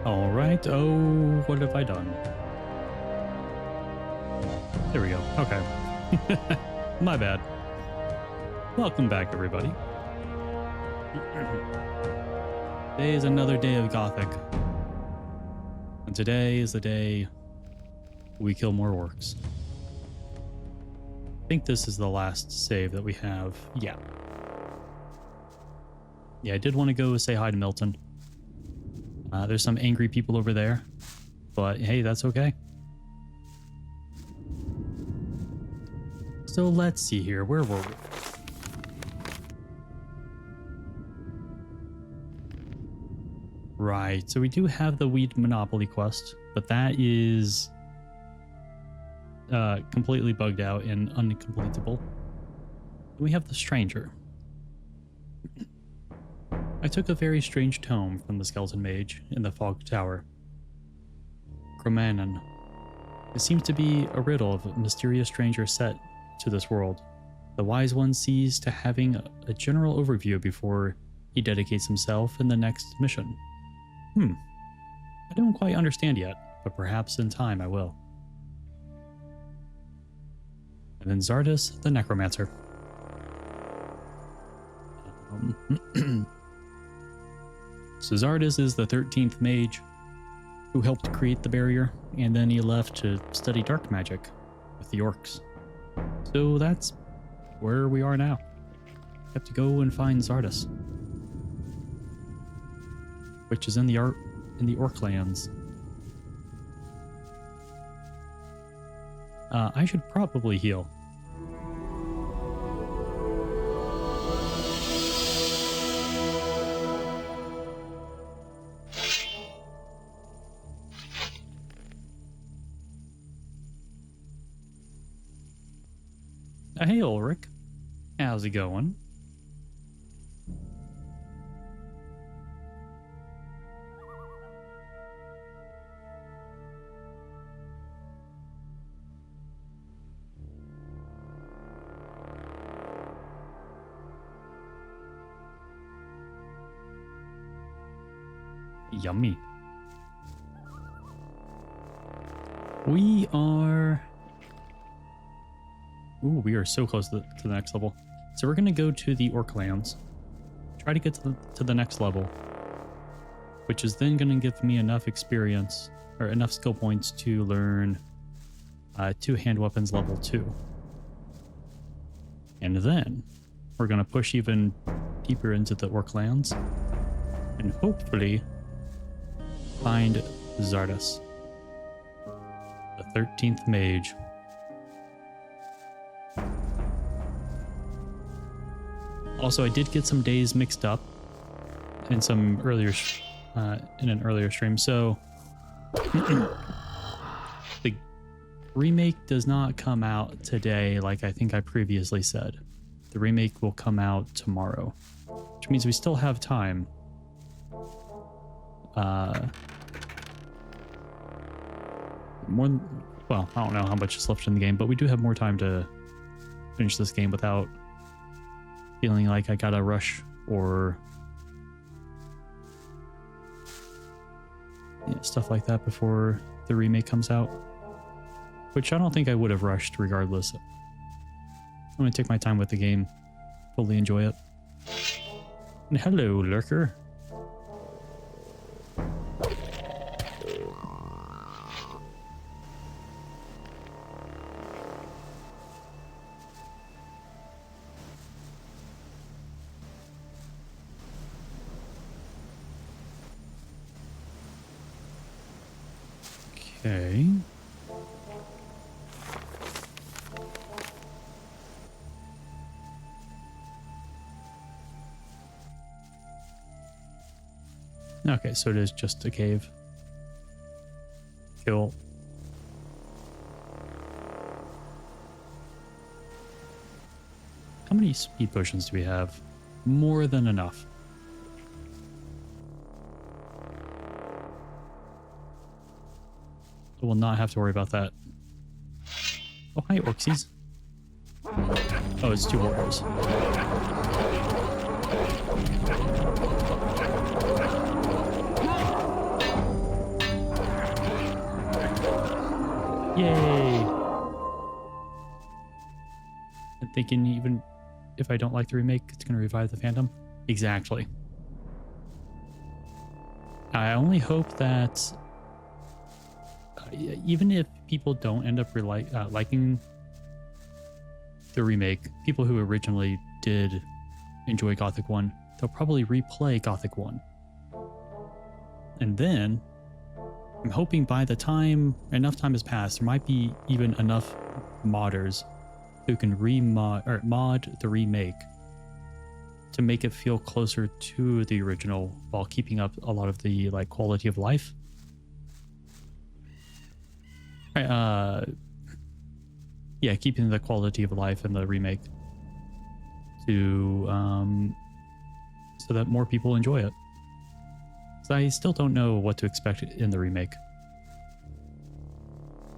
All right. Oh, what have I done? There we go. Okay. My bad. Welcome back, everybody. Today is another day of Gothic. And today is the day we kill more orcs. I think this is the last save that we have. Yeah. Yeah, I did want to go say hi to Milton. There's some angry people over there, but hey, that's okay. So let's see here. Where were we? Right, so we do have the Weed Monopoly quest, but that is completely bugged out and uncompletable. We have the Stranger. I took a very strange tome from the Skeleton Mage in the Fog Tower. Cromanon. It seems to be a riddle of a mysterious stranger set to this world. The wise one sees to having a general overview before he dedicates himself in the next mission. I don't quite understand yet, but perhaps in time I will. And then Zardus, the Necromancer. So Zardus is the 13th mage who helped create the barrier, and then he left to study dark magic with the orcs. So that's where we are now. We have to go and find Zardus, which is in the Orclands. I should probably heal. Hey, Ulrich. How's it going? Yummy. We are... Ooh, we are so close to the next level. So we're going to go to the Orclands. Try to get to the next level. Which is then going to give me enough experience, or enough skill points to learn two-hand weapons level 2. And then we're going to push even deeper into the Orclands. And hopefully find Zardus, the 13th mage. Also, I did get some days mixed up in some earlier in an earlier stream. So the remake does not come out today, like I think I previously said. The remake will come out tomorrow, which means we still have time. Well, I don't know how much is left in the game, but we do have more time to finish this game without feeling like I gotta rush or stuff like that before the remake comes out, which I don't think I would have rushed regardless. I'm gonna take my time with the game, fully enjoy it. And hello, lurker. Okay. Okay, so it is just a cave. Cool. How many speed potions do we have? More than enough. We'll not have to worry about that. Oh, hi, Orksies. Oh, it's 2 warriors. Yay! I'm thinking even if I don't like the remake, it's going to revive the fandom. Exactly. I only hope that even if people don't end up liking the remake, people who originally did enjoy Gothic 1, they'll probably replay Gothic 1. And then I'm hoping by the time enough time has passed, there might be even enough modders who can mod the remake to make it feel closer to the original while keeping up a lot of the like quality of life. Yeah, keeping the quality of life in the remake to so that more people enjoy it. So I still don't know what to expect in the remake.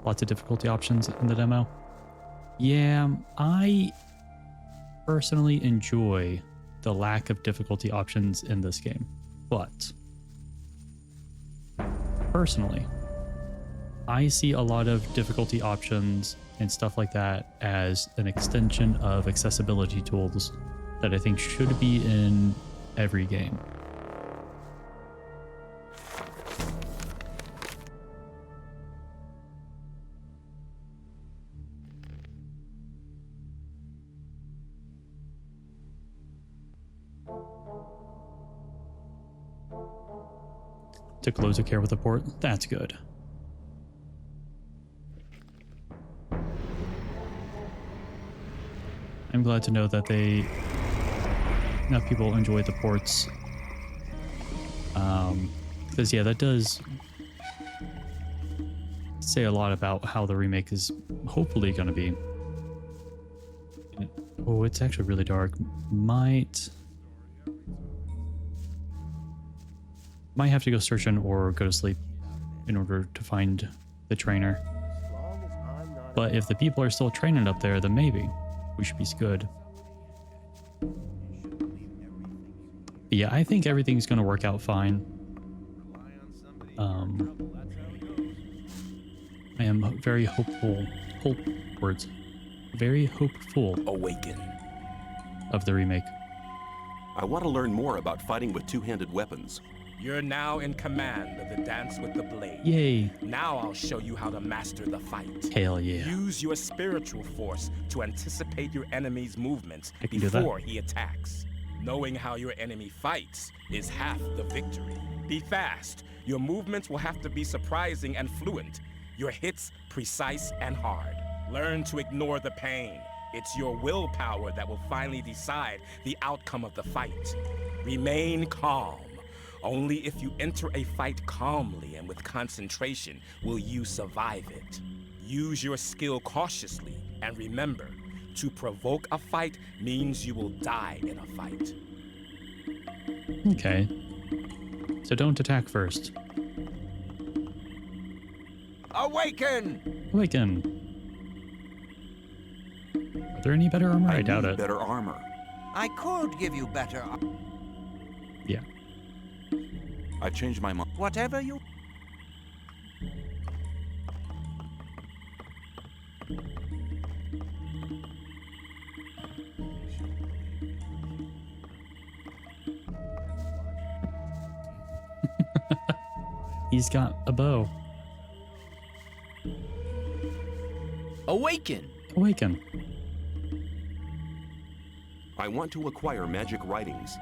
Lots of difficulty options in the demo. Yeah, I personally enjoy the lack of difficulty options in this game, but personally, I see a lot of difficulty options and stuff like that as an extension of accessibility tools that I think should be in every game. Took loads of care with the port. That's good. I'm glad to know that enough people enjoy the ports. Because yeah, that does say a lot about how the remake is hopefully going to be. Oh, it's actually really dark. Might have to go searching or go to sleep in order to find the trainer. But if the people are still training up there, then maybe we should be good. But yeah, I think everything's going to work out fine. I am very hopeful. Very hopeful. Awaken. Of the remake. I want to learn more about fighting with two-handed weapons. You're now in command of the Dance with the Blade. Yay. Now I'll show you how to master the fight. Hell yeah. Use your spiritual force to anticipate your enemy's movements I before he attacks. Knowing how your enemy fights is half the victory. Be fast. Your movements will have to be surprising and fluent. Your hits precise and hard. Learn to ignore the pain. It's your willpower that will finally decide the outcome of the fight. Remain calm. Only if you enter a fight calmly and with concentration will you survive it. Use your skill cautiously, and remember, to provoke a fight means you will die in a fight. Okay. So don't attack first. Awaken! Awaken. Are there any better armor? I doubt it. Better armor. I could give you better. Yeah. I changed my mind. Whatever you. He's got a bow. Awaken! Awaken. I want to acquire magic writings.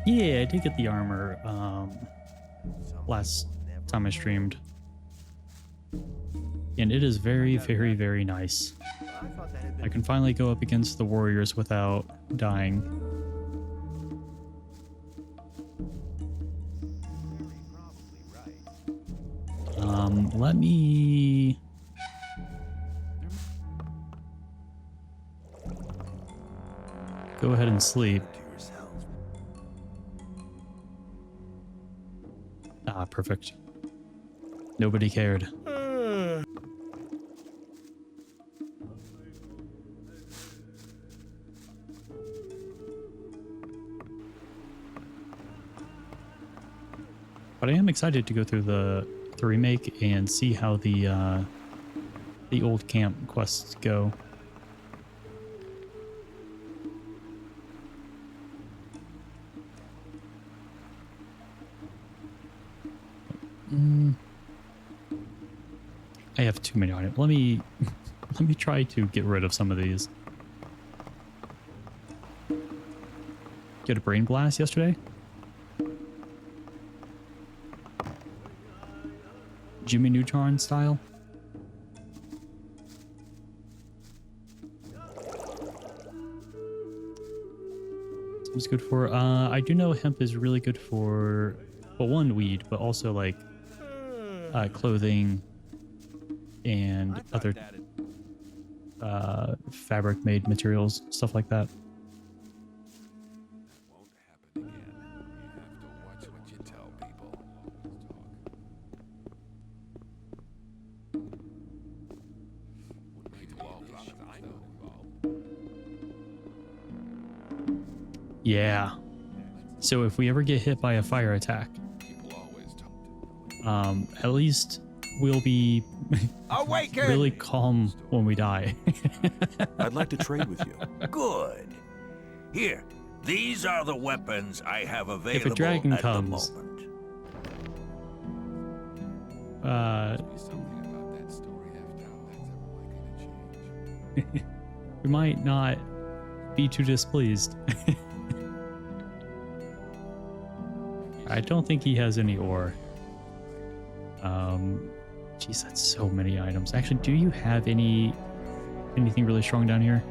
Yeah, I did get the armor last time I streamed. And it is very, very, very nice. I can finally go up against the warriors without dying. Let me... go ahead and sleep. Ah, perfect. Nobody cared. But I am excited to go through the remake and see how the old camp quests go. I have too many items. Let me try to get rid of some of these. Get a brain blast yesterday? Jimmy Neutron style? Seems good for, I do know hemp is really good for, well, one, weed, but also like clothing and other fabric made materials, stuff like that. Yeah. So if we ever get hit by a fire attack, at least we'll be really calm when we die. I'd like to trade with you. Good. Here, these are the weapons I have available If a dragon at comes, the moment. We might not be too displeased. I don't think he has any ore. Jeez, that's so many items. Actually, do you have anything really strong down here?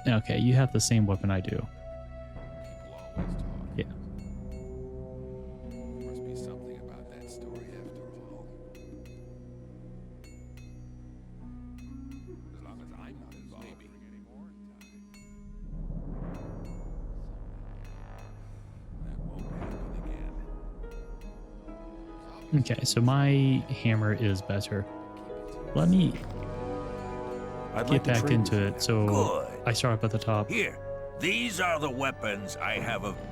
Okay, you have the same weapon I do. Yeah. Must be something about that story after all. As long as I'm not involved, maybe. That won't happen again. Okay, so my hammer is better. Let me I'd get like to back trade into with it. So Good. I start up at the top. Here, these are the weapons I have available.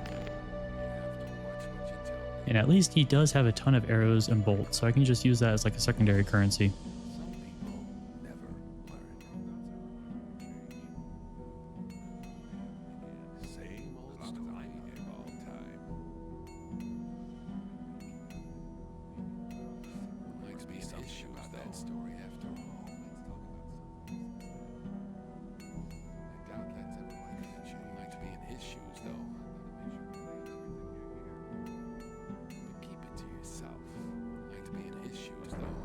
And at least he does have a ton of arrows and bolts, so I can just use that as like a secondary currency. Some people never learn. Same old story all the time. Might be some issues about that story after all. I doubt that's ever likely to change. Might be in his shoes though. But keep it to yourself. Might be in his shoes though.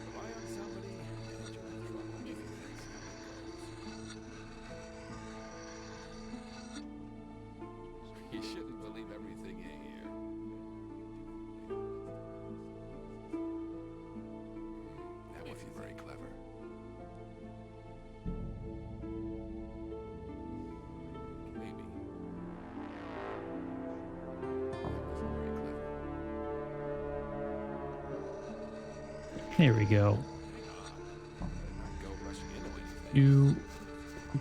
Rely on somebody and you're in trouble. Maybe that's how it goes. You shouldn't believe everything you hear. That wasn't very clever. Maybe. That wasn't very clever. There we go. Not go rushing into anything. You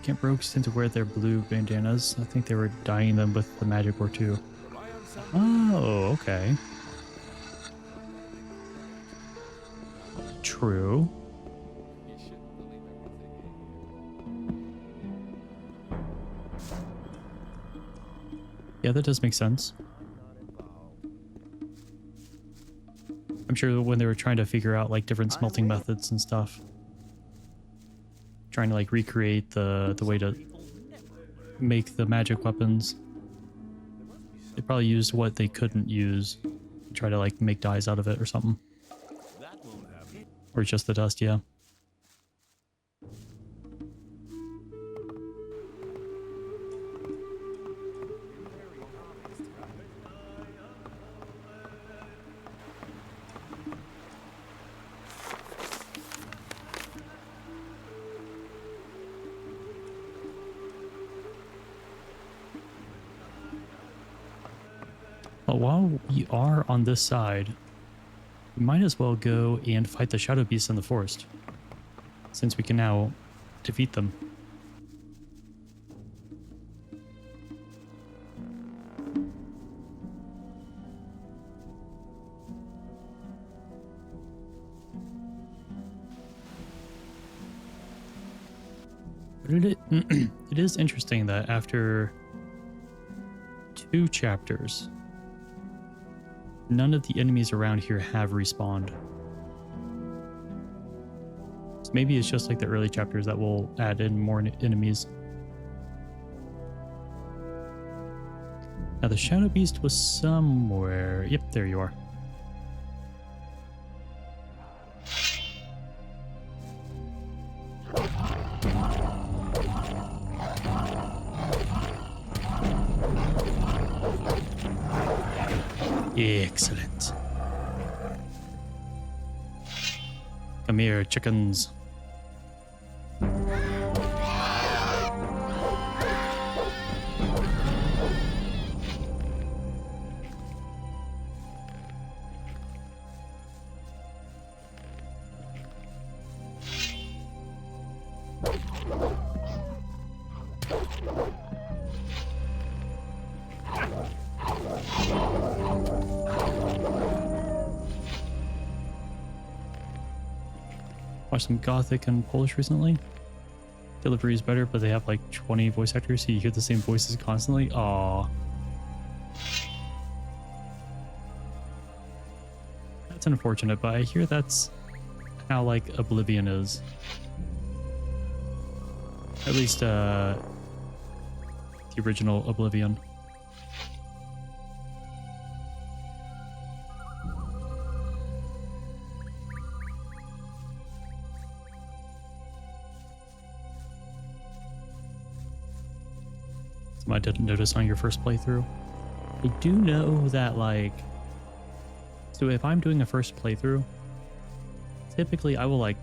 Camp Rogues tend to wear their blue bandanas. I think they were dyeing them with the magic ore too. Rely on somebody. Oh, okay. True. You shouldn't believe everything you hear. Yeah, that does make sense. I'm sure when they were trying to figure out like different smelting methods and stuff, trying to like recreate the way to make the magic weapons, They probably used what they couldn't use to try to like make dyes out of it or something. Or just the dust, yeah. But while we are on this side, we might as well go and fight the shadow beasts in the forest, since we can now defeat them. But it is interesting that after 2 chapters, none of the enemies around here have respawned. So maybe it's just like the early chapters that will add in more enemies. Now the Shadow Beast was somewhere. Yep, there you are. Excellent. Come here, chickens. Watched some Gothic and Polish recently. Delivery is better, but they have like 20 voice actors, so you hear the same voices constantly. Aww. That's unfortunate, but I hear that's how like Oblivion is. At least the original Oblivion. I didn't notice on your first playthrough. I do know that, like, so if I'm doing a first playthrough, typically I will like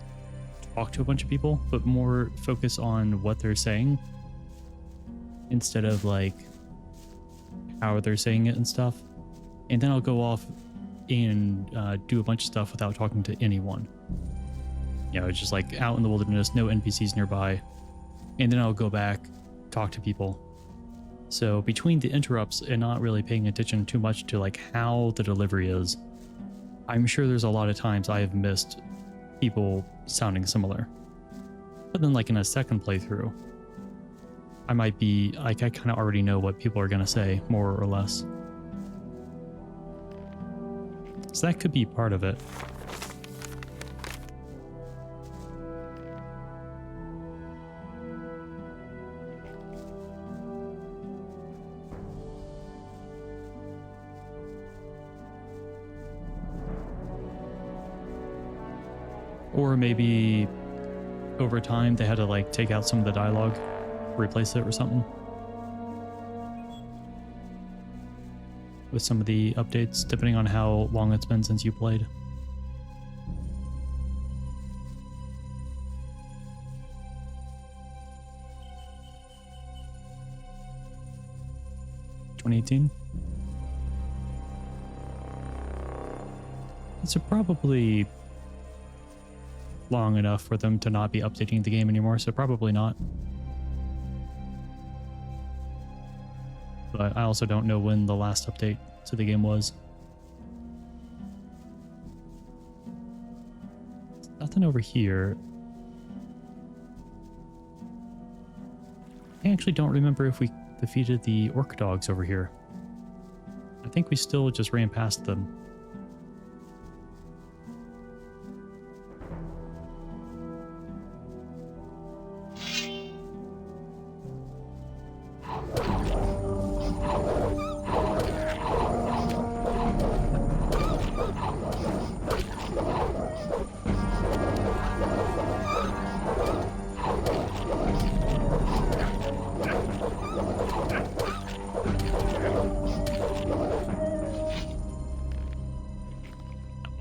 talk to a bunch of people, but more focus on what they're saying instead of like how they're saying it and stuff. And then I'll go off and do a bunch of stuff without talking to anyone. You know, just like out in the wilderness, no NPCs nearby. And then I'll go back, talk to people. So between the interrupts and not really paying attention too much to like how the delivery is, I'm sure there's a lot of times I have missed people sounding similar. But then like in a second playthrough, I might be like, I kind of already know what people are going to say more or less. So that could be part of it. Or maybe over time they had to like take out some of the dialogue, replace it or something. With some of the updates, depending on how long it's been since you played. (2018). It's probably long enough for them to not be updating the game anymore, so probably not. But I also don't know when the last update to the game was. Nothing over here. I actually don't remember if we defeated the orc dogs over here. I think we still just ran past them.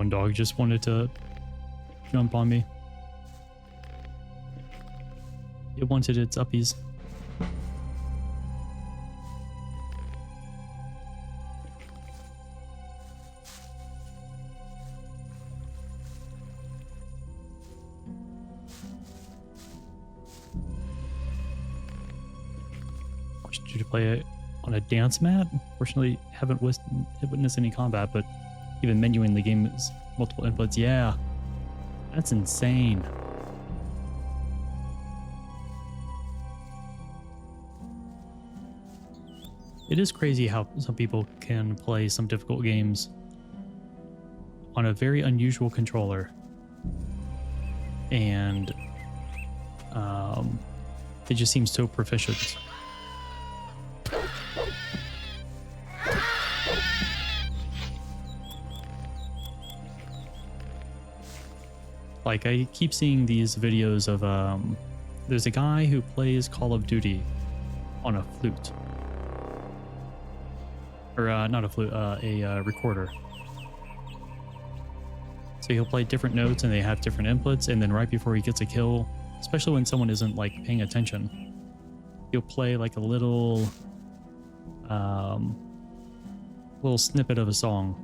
one dog just wanted to jump on me. It wanted its uppies. Wanted you to play it on a dance mat. Fortunately, haven't witnessed any combat, but even menuing the game is multiple inputs. Yeah, that's insane. It is crazy how some people can play some difficult games on a very unusual controller, and they just seem so proficient. Like, I keep seeing these videos of there's a guy who plays Call of Duty on a flute. Or not a flute, a recorder. So he'll play different notes and they have different inputs, and then right before he gets a kill, especially when someone isn't like paying attention, he'll play like a little snippet of a song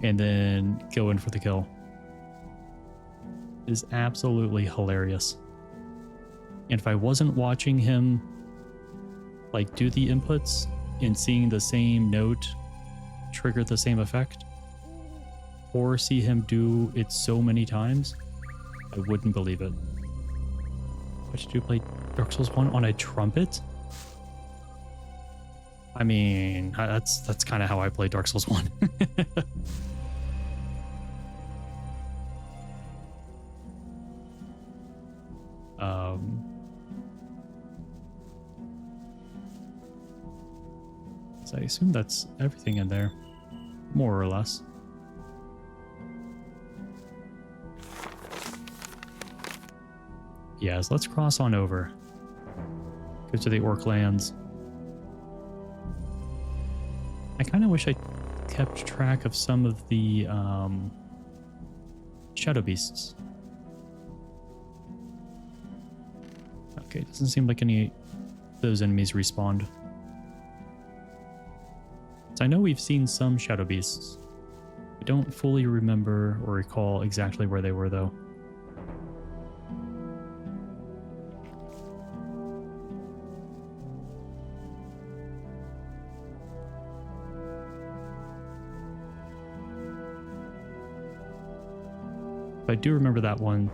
and then go in for the kill. It is absolutely hilarious. And if I wasn't watching him like do the inputs and seeing the same note trigger the same effect, or see him do it so many times, I wouldn't believe it. What did you play Dark Souls 1 on a trumpet? I mean, that's kind of how I play Dark Souls 1. So I assume that's everything in there, more or less. Yes, let's cross on over. Go to the Orc lands. I kind of wish I kept track of some of the shadow beasts. Okay, doesn't seem like any of those enemies respawned. So I know we've seen some shadow beasts. I don't fully remember or recall exactly where they were, though. But I do remember that one.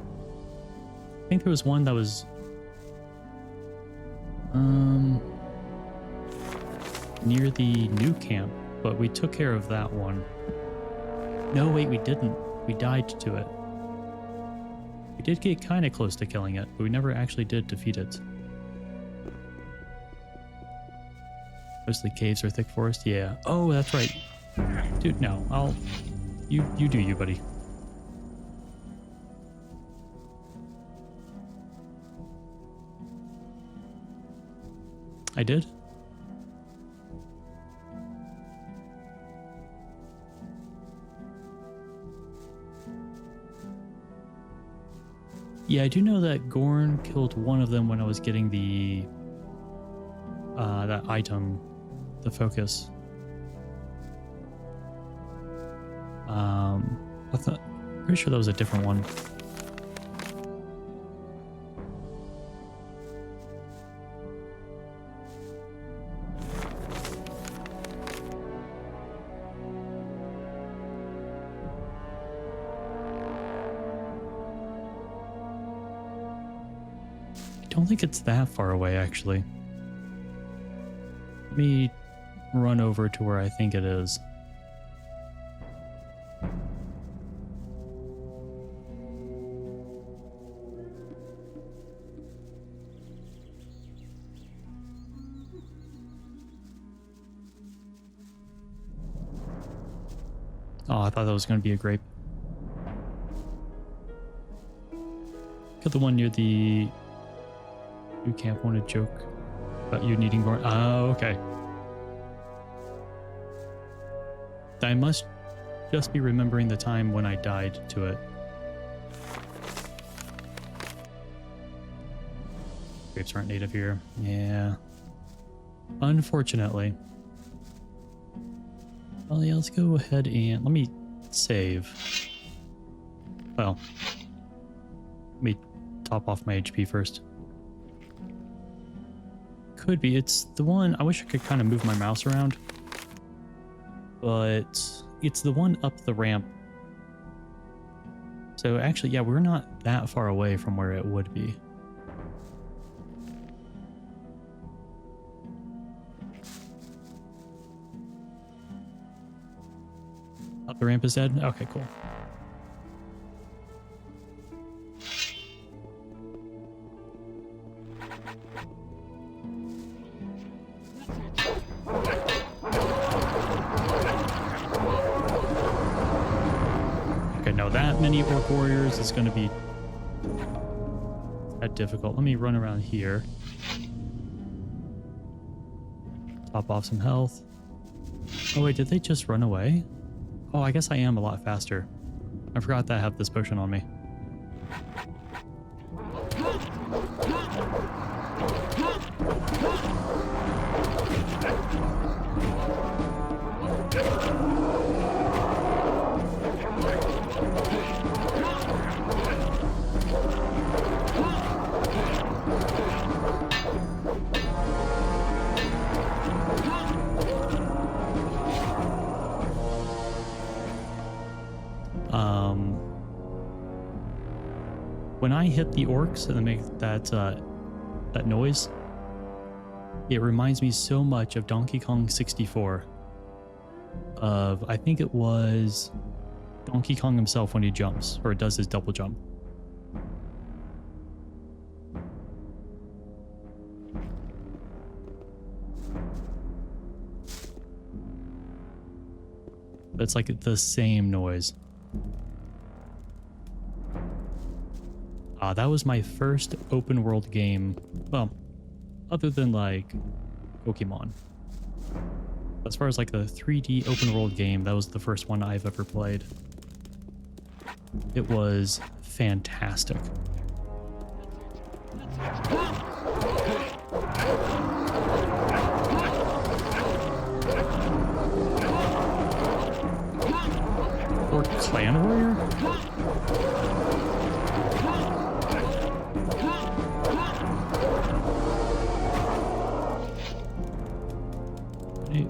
I think there was one that was near the new camp, but we took care of that one. No, wait, we didn't. We died to it. We did get kind of close to killing it, but we never actually did defeat it. Mostly caves or thick forest? Yeah. Oh, that's right. Dude, no. You do you, buddy. I did? Yeah, I do know that Gorn killed one of them when I was getting the that item, the focus. Pretty sure that was a different one. I don't think it's that far away, actually. Let me run over to where I think it is. Oh, I thought that was going to be a grape. Got the one near the new camp. Want to joke about you needing more? Oh, okay. I must just be remembering the time when I died to it. Grapes aren't native here. Yeah. Unfortunately. Well, yeah, let's go ahead and let me save. Well, let me top off my HP first. Could be. It's the one. I wish I could kind of move my mouse around. But it's the one up the ramp. So actually, yeah, we're not that far away from where it would be. Up the ramp is dead? Okay, cool. Okay, no, that many orc warriors is going to be that difficult. Let me run around here. Top off some health. Oh wait, did they just run away? Oh, I guess I am a lot faster. I forgot that I have this potion on me. When I hit the orcs and they make that noise, it reminds me so much of Donkey Kong 64. Of, I think it was Donkey Kong himself when he jumps, or does his double jump. But it's like the same noise. That was my first open world game. Well, other than like Pokemon. As far as like a 3D open world game, that was the first one I've ever played. It was fantastic. Or Clan Warrior?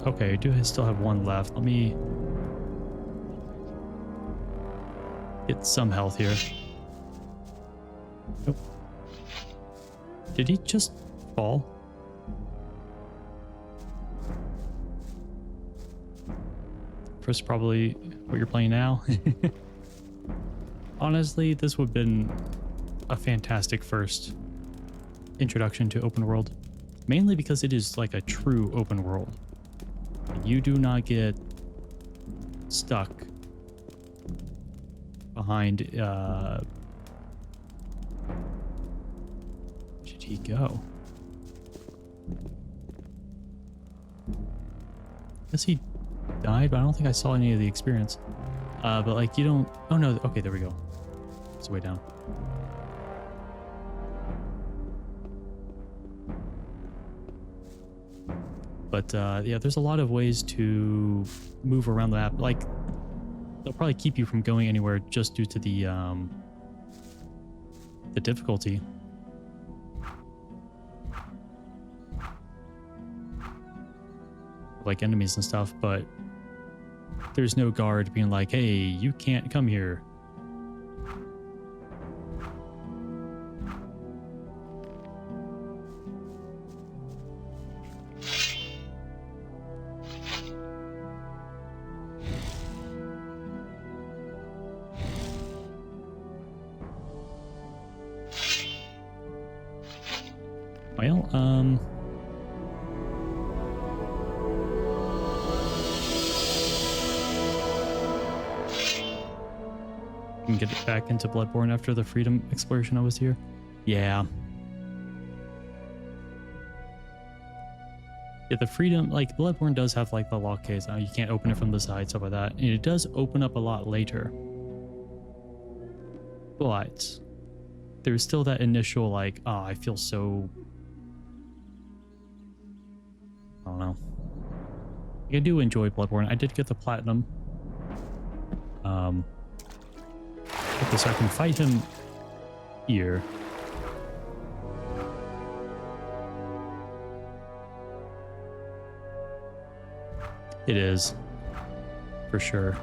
Okay, I do still have one left. Let me get some health here. Nope. Did he just fall? First, probably what you're playing now. Honestly, this would have been a fantastic first introduction to open world. Mainly because it is like a true open world. You do not get stuck behind, where did he go? I guess he died, but I don't think I saw any of the experience. But like you don't, oh no, okay, there we go. It's way down. But yeah, there's a lot of ways to move around the map. Like, they'll probably keep you from going anywhere just due to the difficulty. Like enemies and stuff, but there's no guard being like, hey, you can't come here. Well, can get it back into Bloodborne after the freedom exploration I was here. Yeah. Yeah, the freedom, like Bloodborne does have like the lock case. You can't open it from the side, stuff like that. And it does open up a lot later. But there's still that initial like, oh, I feel so, I don't know. I do enjoy Bloodborne. I did get the platinum. Okay, so I can fight him here. It is, for sure.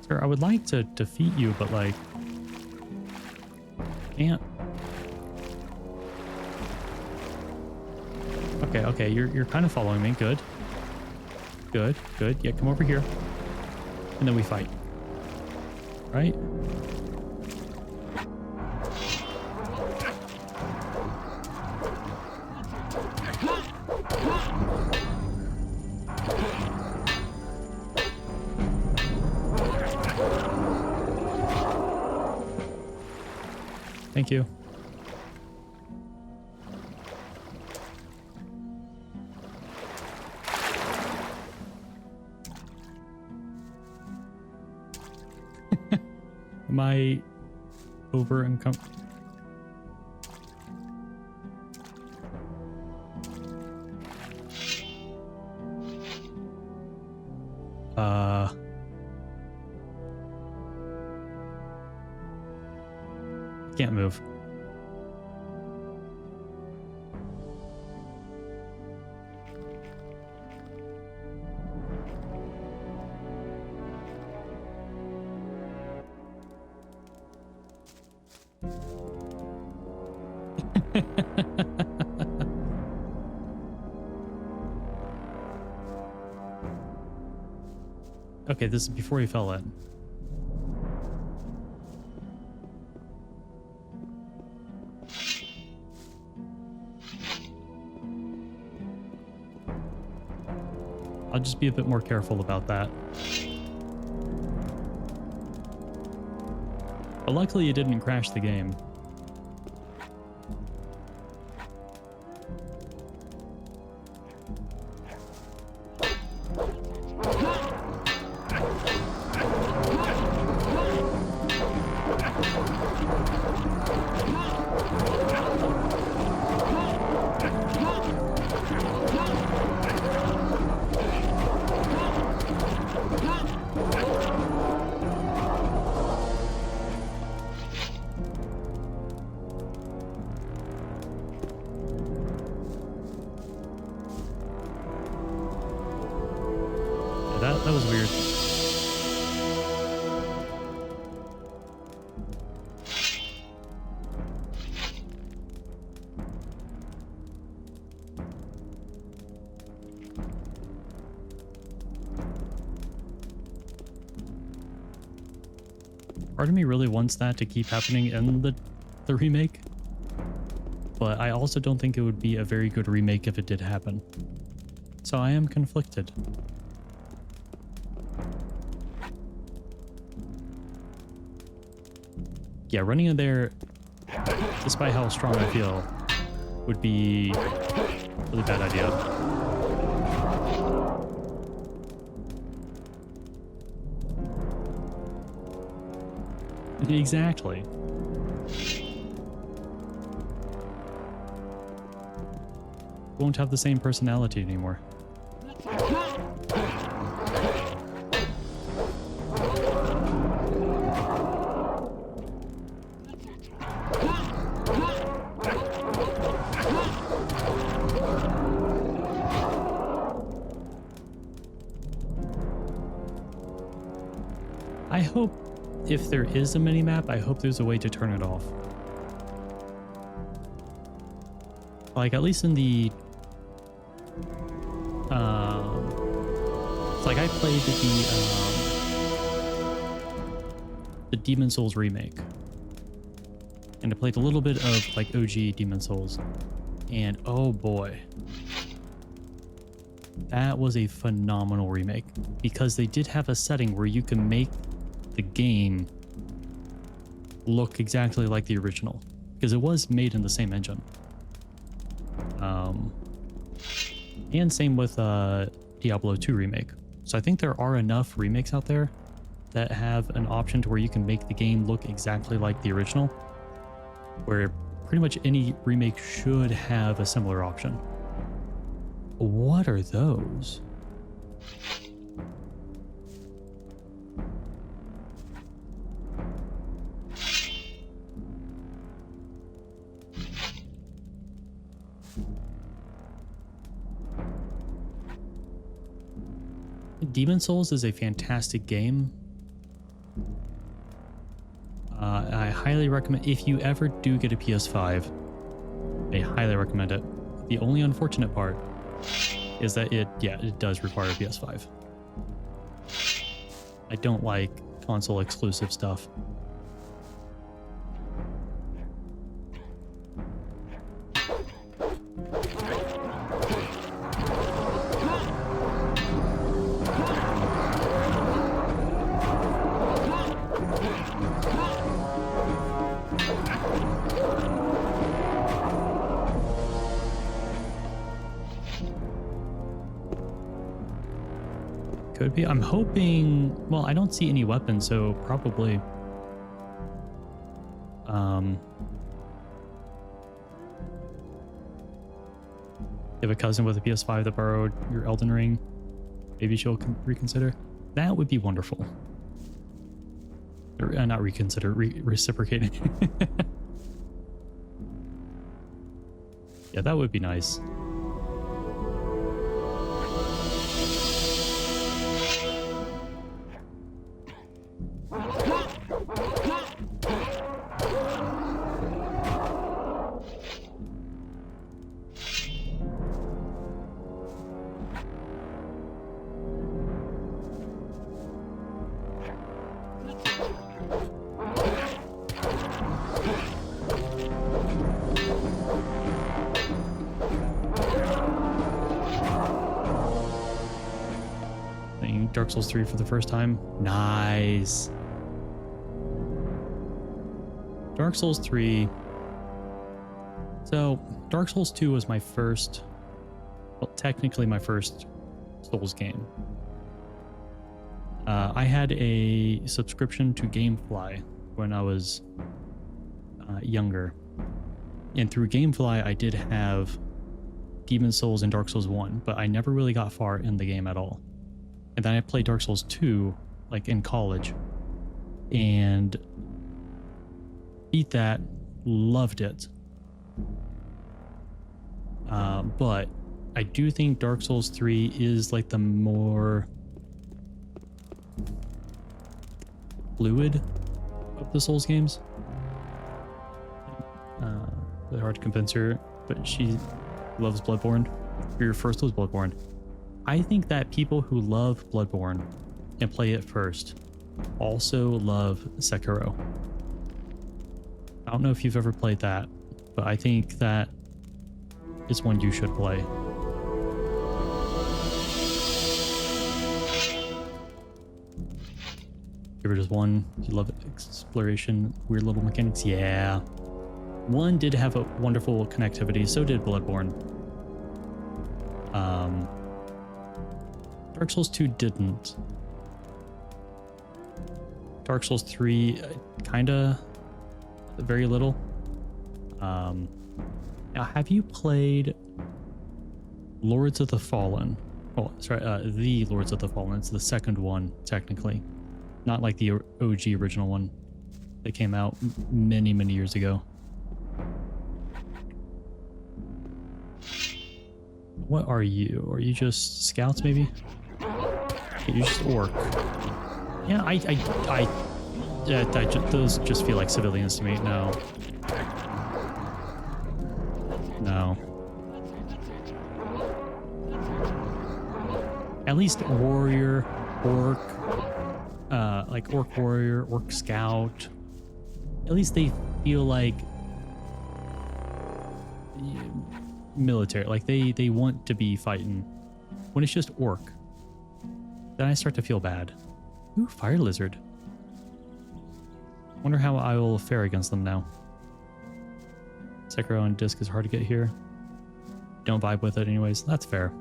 Sir, I would like to defeat you, but like, can't. Okay, you're kind of following me. Good. Good. Yeah, come over here. And then we fight. Right? Thank you. Am I over uncomfortable? Can't move. Okay, this is before he fell in. I'll just be a bit more careful about that. But luckily it didn't crash the game. That was weird. Part of me really wants that to keep happening in the remake, but I also don't think it would be a very good remake if it did happen. So I am conflicted. Yeah, running in there, despite how strong I feel, would be a really bad idea. Exactly. Won't have the same personality anymore. I hope if there is a mini-map, I hope there's a way to turn it off. Like, at least in the... it's like I played the Demon Souls remake. And I played a little bit of, like, OG Demon Souls. And, oh boy. That was a phenomenal remake. Because they did have a setting where you can make the game look exactly like the original, because it was made in the same engine. And same with Diablo 2 remake. So I think there are enough remakes out there that have an option to where you can make the game look exactly like the original, where pretty much any remake should have a similar option. What are those? Demon Souls is a fantastic game. I highly recommend, if you ever do get a PS5, I highly recommend it. The only unfortunate part is that it does require a PS5. I don't like console exclusive stuff. Could be. I'm hoping. Well, I don't see any weapons, so probably. You have a cousin with a PS5 that borrowed your Elden Ring. Maybe she'll reconsider. That would be wonderful. Or, not reconsider, reciprocating. Yeah, that would be nice. Dark Souls 3 for the first time. Nice. Dark Souls 3. So, Dark Souls 2 was my first, well, technically my first Souls game. I had a subscription to GameFly when I was younger. And through GameFly, I did have Demon Souls and Dark Souls 1, but I never really got far in the game at all. And then I played Dark Souls 2, like in college, and beat that, loved it. But I do think Dark Souls 3 is like the more fluid of the Souls games. Really hard to convince her, but she loves Bloodborne. Your first was Bloodborne. I think that people who love Bloodborne and play it first also love Sekiro. I don't know if you've ever played that, but I think that is one you should play. Give it just one. You love exploration, weird little mechanics. Yeah. One did have a wonderful connectivity, so did Bloodborne. Dark Souls 2 didn't. Dark Souls 3 kinda, very little. Now, have you played Lords of the Fallen? Oh, sorry, the Lords of the Fallen. It's the second one, technically. Not like the OG original one that came out many, many years ago. What are you? Are you just scouts, maybe? You're just orc. Yeah, those just feel like civilians to me. No. No. At least warrior, orc, like orc warrior, orc scout. At least they feel like military, like they want to be fighting. When it's just orc, then I start to feel bad. Ooh, fire lizard. Wonder how I will fare against them now. Sekiro on disc is hard to get here. Don't vibe with it anyways. That's fair.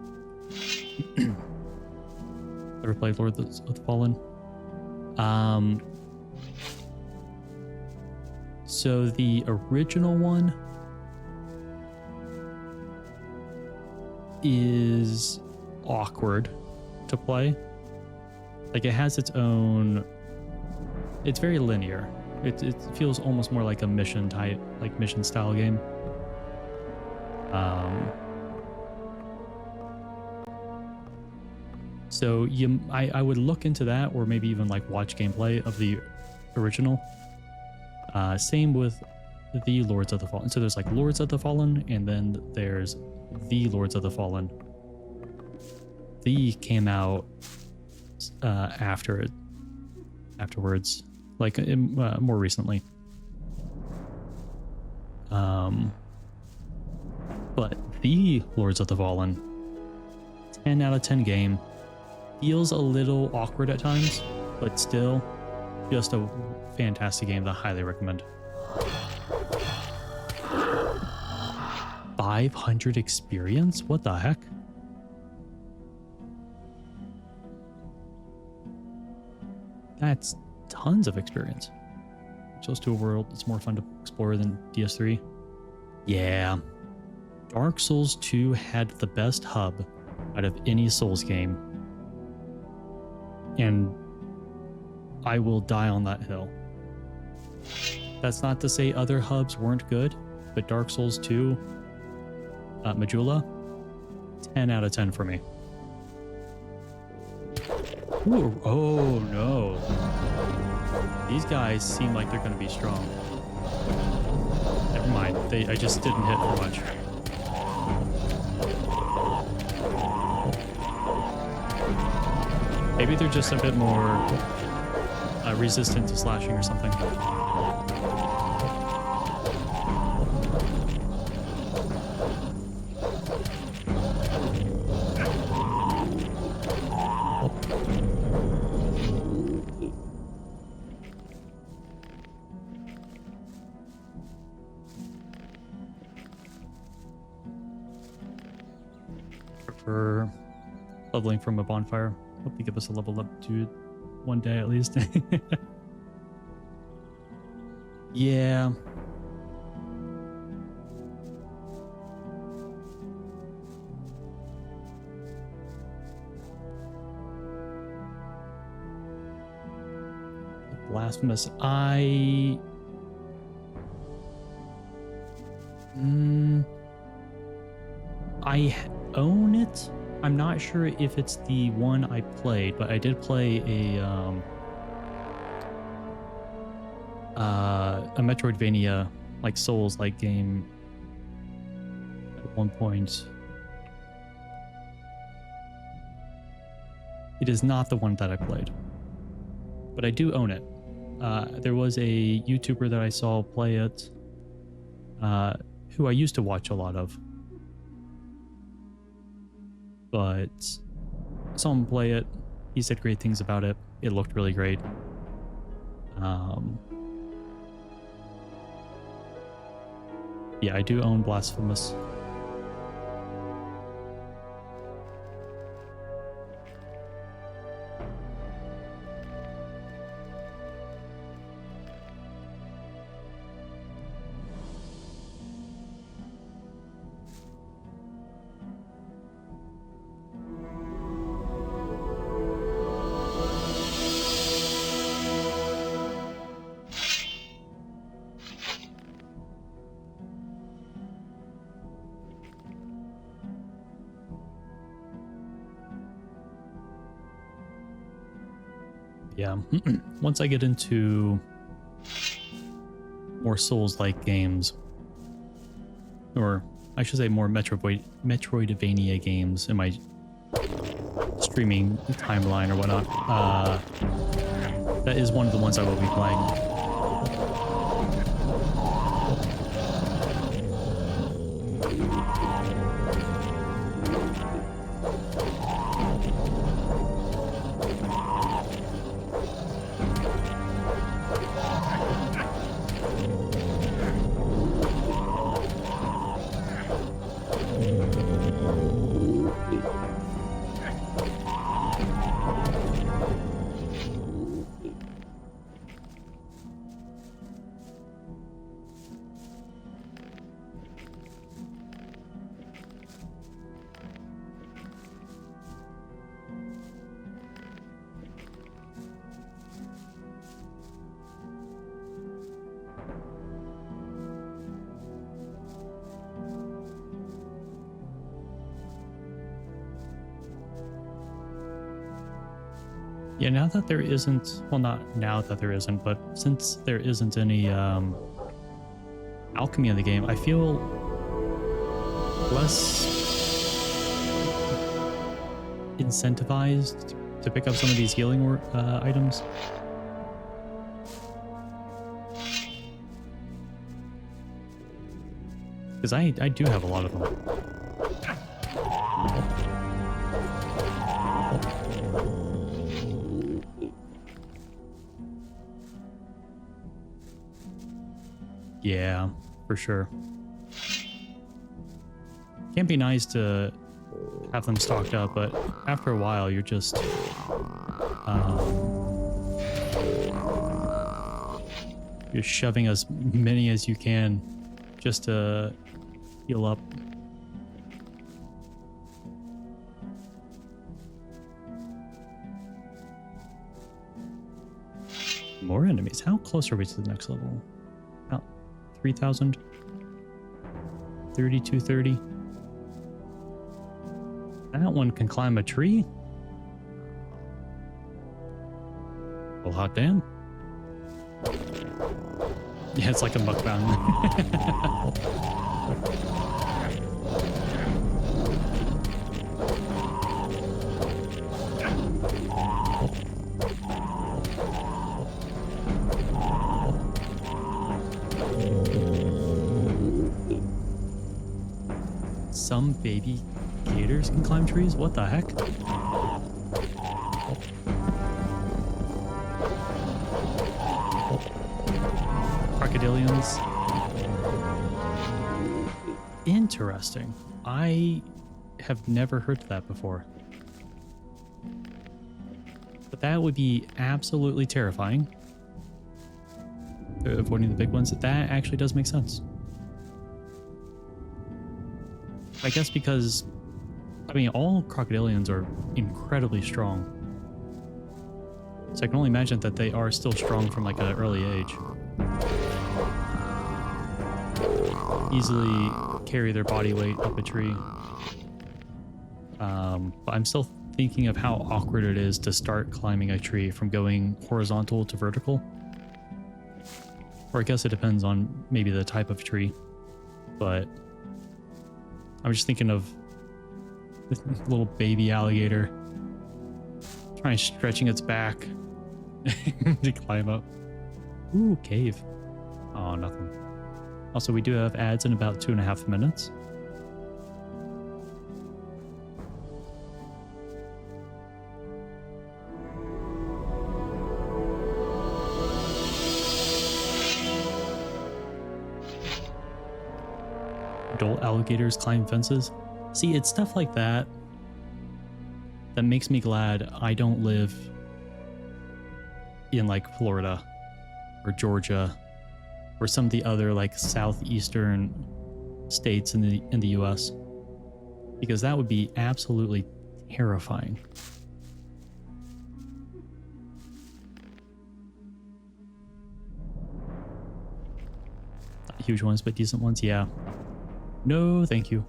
Ever played Lord of the Fallen? So the original one is awkward to play. Like, it has its own, it's very linear. It feels almost more like a mission type, like mission style game. So I would look into that, or maybe even like watch gameplay of the original. Same with the Lords of the Fallen. So there's like Lords of the Fallen, and then there's the Lords of the Fallen. The came out afterwards, like more recently. But the Lords of the Fallen, 10 out of 10 game. Feels a little awkward at times, but still just a fantastic game that I highly recommend. 500 experience? What the heck? That's tons of experience. Close to a world that's more fun to explore than DS3. Yeah. Dark Souls 2 had the best hub out of any Souls game. And I will die on that hill. That's not to say other hubs weren't good, but Dark Souls 2, Majula, 10 out of 10 for me. Ooh, oh no. These guys seem like they're going to be strong. Never mind, I just didn't hit for much. Maybe they're just a bit more resistant to slashing or something. Prefer leveling from a bonfire. Hope they give us a level up to one day at least. Yeah. Blasphemous. I own it. I'm not sure if it's the one I played, but I did play a Metroidvania, like Souls-like game at one point. It is not the one that I played, but I do own it. There was a YouTuber that I saw play it, who I used to watch a lot of. But saw him play it. He said great things about it. It looked really great. Yeah, I do own Blasphemous. Yeah, once I get into more Souls-like games, or I should say more Metroidvania games in my streaming timeline or whatnot, that is one of the ones I will be playing. Yeah, now that there isn't, well, not now that there isn't, but since there isn't any alchemy in the game, I feel less incentivized to pick up some of these healing items. Because I do have a lot of them. Yeah, for sure. Can be nice to have them stocked up, but after a while, you're just you're shoving as many as you can just to heal up. More enemies. How close are we to the next level? About 3,000? 3230. That one can climb a tree? Well, hot damn. Yeah, it's like a mukbang. Some baby gators can climb trees? What the heck? Crocodilians. Interesting. I have never heard of that before. But that would be absolutely terrifying. Avoiding the big ones. That actually does make sense. I guess because, I mean, all crocodilians are incredibly strong. So I can only imagine that they are still strong from like an early age. Easily carry their body weight up a tree. But I'm still thinking of how awkward it is to start climbing a tree from going horizontal to vertical. Or I guess it depends on maybe the type of tree. But I'm just thinking of this little baby alligator trying stretching its back to climb up. Ooh, cave. Oh, nothing. Also, we do have ads in about 2.5 minutes. Adult alligators climb fences. See, it's stuff like that that makes me glad I don't live in like Florida or Georgia or some of the other like southeastern states in the US, because that would be absolutely terrifying. Not huge ones, but decent ones, yeah. No, thank you.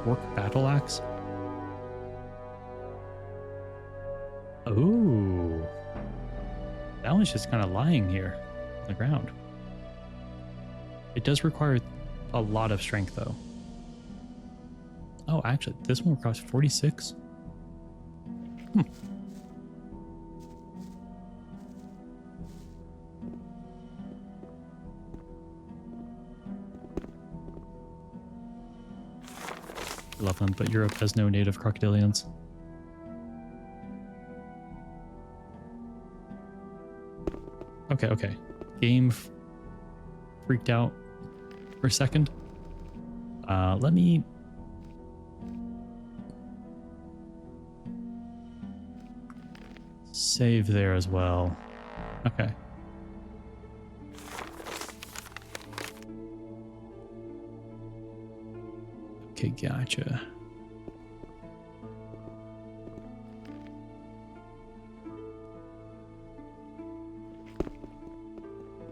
Orc battle axe. Oh, that one's just kind of lying here on the ground. It does require a lot of strength, though. Oh, actually, this one costs 46. Love them, but Europe has no native crocodilians. Okay. Game freaked out for a second. Let me... save there as well. Okay. Okay, gotcha.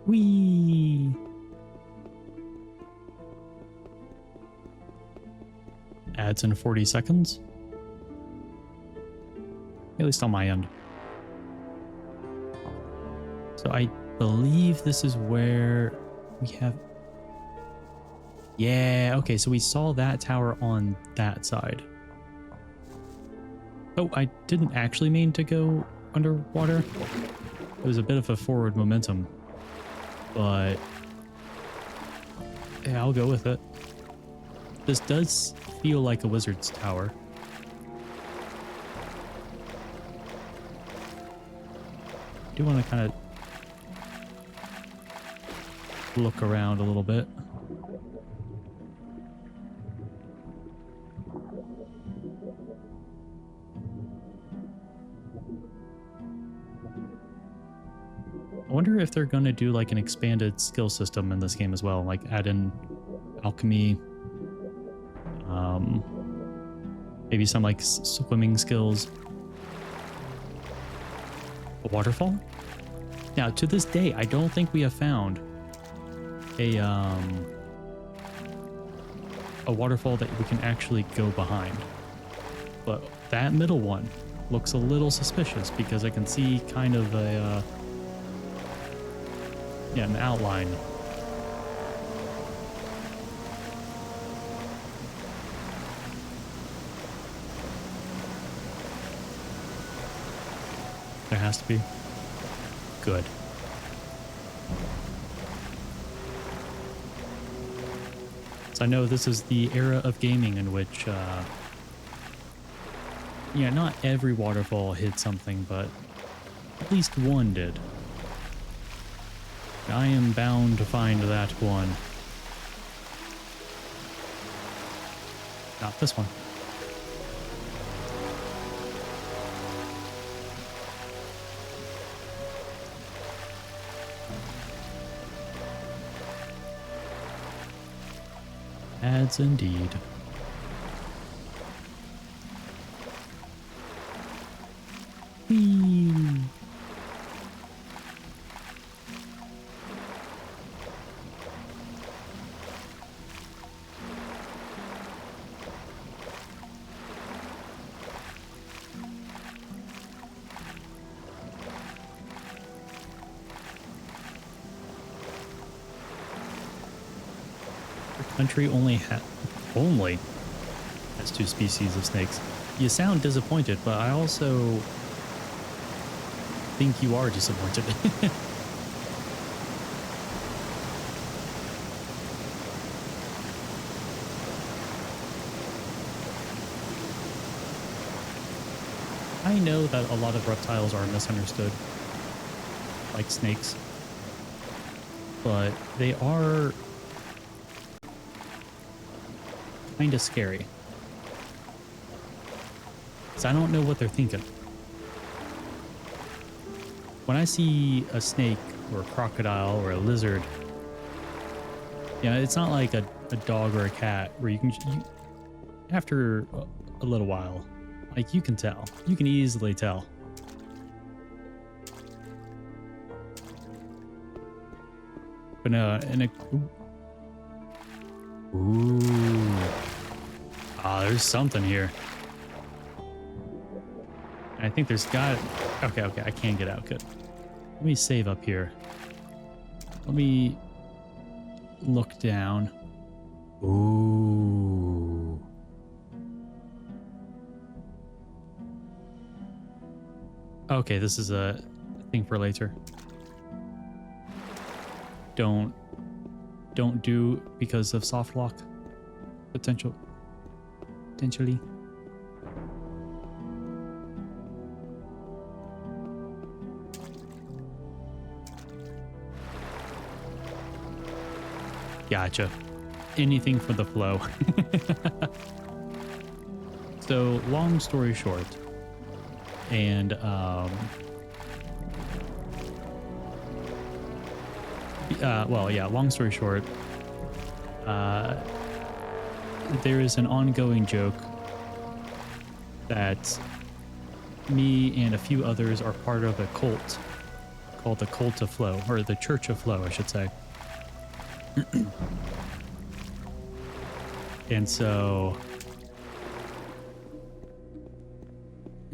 Whee! Adds in 40 seconds. At least on my end. So I believe this is where we have... Yeah, okay, so we saw that tower on that side. Oh, I didn't actually mean to go underwater. It was a bit of a forward momentum. But... yeah, I'll go with it. This does feel like a wizard's tower. I do want to kind of look around a little bit. I wonder if they're going to do like an expanded skill system in this game as well, like add in alchemy, maybe some like swimming skills. A waterfall? Now, to this day, I don't think we have found a waterfall that we can actually go behind. But that middle one looks a little suspicious because I can see kind of a an outline. There has to be. Good. So I know this is the era of gaming in which, yeah, not every waterfall hit something, but at least one did. I am bound to find that one. Not this one. Ads indeed. Whee! Country only has two species of snakes. You sound disappointed, but I also think you are disappointed. I know that a lot of reptiles are misunderstood, like snakes, but they are kind of scary. Because I don't know what they're thinking. When I see a snake or a crocodile or a lizard, it's not like a dog or a cat where you can, after a little while, like you can tell. You can easily tell. But no, ooh. Ah, there's something here. I think there's got... Okay, I can't get out. Good. Let me save up here. Let me look down. Ooh. Okay, this is a thing for later. Don't do because of soft lock potentially. Gotcha. Anything for the flow. So long story short, and long story short, there is an ongoing joke that me and a few others are part of a cult called the Cult of Flow, or the Church of Flow, I should say. And so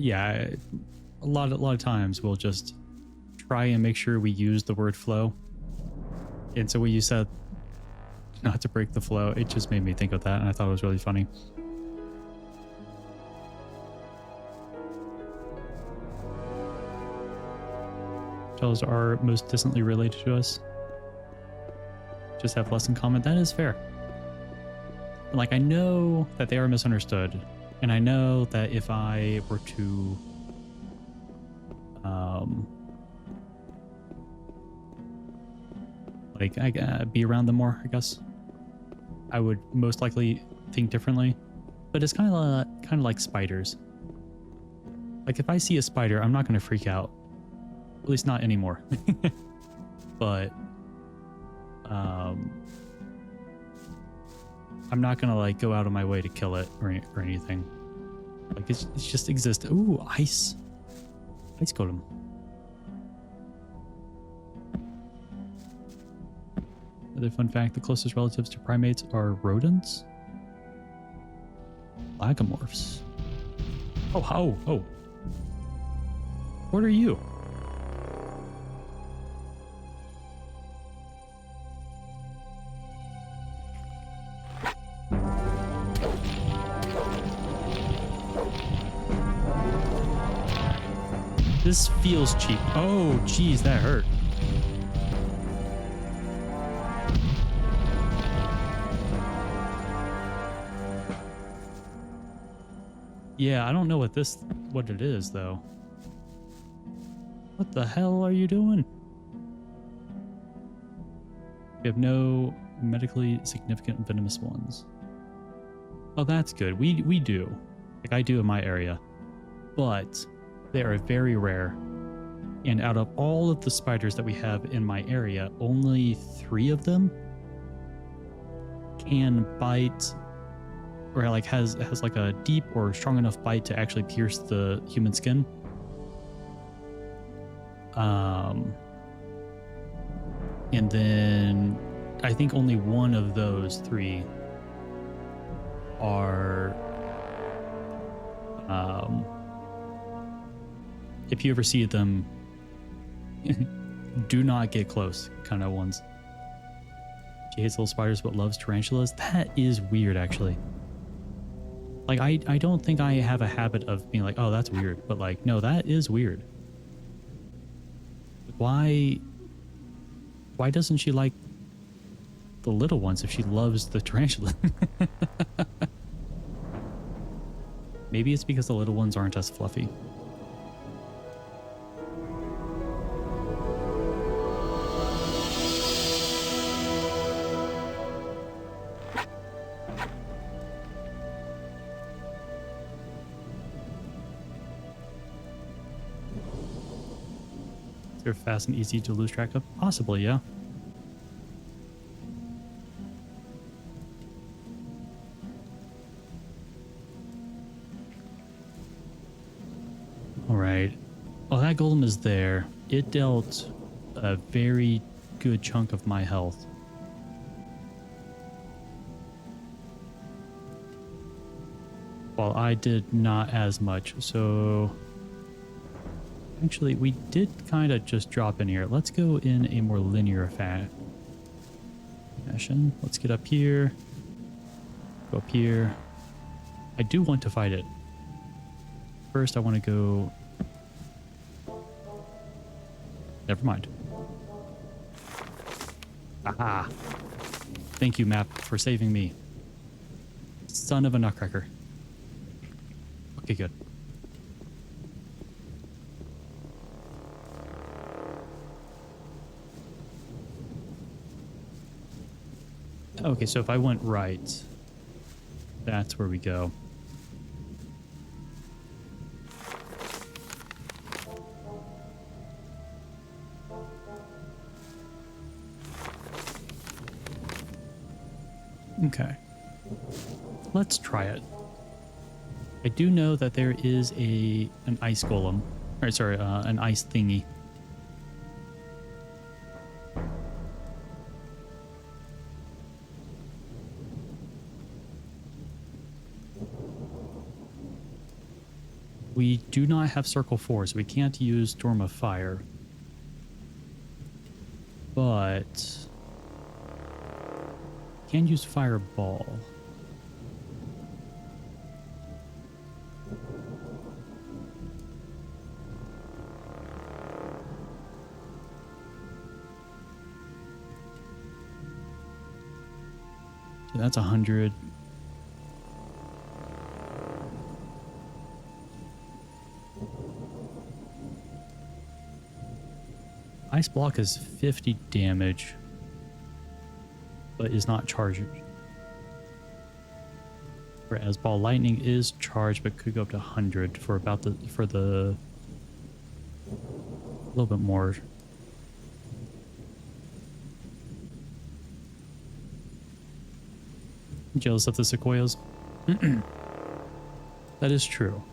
yeah, a lot of times we'll just try and make sure we use the word flow. And so when you said not to break the flow, it just made me think of that, and I thought it was really funny. Tells are most distantly related to us. Just have less in common. That is fair. Like, I know that they are misunderstood, and I know that if I were to like be around them more, I guess I would most likely think differently. But it's kind of like spiders. Like, if I see a spider, I'm not going to freak out, at least not anymore. But I'm not gonna like go out of my way to kill it or anything. Like, it's just exist. Ooh, ice golem. Another fun fact: the closest relatives to primates are rodents, lagomorphs. Oh. What are you? This feels cheap. Oh, geez, that hurt. Yeah, I don't know what it is though. What the hell are you doing? We have no medically significant venomous ones. Oh, that's good. We do. Like, I do in my area. But they are very rare. And out of all of the spiders that we have in my area, only 3 of them can bite, or like has like a deep or strong enough bite to actually pierce the human skin. And then I think only one of those 3 are if you ever see them, do not get close kind of ones. She hates little spiders but loves tarantulas. That is weird, actually. Like, I don't think I have a habit of being like, oh, that's weird, but like, no, that is weird. Why doesn't she like the little ones if she loves the tarantula? Maybe it's because the little ones aren't as fluffy. They're fast and easy to lose track of? Possibly, yeah. All right. Well, that golem is there. It dealt a very good chunk of my health. While I did not as much, so... Actually, we did kind of just drop in here. Let's go in a more linear fashion. Let's get up here. Go up here. I do want to fight it. First, I want to go... Never mind. Aha. Thank you, map, for saving me. Son of a nutcracker. Okay, good. Okay, so if I went right, that's where we go. Okay. Let's try it. I do know that there is an ice golem. Or sorry, an ice thingy. We do not have Circle 4, so we can't use Storm of Fire. But can use Fireball. So that's 100. Ice Block is 50 damage, but is not charged. Whereas Ball Lightning is charged, but could go up to 100 for about a little bit more. Jealous of the Sequoias? That is true.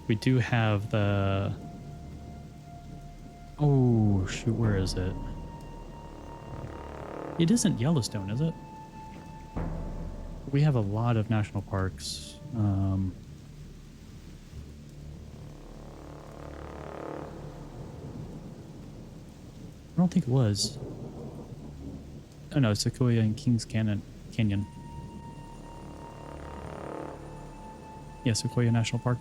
We do have the... Oh, shoot, where is it? It isn't Yellowstone, is it? We have a lot of national parks. I don't think it was. Oh no, Sequoia and Kings Canyon. Yeah, Sequoia National Park.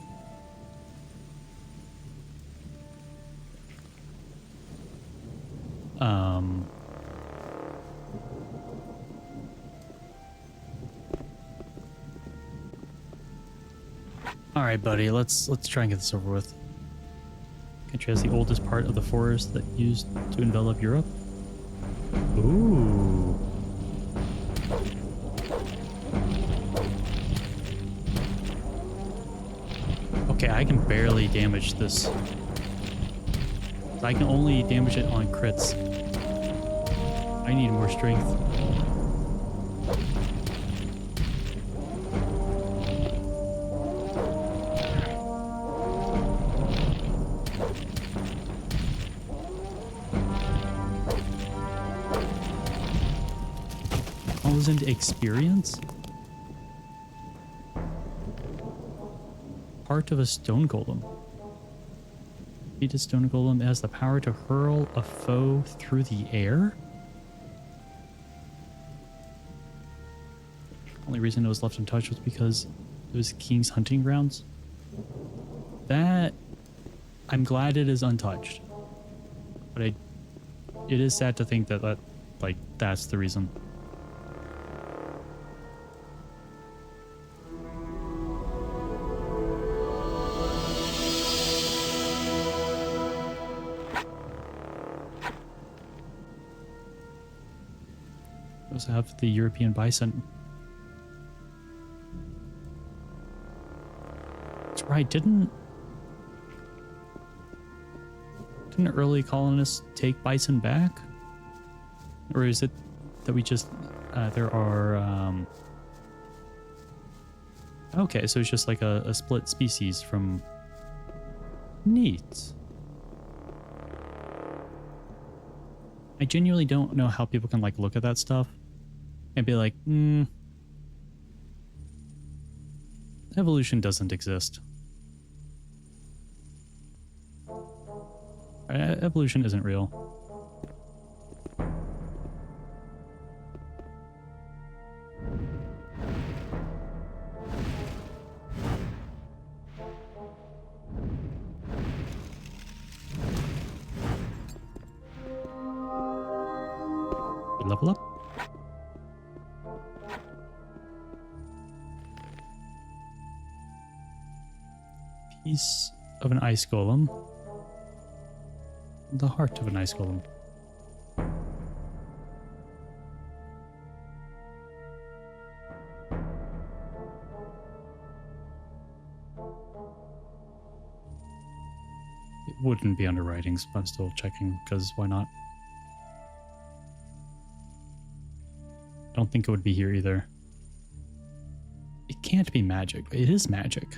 All right, buddy. Let's try and get this over with. Country has the oldest part of the forest that used to envelop Europe. Ooh. Okay, I can barely damage this. I can only damage it on crits. I need more strength. Calls into experience? Part of a stone golem. Defeated stone golem has the power to hurl a foe through the air? Only reason it was left untouched was because it was King's hunting grounds. That... I'm glad it is untouched. But it is sad to think that that's the reason. We also have the European bison. That's right, didn't early colonists take bison back? Or is it that we just, there are, okay, so it's just like a split species from... Neat. I genuinely don't know how people can look at that stuff and be like, evolution doesn't exist. Evolution isn't real. Level up. Piece of an ice golem. The heart of an ice golem. It wouldn't be under writings, but I'm still checking because why not? I don't think it would be here either. It can't be magic. It is magic.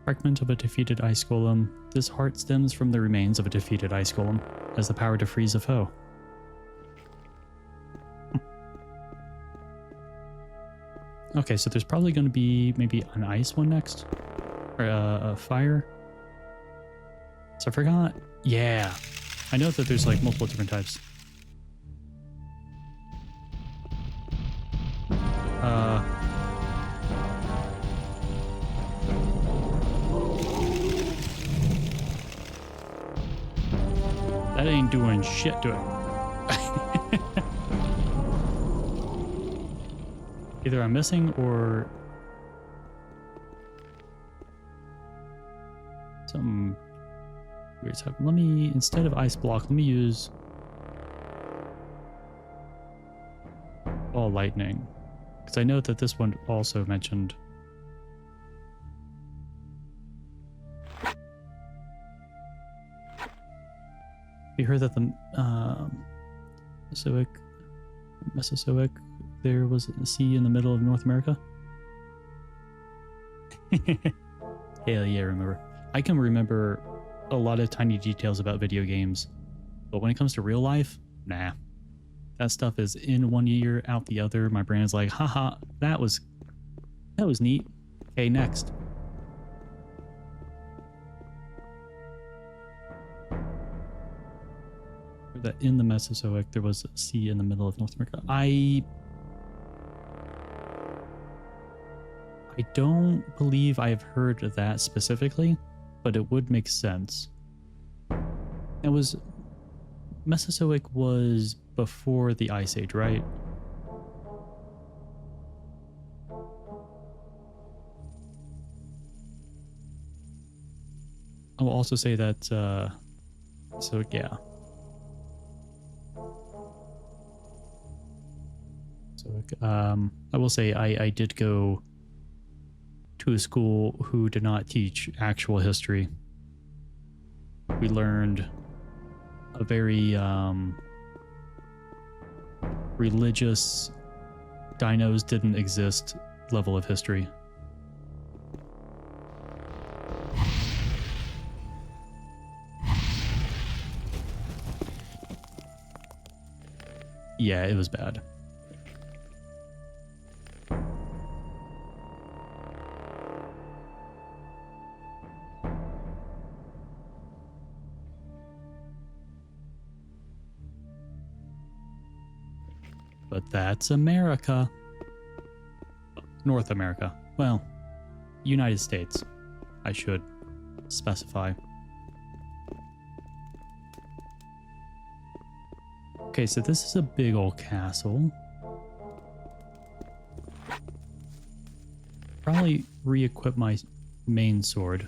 Fragment of a defeated ice golem. This heart stems from the remains of a defeated ice golem. Has the power to freeze a foe. Okay, so there's probably going to be maybe an ice one next. Or a fire. So I forgot. Yeah. I know that there's like multiple different types. That ain't doing shit to it. Either I'm missing or something weird's happening. Let me, instead of ice block, let me use ball lightning. Because I know that this one also mentioned. You heard that the Mesozoic, there was a sea in the middle of North America? Hell yeah, remember. I can remember a lot of tiny details about video games, but when it comes to real life, nah. That stuff is in one ear, out the other. My brain is like, haha, that was neat. Okay, next. That in the Mesozoic there was a sea in the middle of North America. I don't believe I have heard of that specifically, but it would make sense. It was Mesozoic was before the Ice Age, right? I will also say that so yeah. So I will say I did go to a school who did not teach actual history. We learned a very religious dinos didn't exist level of history. Yeah, it was bad. But that's America. North America. Well, United States. I should specify. Okay, so this is a big old castle. Probably re-equip my main sword.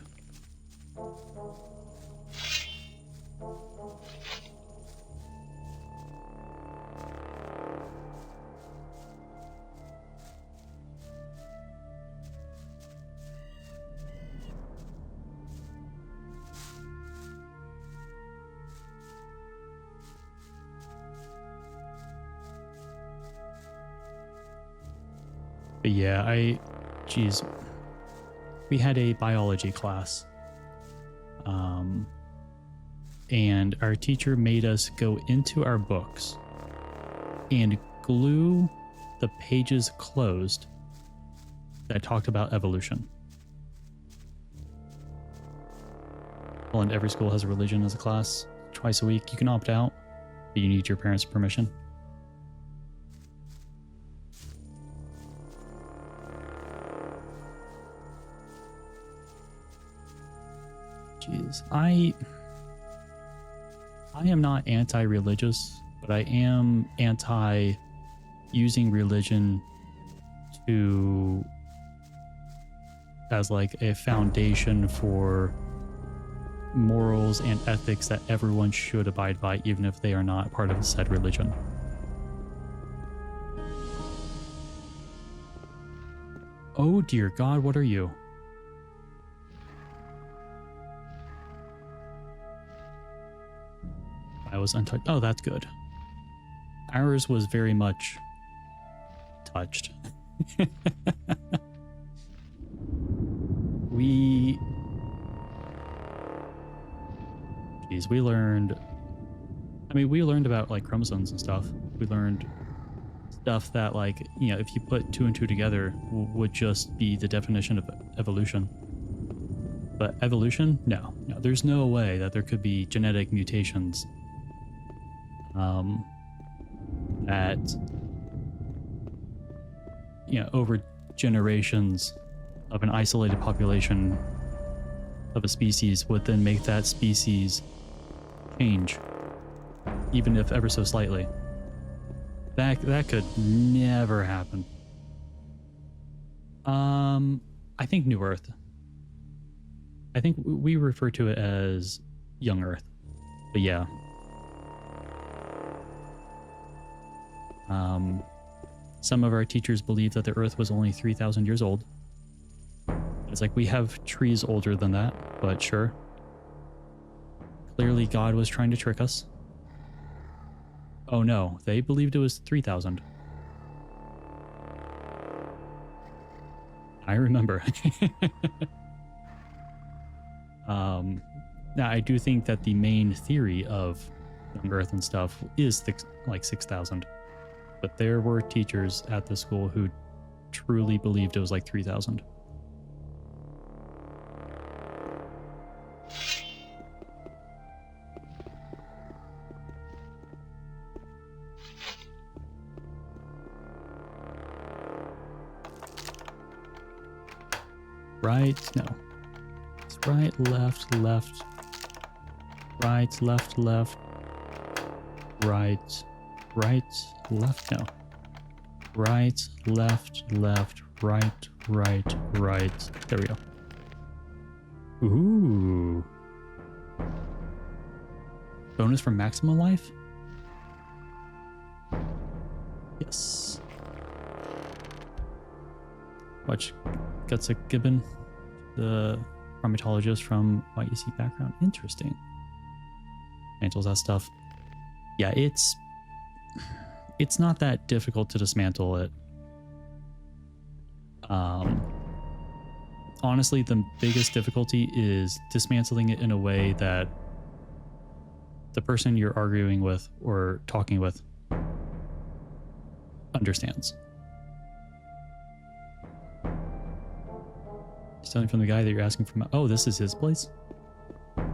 But yeah, geez, we had a biology class, and our teacher made us go into our books and glue the pages closed that talked about evolution. Well, and every school has a religion as a class twice a week. You can opt out, but you need your parents' permission. Jeez, I am not anti-religious, but I am anti using religion as like a foundation for morals and ethics that everyone should abide by, even if they are not part of said religion. Oh dear God, what are you? I was untouched. Oh, that's good. Ours was very much touched. we learned about like chromosomes and stuff. We learned stuff that, like, you know, if you put two and two together, would just be the definition of evolution. But evolution, no, there's no way that there could be genetic mutations that, you know, over generations of an isolated population of a species would then make that species change, even if ever so slightly. That could never happen. I think New Earth. I think we refer to it as Young Earth. But yeah. Some of our teachers believe that the Earth was only 3,000 years old. It's like, we have trees older than that, but sure. Clearly God was trying to trick us. Oh no, they believed it was 3,000. I remember. Now I do think that the main theory of Young Earth and stuff is like 6,000. But there were teachers at the school who truly believed it was like 3,000. Right, no. It's right, left, left. Right, left, left. Right, right, left, no. Right, left, left, right, right, right. There we go. Ooh. Bonus from Maximum Life? Yes. Watch Gothic Gibbon, the primatologist from YEC background. Interesting. Mantles that stuff. Yeah, it's not that difficult to dismantle it. Honestly, the biggest difficulty is dismantling it in a way that the person you're arguing with or talking with understands. Stealing from the guy that you're asking for. Oh, this is his place? Does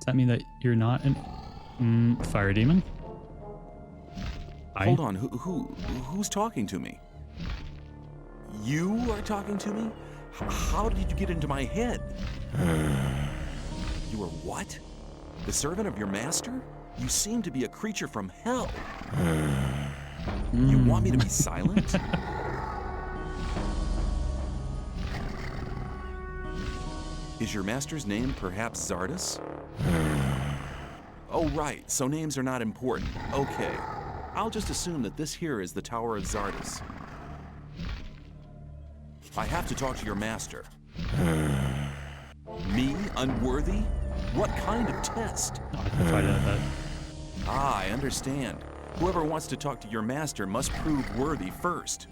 that mean that you're not an fire demon? Hold on, who's talking to me? You are talking to me? How did you get into my head? You are what? The servant of your master? You seem to be a creature from hell. You want me to be silent? Is your master's name perhaps Zardus? Oh, right, so names are not important. Okay, I'll just assume that this here is the Tower of Zardus. I have to talk to your master. Me, unworthy? What kind of test? Oh, I can find out that. Ah, I understand. Whoever wants to talk to your master must prove worthy first.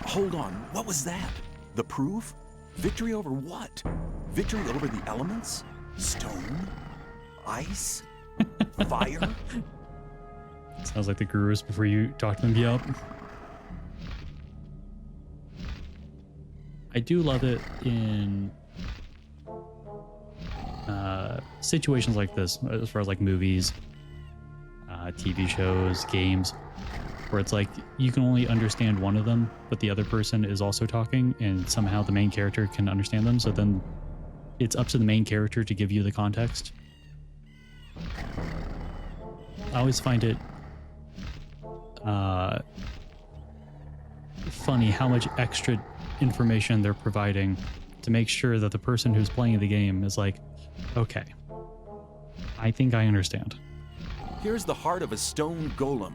Hold on, what was that? The proof? Victory over what? Victory over the elements? Stone? Ice? Fire? Sounds like the gurus before you talk them up. I do love it in situations like this, as far as like movies, TV shows, games, where it's like you can only understand one of them, but the other person is also talking, and somehow the main character can understand them. So then it's up to the main character to give you the context. I always find it funny how much extra information they're providing to make sure that the person who's playing the game is like, okay, I think I understand. Here's the heart of a stone golem.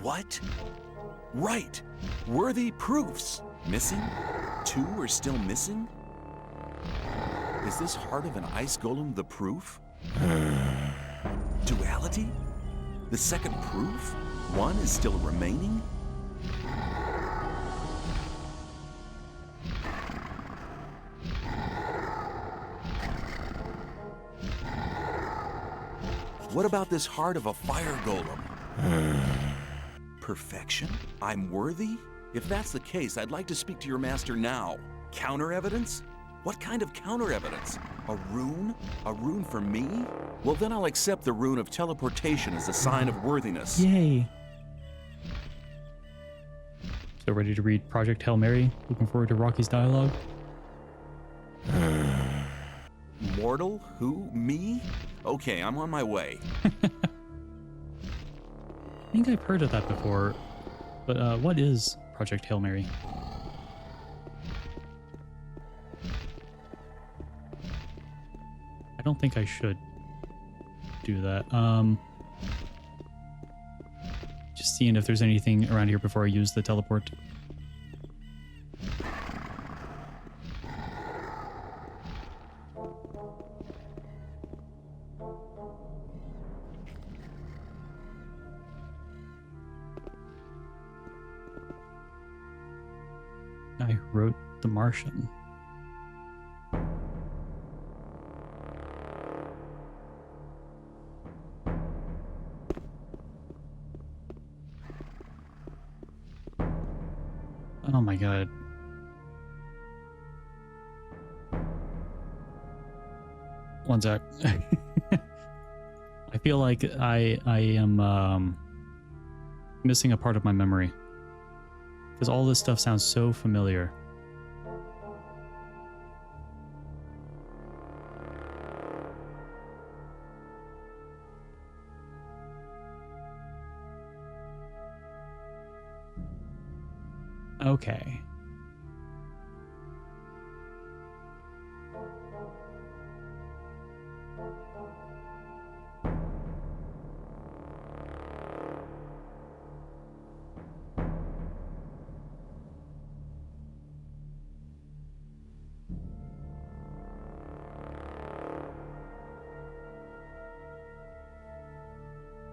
What? Right. Worthy proofs. Missing? 2 are still missing? Is this heart of an ice golem the proof? Duality? The second proof? 1 is still remaining? What about this heart of a fire golem? Perfection? I'm worthy? If that's the case, I'd like to speak to your master now. Counter evidence? What kind of counter evidence? A rune? A rune for me? Well, then I'll accept the rune of teleportation as a sign of worthiness. Yay! So ready to read Project Hail Mary? Looking forward to Rocky's dialogue? Mortal? Who? Me? Okay, I'm on my way. I think I've heard of that before, but what is Project Hail Mary? I don't think I should do that. Just seeing if there's anything around here before I use the teleport. I wrote The Martian. Oh my god. One sec. I feel like I am missing a part of my memory. Because all this stuff sounds so familiar. Okay.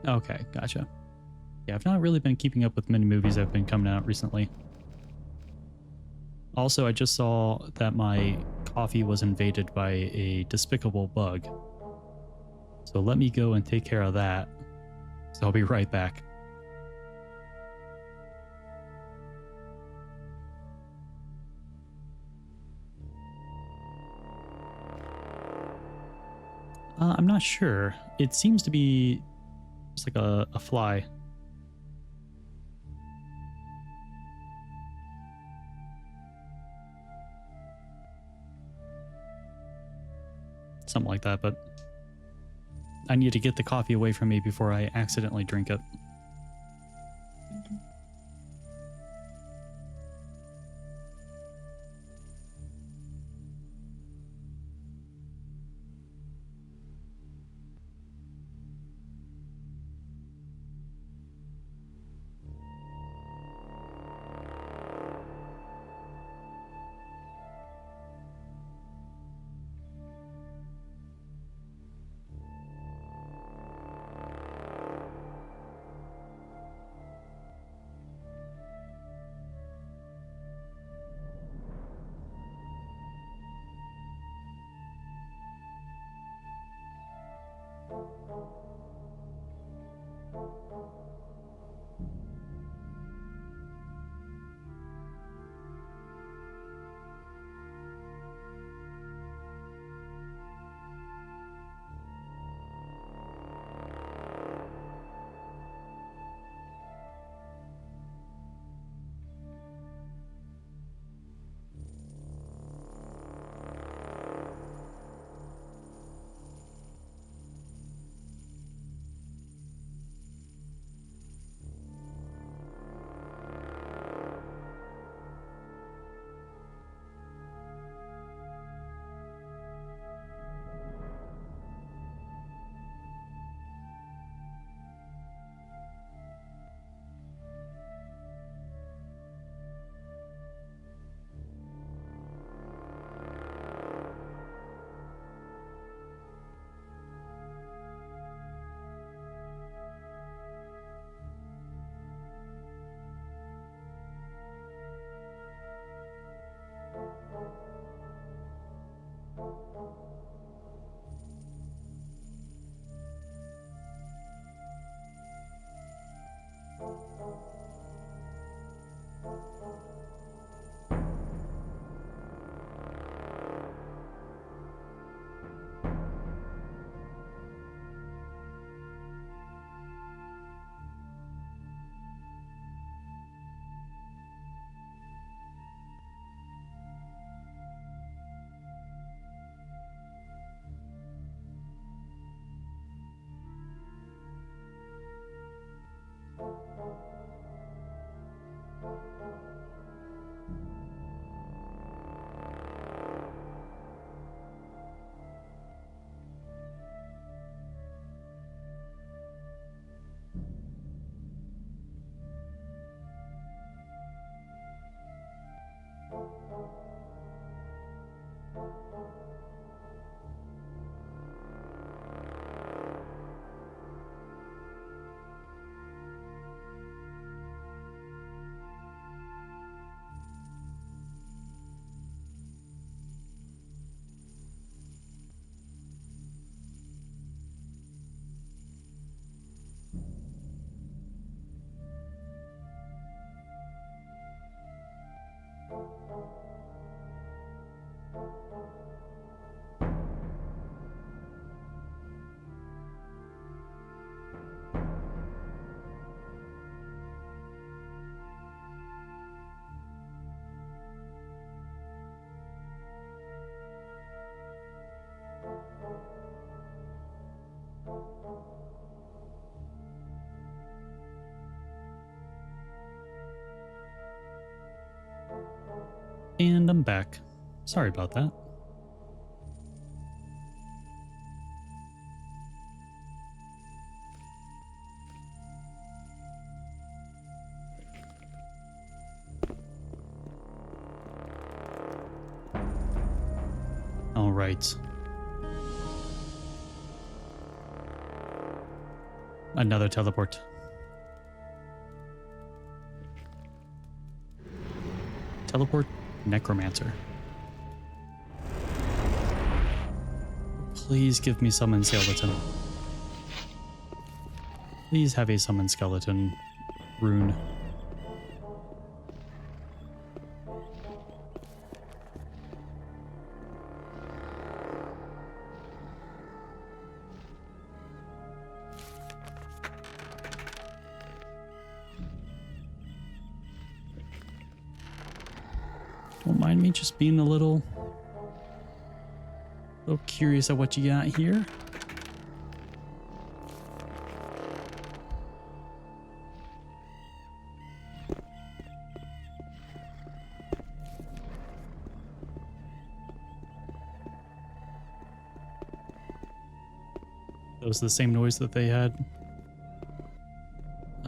Okay, gotcha. Yeah, I've not really been keeping up with many movies that have been coming out recently. Also, I just saw that my coffee was invaded by a despicable bug. So let me go and take care of that. So I'll be right back. I'm not sure. It seems to be just like a fly. Something like that, but I need to get the coffee away from me before I accidentally drink it. And I'm back. Sorry about that. All right. Another teleport. Teleport Necromancer. Please give me summon skeleton. Please have a summon skeleton rune. Don't mind me just being a little curious at what you got here. That was the same noise that they had.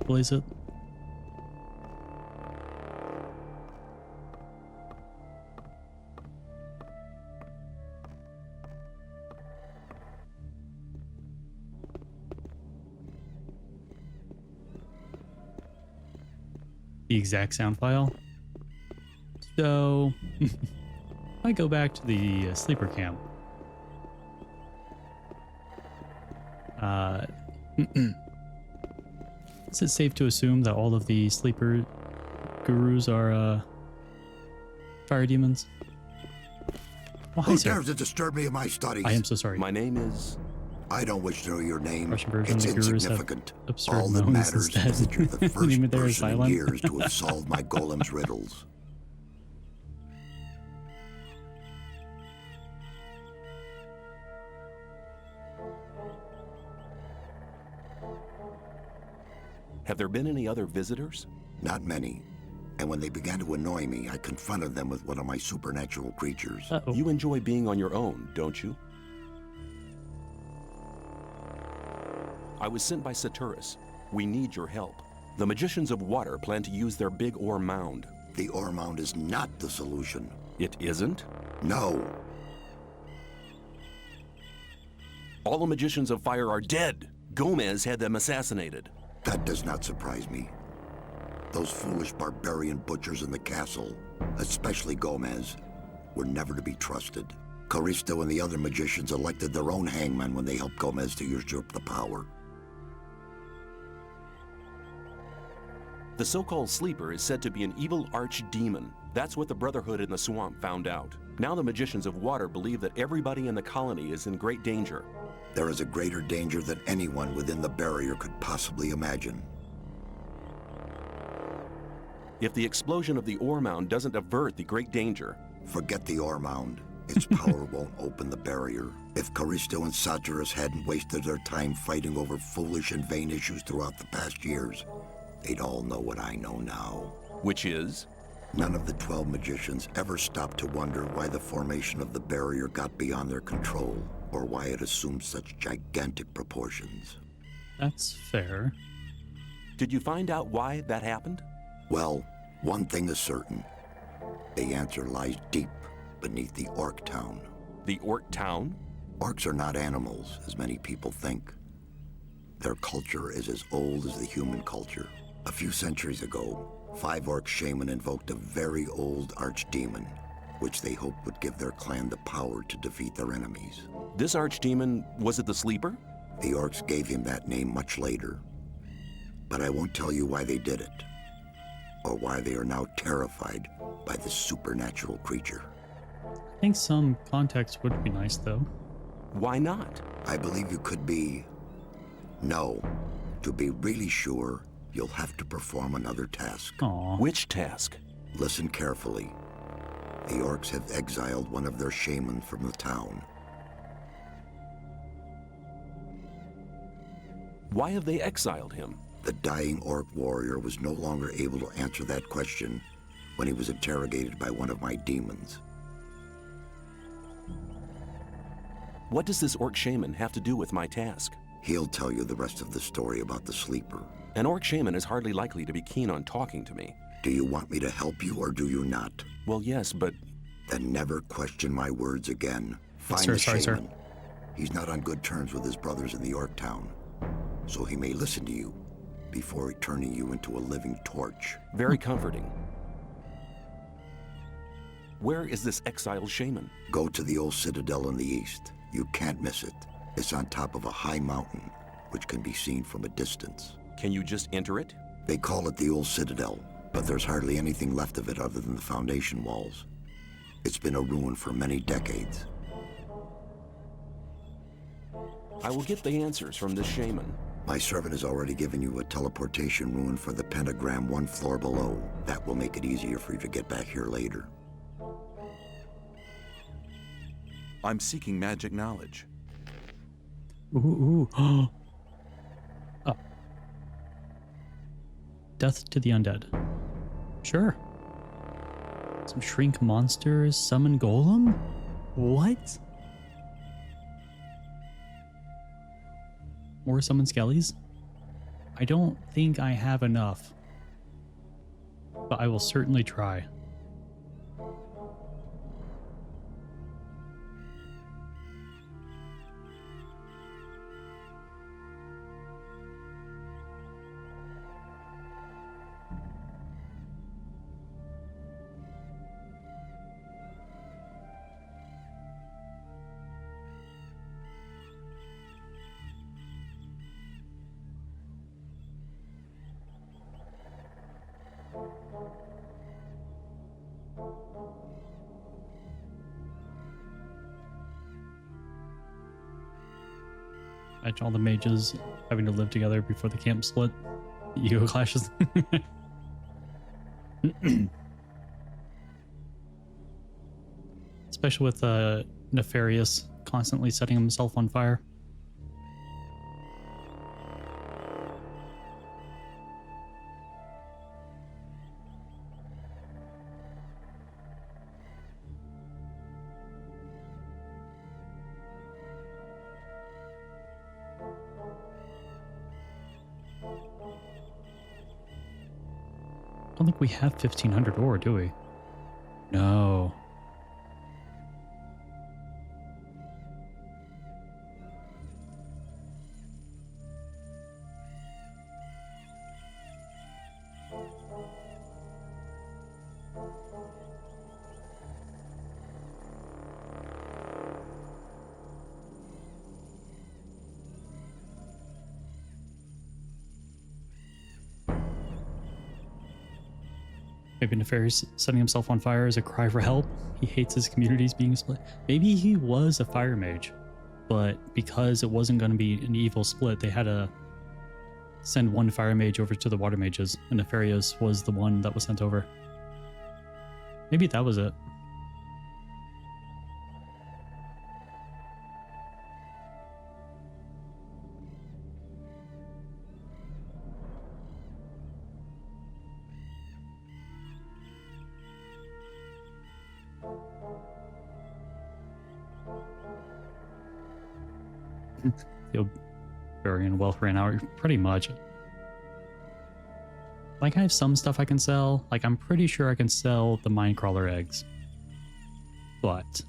Blaze it. The exact sound file. So I go back to the sleeper camp. Is it safe to assume that all of the sleeper gurus are fire demons? Oh, hi, Who sir. dares to disturb me in my studies? I am so sorry. My name is... I don't wish to know your name. Russian version, It's the gurus have insignificant. absurd All that moans matters instead. is that you're the Leave first me there person in silent. years to have solved my golem's riddles. Have there been any other visitors? Not many. And when they began to annoy me, I confronted them with one of my supernatural creatures. Uh-oh. You enjoy being on your own, don't you? I was sent by Saturus. We need your help. The Magicians of Water plan to use their big ore mound. The ore mound is not the solution. It isn't? No. All the Magicians of Fire are dead. Gomez had them assassinated. That does not surprise me. Those foolish barbarian butchers in the castle, especially Gomez, were never to be trusted. Caristo and the other magicians elected their own hangman when they helped Gomez to usurp the power. The so-called Sleeper is said to be an evil archdemon. That's what the Brotherhood in the swamp found out. Now the Magicians of Water believe that everybody in the colony is in great danger. There is a greater danger than anyone within the barrier could possibly imagine. If the explosion of the ore mound doesn't avert the great danger, Forget the ore mound. Its power won't open the barrier. If Caristo and Saturus hadn't wasted their time fighting over foolish and vain issues throughout the past years, they'd all know what I know now. Which is? None of the 12 magicians ever stopped to wonder why the formation of the barrier got beyond their control, or why it assumed such gigantic proportions. That's fair. Did you find out why that happened? Well, one thing is certain. The answer lies deep beneath the Orc town. The Orc town? Orcs are not animals, as many people think. Their culture is as old as the human culture. A few centuries ago, 5 Orc shaman invoked a very old archdemon, which they hoped would give their clan the power to defeat their enemies. This archdemon, was it the Sleeper? The Orcs gave him that name much later. But I won't tell you why they did it, or why they are now terrified by this supernatural creature. I think some context would be nice, though. Why not? I believe you could be... No. To be really sure, you'll have to perform another task. Aw. Which task? Listen carefully. The Orcs have exiled one of their shamans from the town. Why have they exiled him? The dying Orc warrior was no longer able to answer that question when he was interrogated by one of my demons. What does this Orc shaman have to do with my task? He'll tell you the rest of the story about the Sleeper. An Orc shaman is hardly likely to be keen on talking to me. Do you want me to help you or do you not? Well, yes, but... Then never question my words again. Find Sir, the sorry, sir. shaman. He's not on good terms with his brothers in the Orc town, so he may listen to you before turning you into a living torch. very comforting. Where is this exiled shaman? Go to the old citadel in the east. You can't miss it. It's on top of a high mountain, which can be seen from a distance. Can you just enter it? They call it the old citadel, but there's hardly anything left of it other than the foundation walls. It's been a ruin for many decades. I will get the answers from this shaman. My servant has already given you a teleportation rune for the pentagram 1 floor below. That will make it easier for you to get back here later. I'm seeking magic knowledge. Ooh. Oh. Death to the undead. Sure. Some shrink monsters, summon golem? What? More summon skellies? I don't think I have enough, but I will certainly try. Imagine all the mages having to live together before the camp split. The ego clashes. Especially with Nefarious constantly setting himself on fire. I don't think we have 1500 ore, do we? No. Maybe Nefarious setting himself on fire as a cry for help. He hates his communities being split. Maybe he was a fire mage, but because it wasn't going to be an evil split, they had to send one fire mage over to the water mages, and Nefarious was the one that was sent over. Maybe that was it. The barbarian wealth ran out, pretty much. Like, I have some stuff I can sell. Like, I'm pretty sure I can sell the minecrawler eggs. But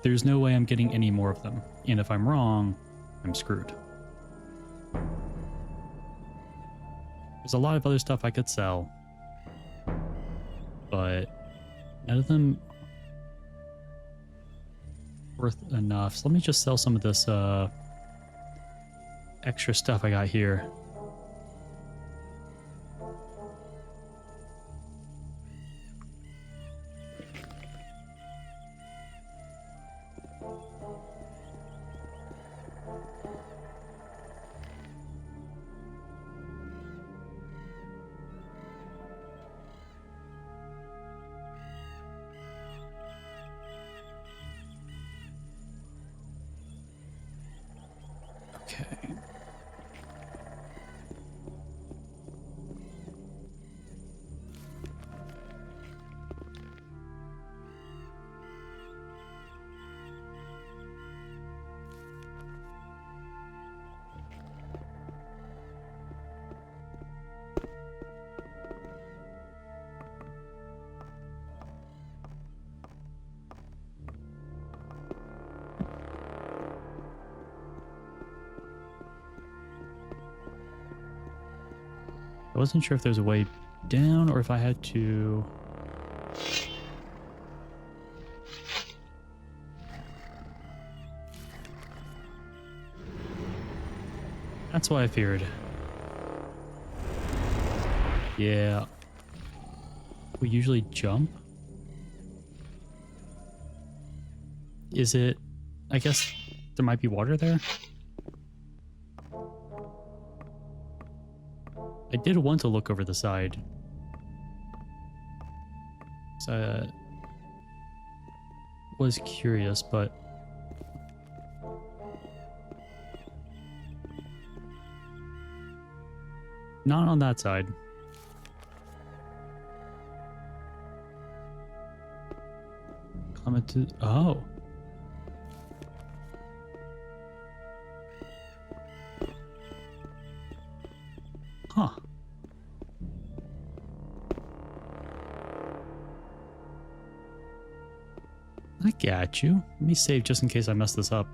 there's no way I'm getting any more of them. And if I'm wrong, I'm screwed. There's a lot of other stuff I could sell, but none of them worth enough. So let me just sell some of this extra stuff I got here. Okay. I wasn't sure if there's a way down or if I had to... That's what I feared. Yeah. We usually jump. Is it... I guess there might be water there? I did want to look over the side. So, was curious, but not on that side. Comment to... Oh. Huh. I got you. Let me save just in case I mess this up.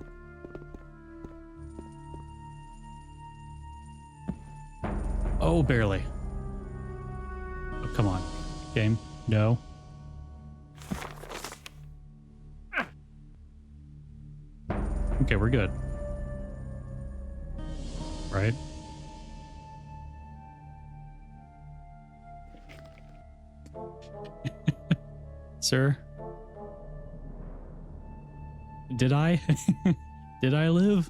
Oh, barely. Oh, come on. Game. No. Okay, we're good. Right? Sir? Did I? Did I live?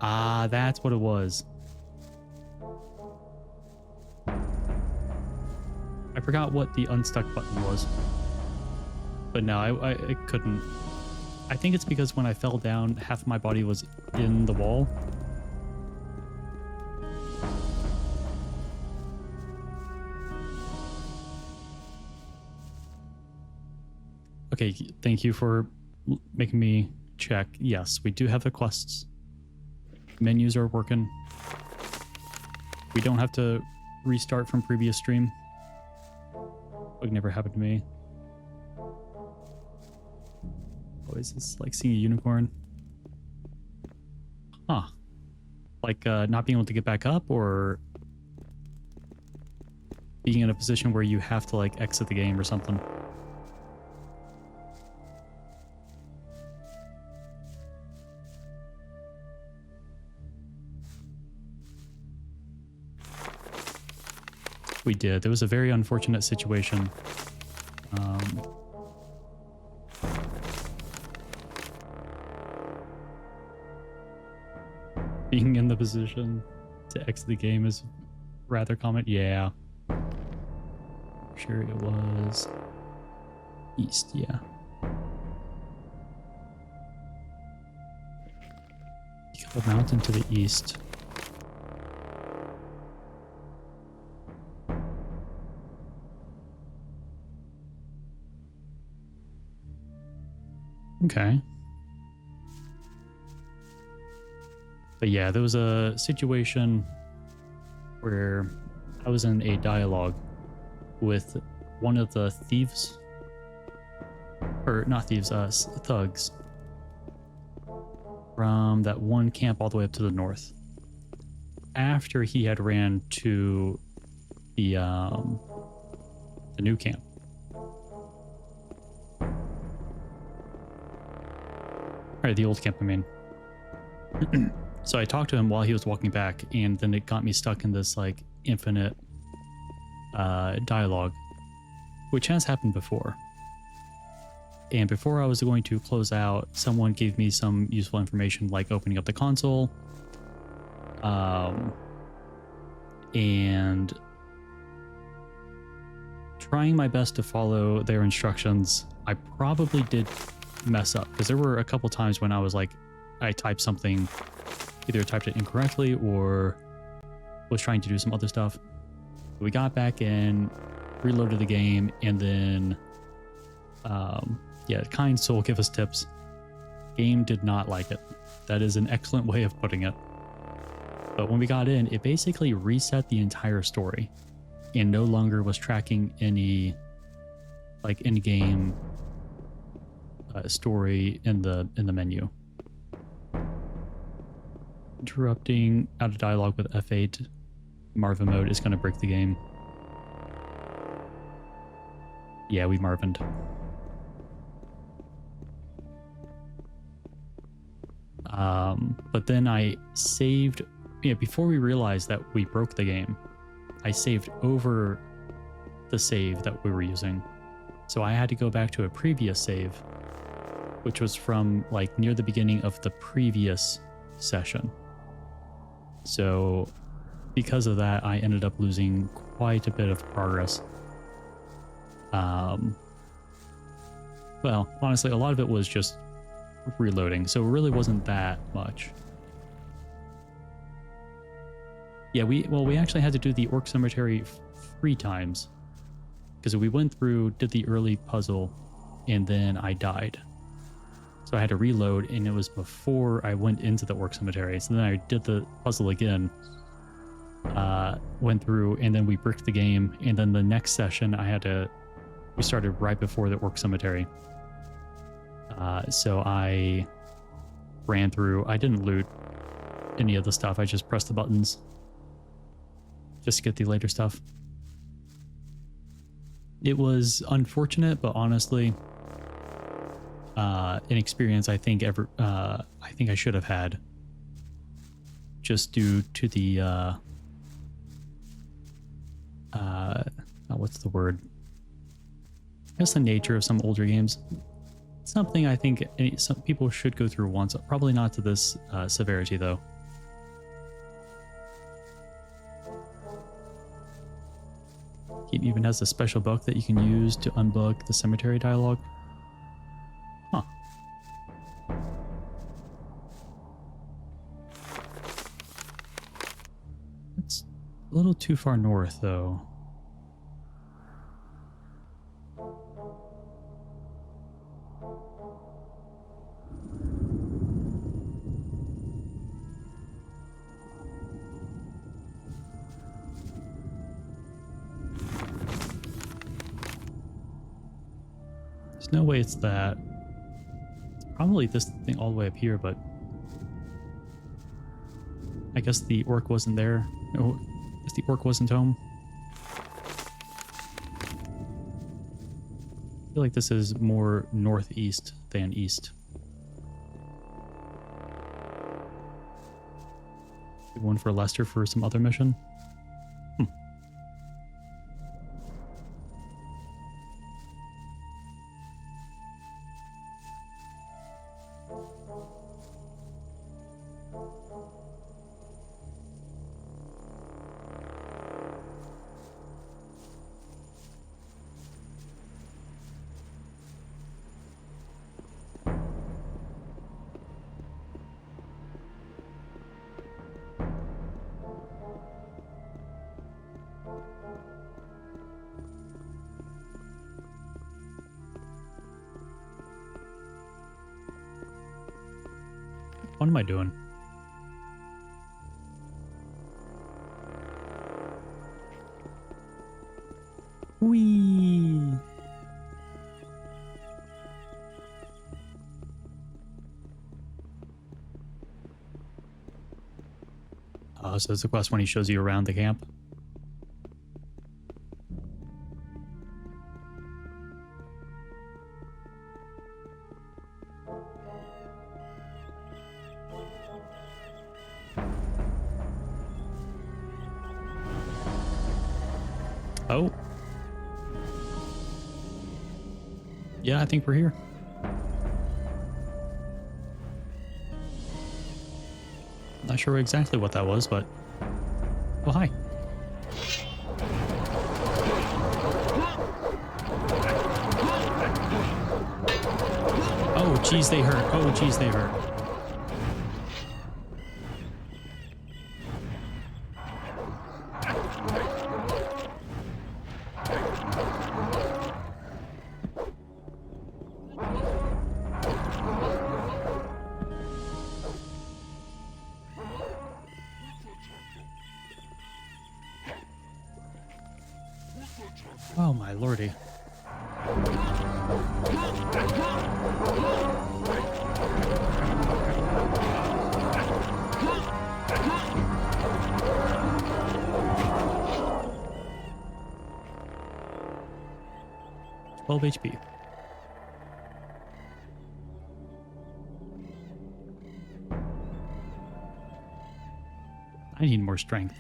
Ah, that's what it was. I forgot what the unstuck button was. But no, I couldn't. I think it's because when I fell down, half my body was in the wall. Okay, thank you for making me check. Yes, we do have the quests. Menus are working. We don't have to restart from previous stream. Would never happen to me. Oh, is this like seeing a unicorn? Huh. Like not being able to get back up, or being in a position where you have to like exit the game or something. We did. There was a very unfortunate situation. Being in the position to exit the game is rather common. Yeah. Sure it was east, yeah. You got a mountain to the east. Okay. But yeah, there was a situation where I was in a dialogue with one of the thieves, or not thieves, thugs from that one camp all the way up to the north. After he had ran to the new camp. Or the old camp, I mean. So I talked to him while he was walking back, and then it got me stuck in this like infinite dialogue, which has happened before. And before I was going to close out, someone gave me some useful information like opening up the console, and trying my best to follow their instructions. I probably did mess up because there were a couple times when I was like, I typed something, either typed it incorrectly or was trying to do some other stuff. We got back in, reloaded the game, and then yeah, kind soul give us tips. Game did not like it. That is an excellent way of putting it. But when we got in, it basically reset the entire story and no longer was tracking any like in-game story in the menu. Interrupting out of dialogue with F8 Marvin mode is going to break the game. Yeah, we Marvined. But then I saved, before we realized that we broke the game, I saved over the save that we were using. So I had to go back to a previous save, which was from like near the beginning of the previous session. So because of that, I ended up losing quite a bit of progress. Well, honestly, a lot of it was just reloading, so it really wasn't that much. Yeah, we actually had to do the Orc Cemetery 3 times because we went through, did the early puzzle, and then I died. So I had to reload, and it was before I went into the Orc Cemetery. So then I did the puzzle again, went through, and then we bricked the game. And then the next session, we started right before the Orc Cemetery. So I ran through. I didn't loot any of the stuff. I just pressed the buttons just to get the later stuff. It was unfortunate, but honestly, an experience I think I should have had, just due to the what's the word? I guess the nature of some older games. Something I think some people should go through once. Probably not to this severity, though. It even has a special book that you can use to unbug the cemetery dialogue. Huh. It's a little too far north, though. There's no way it's that. It's probably this thing all the way up here, but I guess the orc wasn't there. No, I guess the orc wasn't home. I feel like this is more northeast than east. One for Lester for some other mission. What am I doing? Whee! Oh, so it's the quest when he shows you around the camp. Oh. Yeah, I think we're here. Not sure exactly what that was, but... Oh, hi. Oh, geez, they hurt. Oh, geez, they hurt. Oh my lordy. HP. I need more strength.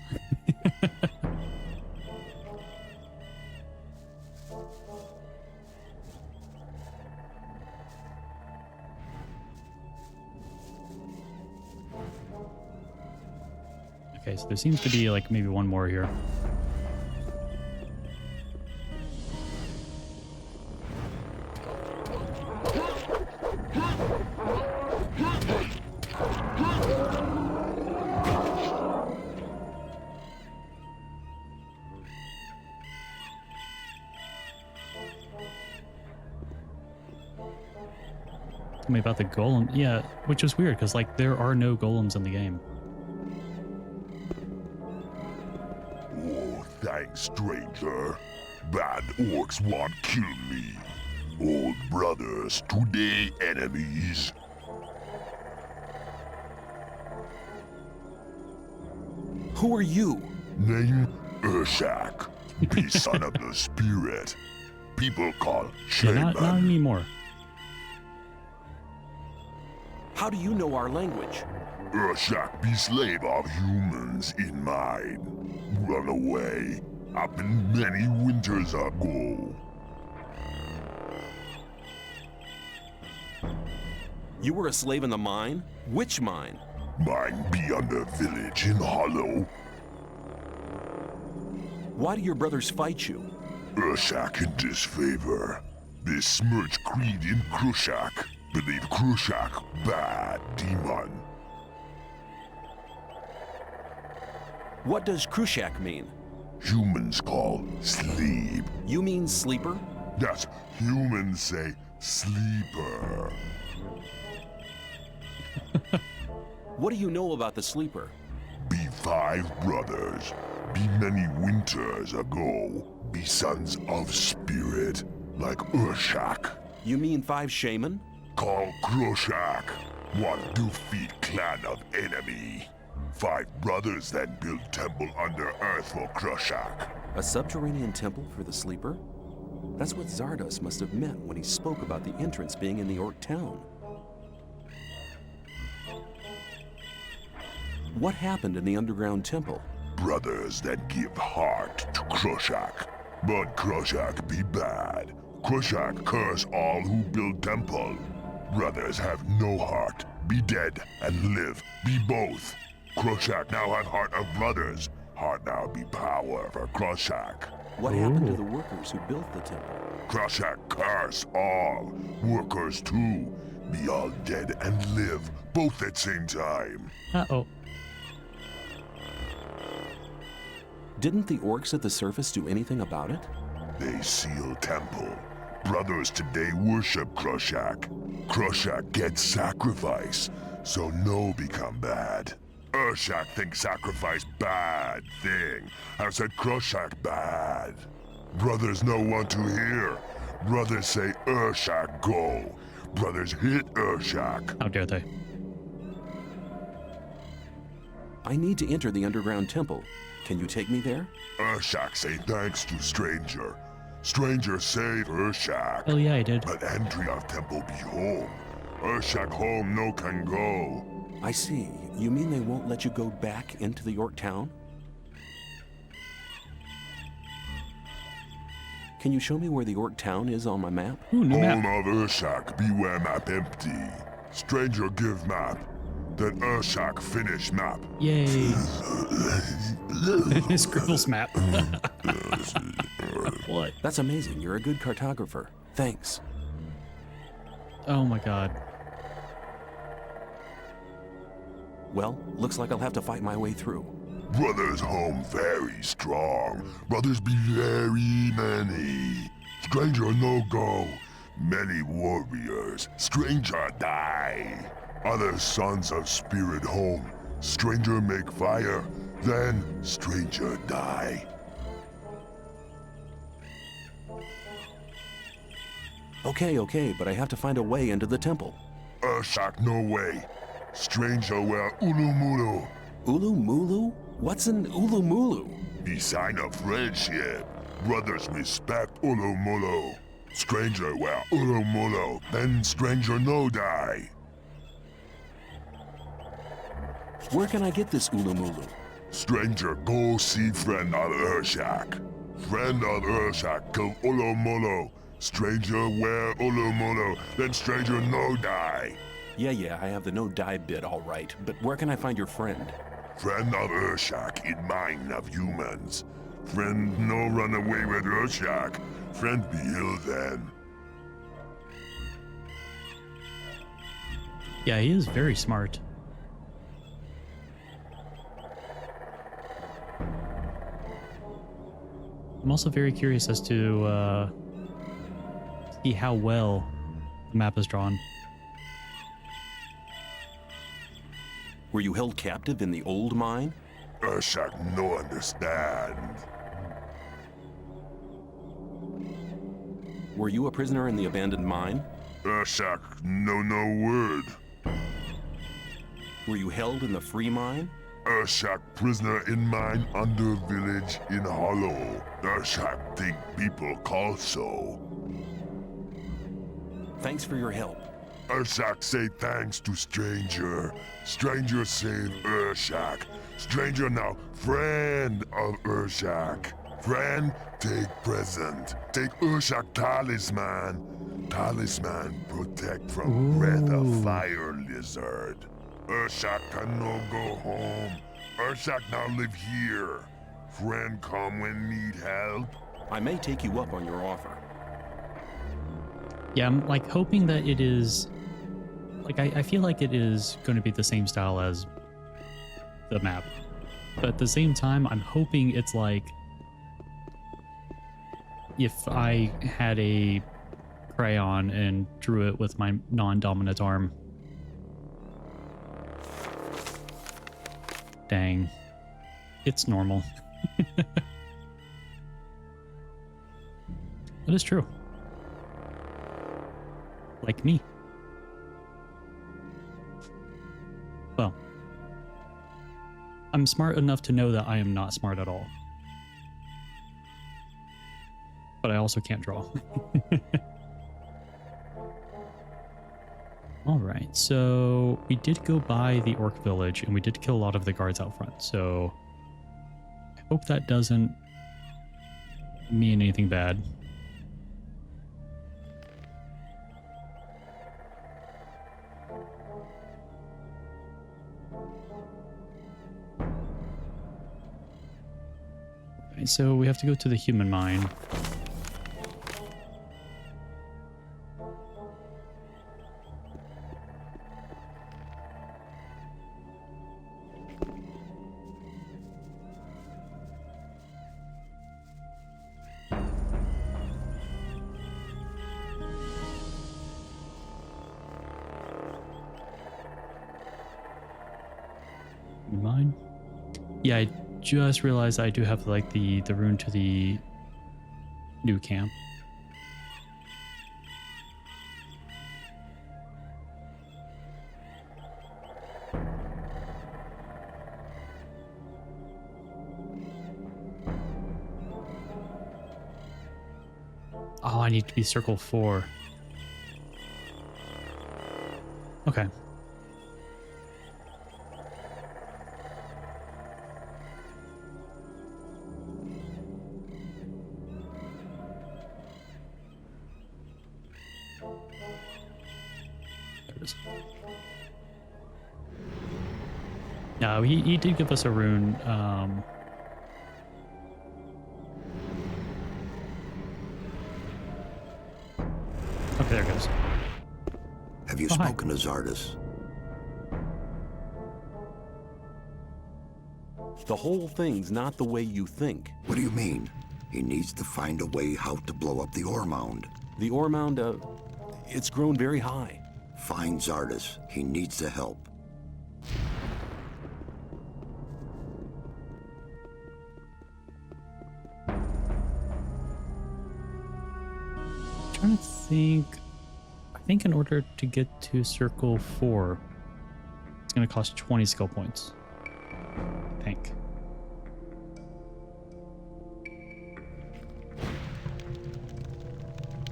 Okay, so there seems to be like maybe one more here. Tell me about the golem. Yeah, which is weird because like there are no golems in the game. Oh, thanks, stranger. Bad orcs want kill me. Old brothers, today enemies. Who are you? Name Urshak. Be son of the spirit. People call shaman. Yeah, not anymore. How do you know our language? Urshak be slave of humans in mine. Run away. Happened many winters ago. You were a slave in the mine? Which mine? Mine be under village in Hollow. Why do your brothers fight you? Urshak in disfavor. They smirch creed in Krushak. Believe Krushak bad demon. What does Krushak mean? Humans call sleep. You mean sleeper? That's humans say sleeper. What do you know about the sleeper? Be 5 brothers. Be many winters ago. Be sons of spirit, like Urshak. You mean 5 shaman? Call Krushak. One defeat clan of enemy. 5 brothers then build temple under earth for Krushak. A subterranean temple for the sleeper? That's what Zardos must have meant when he spoke about the entrance being in the Orc town. What happened in the underground temple? Brothers that give heart to Krushak. But Krushak be bad. Krushak curse all who build temple. Brothers have no heart. Be dead and live. Be both. Krushak now have heart of brothers. Heart now be power for Krushak. What happened to the workers who built the temple? Krushak curse all. Workers too. Be all dead and live. Both at same time. Uh-oh. Didn't the orcs at the surface do anything about it? They seal temple. Brothers today worship Krushak. Krushak gets sacrifice. so no become bad. Urshak think sacrifice bad thing. I said Kroshak bad. Brothers no want to hear. Brothers say Urshak go. Brothers hit Urshak. How dare they? I need to enter the underground temple. Can you take me there? Urshak say thanks to stranger. Stranger save Urshak. Hell yeah, I did. But entry of temple be home. Urshak home no can go. I see. You mean they won't let you go back into the Orc town? Can you show me where the Orc town is on my map? Ooh, new Home map. of Urshak beware map empty. Stranger give map. Then Urshak finish map. Yay. Scribbles map. What? That's amazing. You're a good cartographer. Thanks. Oh my god. Well, looks like I'll have to fight my way through. Brothers home very strong. Brothers be very many. Stranger no go. Many warriors. Stranger die. Other sons of spirit home. Stranger make fire. Then stranger die. Okay, but I have to find a way into the temple. Urshak no way. Stranger wear ulumulu. Ulumulu? What's an Ulumulu? Be sign of friendship. Brothers respect ulumulu. Stranger wear ulumulu. Then stranger no die. Where can I get this Ulumulu? Stranger go see friend on Urshak. Friend on Urshak kill ulumulu. Stranger wear ulumulu. Then stranger no die. Yeah, I have the no die bit all right, but where can I find your friend? Friend of Urshak in mind of humans. Friend no run away with Urshak. Friend be ill then. Yeah, he is very smart. I'm also very curious as to see how well the map is drawn. Were you held captive in the old mine? Urshak no understand. Were you a prisoner in the abandoned mine? Urshak no word. Were you held in the free mine? Urshak prisoner in mine under village in hollow. Urshak think people call so. Thanks for your help. Urshak say thanks to stranger. Stranger save Urshak. Stranger now friend of Urshak. Friend take present. Take Urshak talisman. Talisman protect from breath of fire lizard. Urshak can no go home. Urshak now live here. Friend come when need help. I may take you up on your offer. Yeah, I'm like hoping that it is like I feel like it is going to be the same style as the map. But at the same time, I'm hoping it's like if I had a crayon and drew it with my non-dominant arm. Dang. It's normal. That is true. Like me. Well, I'm smart enough to know that I am not smart at all. But I also can't draw. Alright, so we did go by the orc village and we did kill a lot of the guards out front, so I hope that doesn't mean anything bad. Okay, so we have to go to the human mine. Yeah, I just realized I do have like the rune to the new camp. Oh, I need to be circle 4. Okay. There it is. No, he did give us a rune. Okay, there it goes. Have you Oh, hi. spoken to Zardis? The whole thing's not the way you think. What do you mean? He needs to find a way how to blow up the ore mound. The ore mound, it's grown very high. Find Zardis. He needs the help. Trying to think. I think in order to get to circle 4, it's going to cost 20 skill points. I think.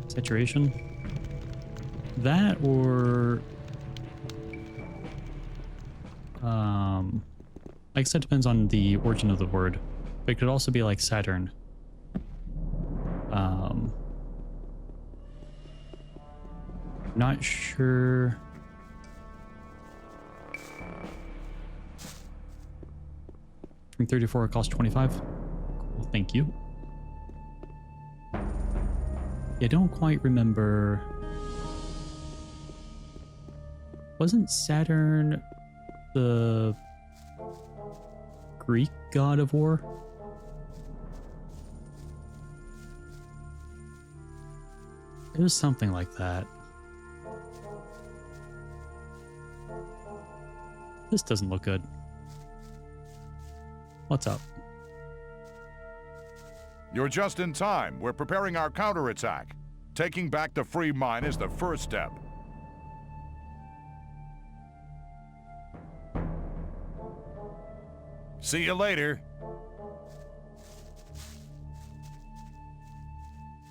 Saturation. That or I guess that depends on the origin of the word. But it could also be like Saturn. Not sure. From 34 it costs 25. Cool, thank you. I don't quite remember. Wasn't Saturn the Greek god of war? It was something like that. This doesn't look good. What's up? You're just in time. We're preparing our counterattack. Taking back the free mine is the first step. See you later.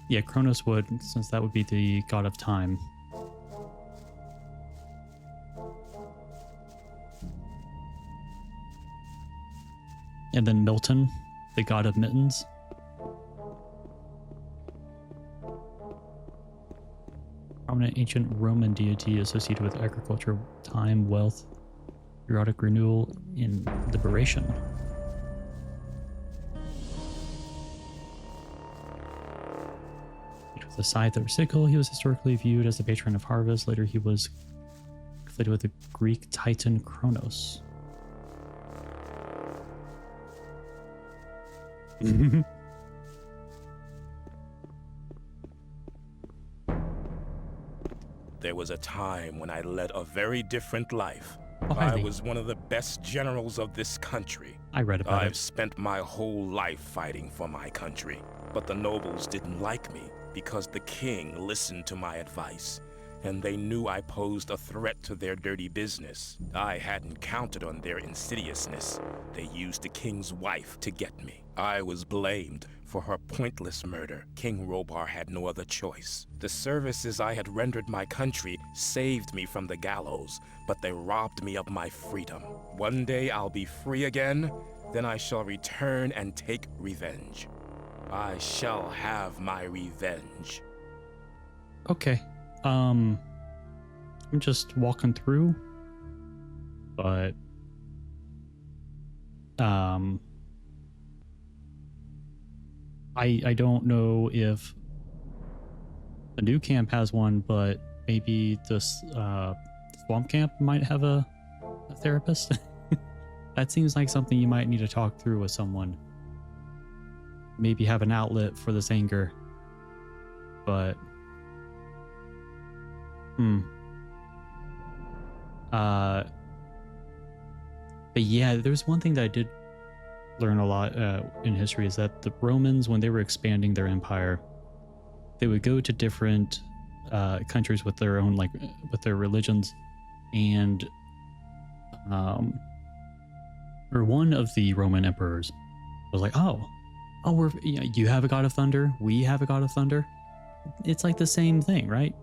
Yeah, Kronos would, since that would be the god of time. And then Milton, the god of mittens. Prominent ancient Roman deity associated with agriculture, time, wealth, periodic renewal, and liberation. With a scythe or sickle, he was historically viewed as the patron of harvest. Later, he was conflated with the Greek titan Kronos. There was a time when I led a very different life. Oh, I highly. was one of the best generals of this country. I read about I've it. spent my whole life fighting for my country. But the nobles didn't like me because the king listened to my advice, and they knew I posed a threat to their dirty business. I hadn't counted on their insidiousness. They used the king's wife to get me. I was blamed for her pointless murder. King Robar had no other choice. The services I had rendered my country saved me from the gallows, but they robbed me of my freedom. One day I'll be free again, then I shall return and take revenge. I shall have my revenge. Okay. I'm just walking through, but I don't know if the new camp has one, but maybe this swamp camp might have a therapist. That seems like something you might need to talk through with someone. Maybe have an outlet for this anger. But but yeah, there's one thing that I did learn a lot in history is that the Romans, when they were expanding their empire, they would go to different countries with their own, like, with their religions, and or one of the Roman emperors was like, oh, you have a god of thunder, we have a god of thunder. It's like the same thing, right?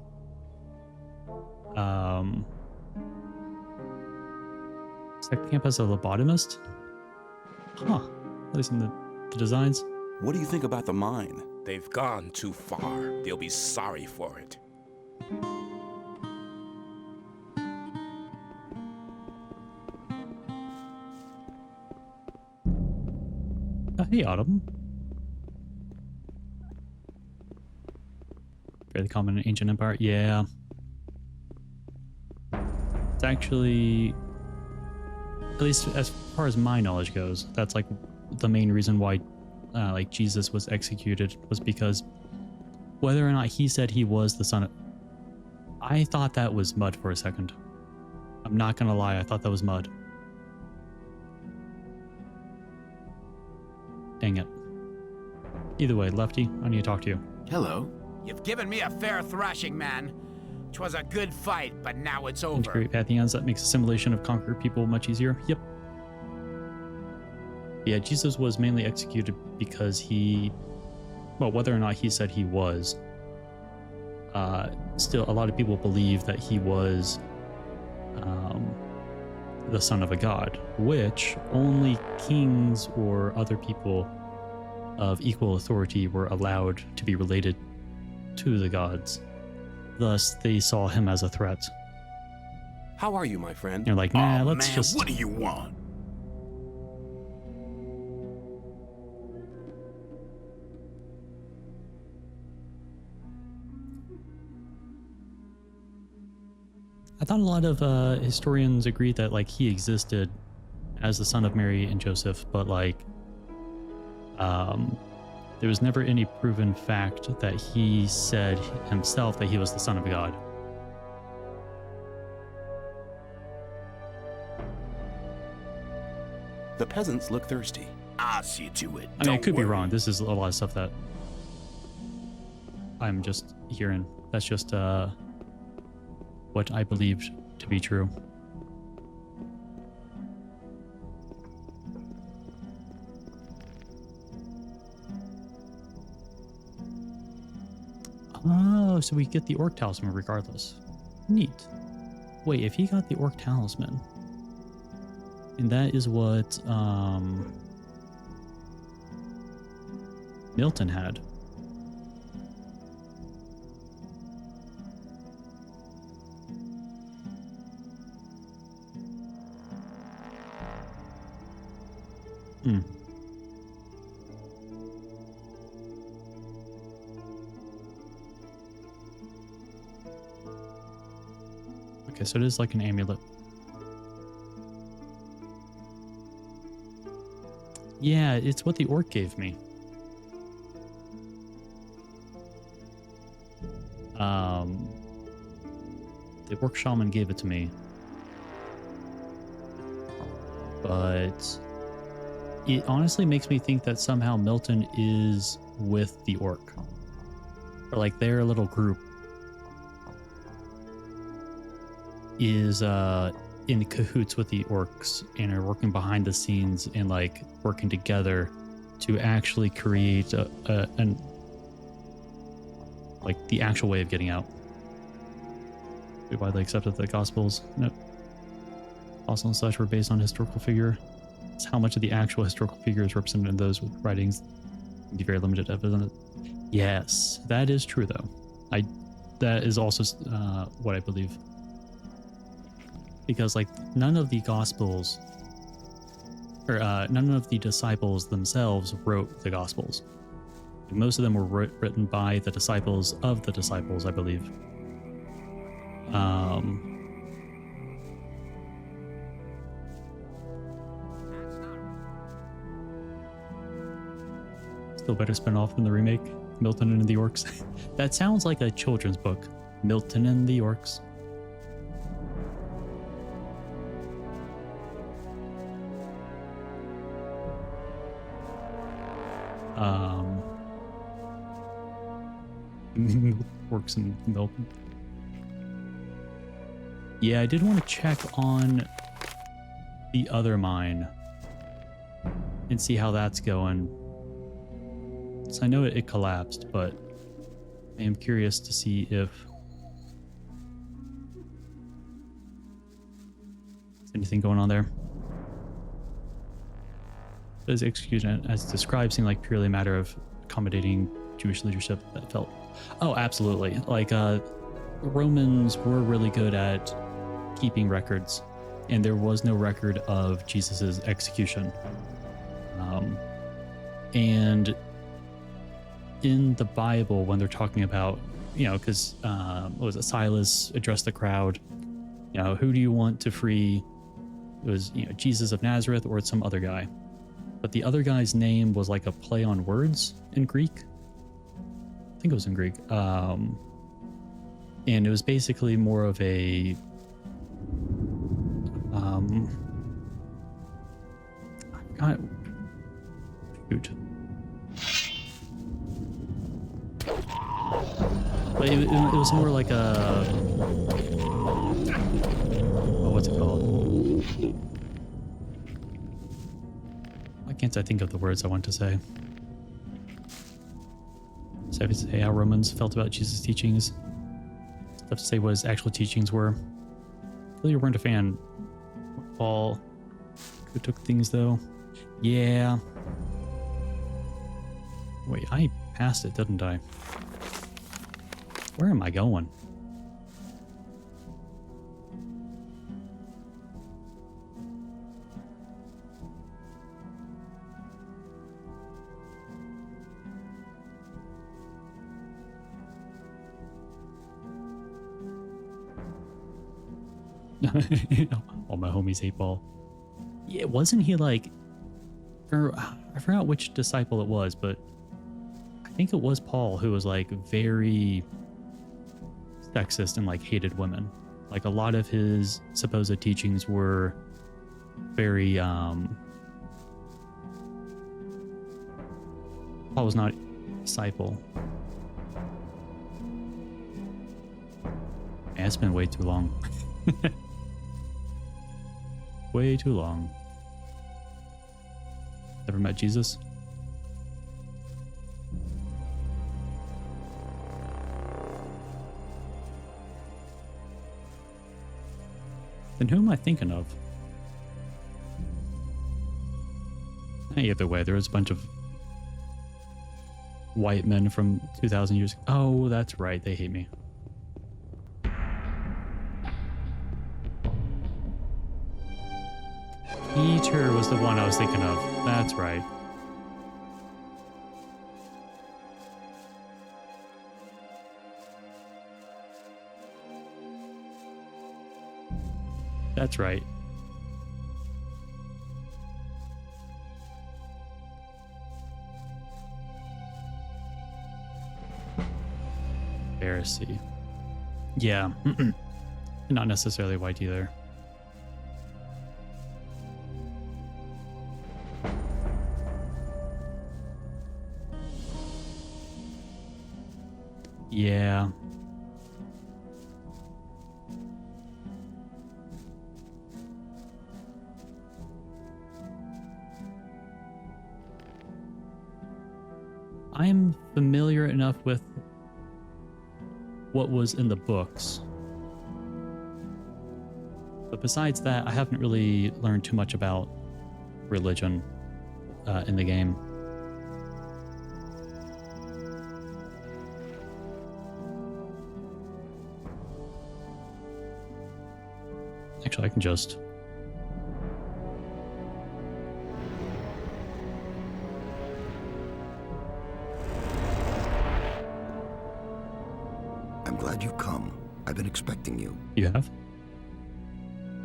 Second camp has a lobotomist? Huh. At least in the designs. What do you think about the mine? They've gone too far. They'll be sorry for it. Hey, Autumn. Fairly common in Ancient Empire. Yeah. It's actually, at least as far as my knowledge goes, that's like the main reason why like Jesus was executed, was because whether or not he said he was the son of... I thought that was mud for a second. I'm not gonna lie, I thought that was mud. Dang it. Either way, Lefty, I need to talk to you. Hello. You've given me a fair thrashing, man. 'Twas a good fight, but now it's over. Integrate Pantheons, that makes assimilation of conquered people much easier. Yep. Yeah, Jesus was mainly executed because he... Well, whether or not he said he was, still a lot of people believe that he was the son of a god, which only kings or other people of equal authority were allowed to be related to the gods. Thus, they saw him as a threat. How are you, my friend? They're like, nah, Oh, let's man, just... what do you want? I thought a lot of historians agreed that like he existed as the son of Mary and Joseph, but like there was never any proven fact that he said himself that he was the son of God. The peasants look thirsty. I'll see to it. I mean, I Don't could be worry. wrong. This is a lot of stuff that I'm just hearing. That's just what I believed to be true. Oh, so we get the Orc Talisman regardless. Neat. Wait, if he got the Orc Talisman, and that is what Milton had. Hmm. Okay, so it is like an amulet. Yeah, it's what the orc gave me. The orc shaman gave it to me. But it honestly makes me think that somehow Milton is with the orc. Or like their little group is in cahoots with the orcs and are working behind the scenes and like working together to actually create an like the actual way of getting out. We widely accepted the Gospels. Nope. Also and such were based on historical figure. It's how much of the actual historical figure is represented in those writings. Be very limited evidence. Yes, that is true though. That is also what I believe. Because like none of the Gospels or none of the disciples themselves wrote the Gospels. Most of them were written by the disciples of the disciples, I believe. Still better spin-off than the remake, Milton and the Orcs. That sounds like a children's book, Milton and the Orcs. Works in milk. Yeah, I did want to check on the other mine and see how that's going. So I know it collapsed, but I am curious to see if there's anything going on there. His execution, as described, seemed like purely a matter of accommodating Jewish leadership that felt... Oh, absolutely. Like, Romans were really good at keeping records, and there was no record of Jesus's execution. And in the Bible, when they're talking about, you know, because what was it, Silas addressed the crowd, you know, who do you want to free? It was, you know, Jesus of Nazareth or some other guy. But the other guy's name was like a play on words in Greek. I think it was in Greek. And it was basically more of a I forgot. Shoot. But it was more like a... Oh, what's it called? Why can't I think of the words I want to say? So I would say how Romans felt about Jesus' teachings. Stuff to say what his actual teachings were. Really weren't a fan. Paul who took things though. Yeah. Wait, I passed it, didn't I? Where am I going? All my homies hate Paul. Yeah, wasn't he like... I forgot which disciple it was, but I think it was Paul who was like very sexist and like hated women. Like a lot of his supposed teachings were very Paul was not a disciple. Man, it's been way too long. Way too long. Never met Jesus? Then who am I thinking of? Either way, there was a bunch of white men from 2,000 years ago. Oh, that's right. They hate me. Peter was the one I was thinking of. That's right. That's right. Pharisee. Yeah. Not necessarily white either. Yeah. I'm familiar enough with what was in the books. But besides that, I haven't really learned too much about religion in the game. Actually, I can just... I'm glad you've come. I've been expecting you. You have?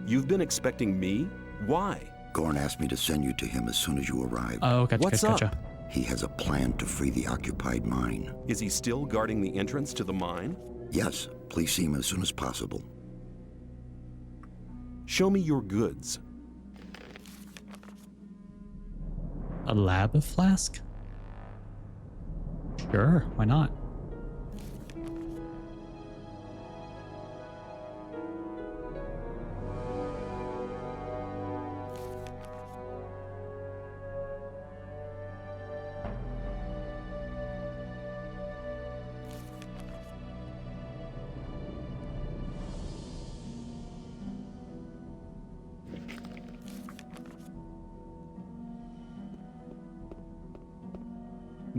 You've been expecting me? Why? Gorn asked me to send you to him as soon as you arrive. Oh, gotcha, What's gotcha. up? He has a plan to free the occupied mine. Is he still guarding the entrance to the mine? Yes, please see him as soon as possible. Show me your goods. A lab flask? Sure, why not?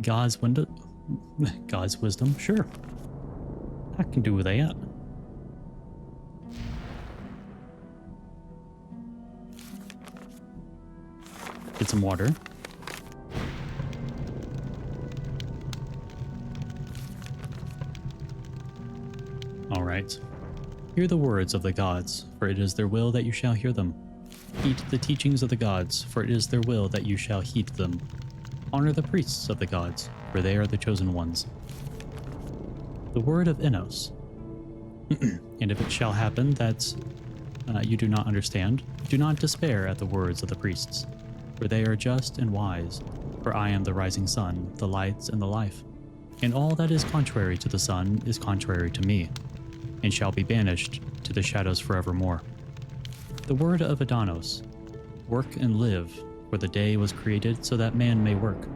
God's window, God's wisdom, sure. I can do that. Get some water. All right. Hear the words of the gods, for it is their will that you shall hear them. Heed the teachings of the gods, for it is their will that you shall heed them. Honor the priests of the gods, for they are the chosen ones. The word of Innos. And if it shall happen that you do not understand, do not despair at the words of the priests, for they are just and wise. For I am the rising sun, the light and the life. And all that is contrary to the sun is contrary to me, and shall be banished to the shadows forevermore. The word of Adanos. Work and live, for the day was created so that man may work.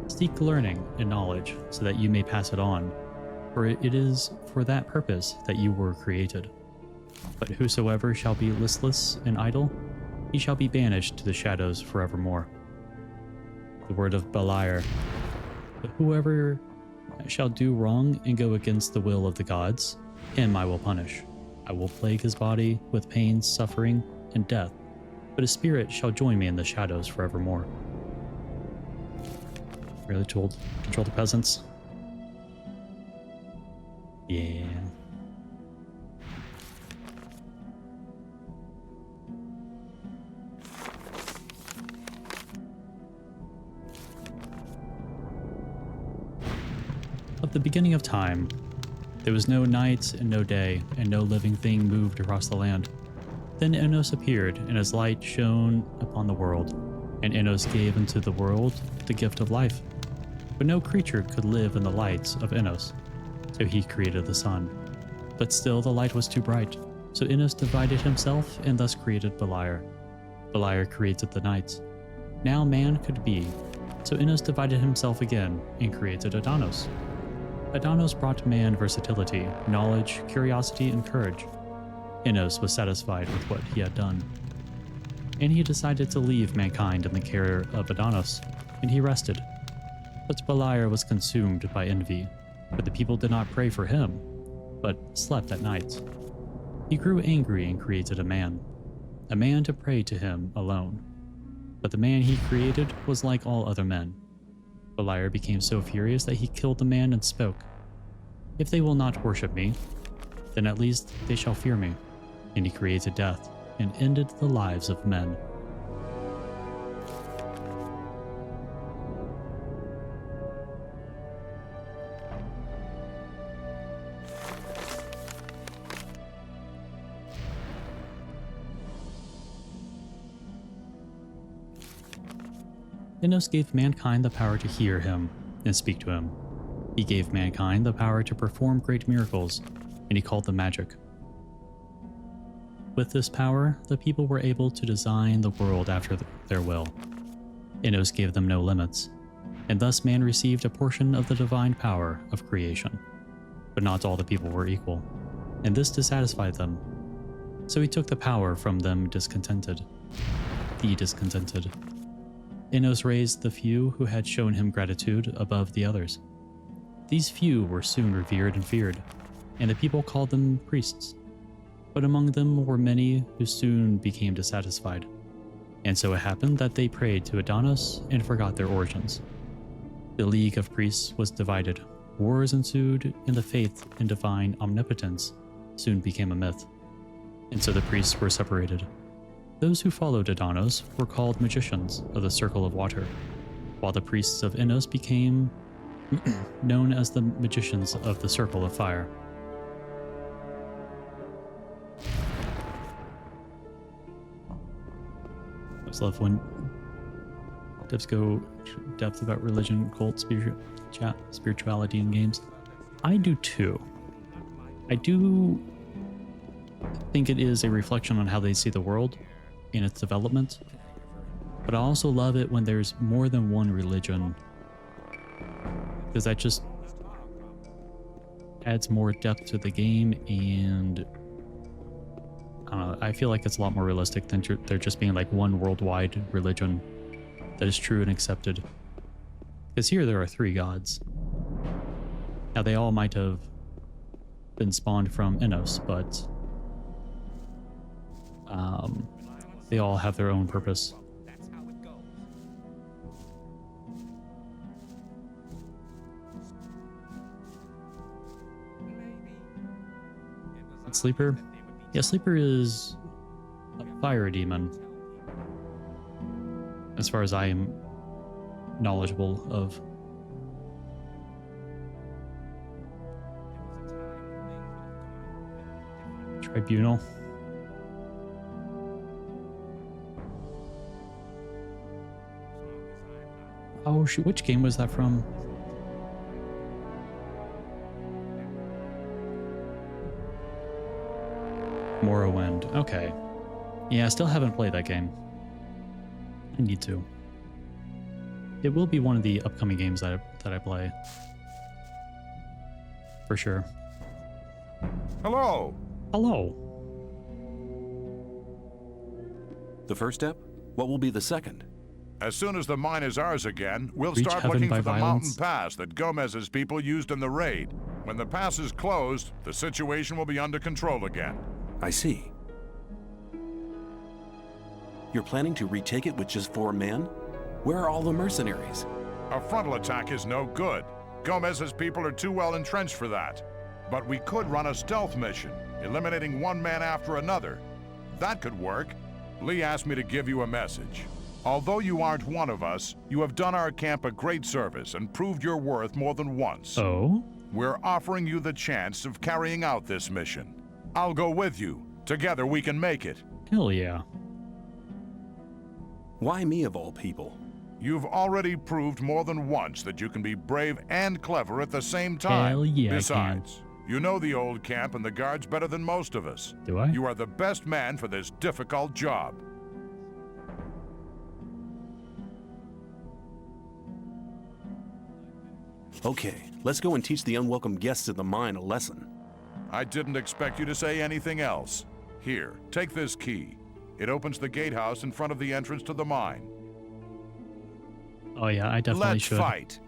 Seek learning and knowledge, so that you may pass it on, for it is for that purpose that you were created. But whosoever shall be listless and idle, he shall be banished to the shadows forevermore. The word of Beliar. But whoever shall do wrong and go against the will of the gods, him I will punish. I will plague his body with pain, suffering, and death, but his spirit shall join me in the shadows forevermore. Really told control the peasants. Yeah. Of the beginning of time, there was no night and no day, and no living thing moved across the land. Then Innos appeared, and his light shone upon the world, and Innos gave unto the world the gift of life. But no creature could live in the light of Innos, so he created the sun. But still the light was too bright, so Innos divided himself and thus created Beliar. Beliar created the night. Now man could be, so Innos divided himself again and created Adanos. Adanos brought man versatility, knowledge, curiosity, and courage. Innos was satisfied with what he had done, and he decided to leave mankind in the care of Adanos, and he rested. But Beliar was consumed by envy, for the people did not pray for him, but slept at night. He grew angry and created a man to pray to him alone. But the man he created was like all other men. Beliar became so furious that he killed the man and spoke, "If they will not worship me, then at least they shall fear me." And he created death and ended the lives of men. Innos gave mankind the power to hear him and speak to him. He gave mankind the power to perform great miracles, and he called them magic. With this power, the people were able to design the world after their will. Innos gave them no limits, and thus man received a portion of the divine power of creation. But not all the people were equal, and this dissatisfied them. So he took the power from them discontented. Innos raised the few who had shown him gratitude above the others. These few were soon revered and feared, and the people called them priests. But among them were many who soon became dissatisfied, and so it happened that they prayed to Adonis and forgot their origins. The league of priests was divided, wars ensued, and the faith in divine omnipotence soon became a myth, and so the priests were separated. Those who followed Adonis were called magicians of the circle of water, while the priests of Innos became known as the magicians of the circle of fire. I just love when Devs go depth about religion, cult, spirituality in games. I do too. I do think it is a reflection on how they see the world in its development. But I also love it when there's more than one religion, because that just adds more depth to the game, and I don't know, I feel like it's a lot more realistic than there just being like one worldwide religion that is true and accepted. Because here there are 3 gods. Now they all might have been spawned from Innos, but they all have their own purpose. Sleeper? Yeah, Sleeper is a fire demon, as far as I am knowledgeable of. Tribunal. Oh shoot, which game was that from? Morrowind. Okay. Yeah, I still haven't played that game. I need to. It will be one of the upcoming games that I play. For sure. Hello. Hello. The first step? What will be the second? As soon as the mine is ours again, we'll Reach start heaven looking by for the violence? mountain pass that Gomez's people used in the raid. When the pass is closed, the situation will be under control again. I see. You're planning to retake it with just 4 men? Where are all the mercenaries? A frontal attack is no good. Gomez's people are too well entrenched for that. But we could run a stealth mission, eliminating one man after another. That could work. Lee asked me to give you a message. Although you aren't one of us, you have done our camp a great service and proved your worth more than once. Oh? We're offering you the chance of carrying out this mission. I'll go with you. Together we can make it. Hell yeah. Why me of all people? You've already proved more than once that you can be brave and clever at the same time. Hell yeah, Besides, you know the old camp and the guards better than most of us. Do I? You are the best man for this difficult job. Okay, let's go and teach the unwelcome guests of the mine a lesson. I didn't expect you to say anything else. Here, take this key. It opens the gatehouse in front of the entrance to the mine. Oh yeah, I definitely Let's should. fight.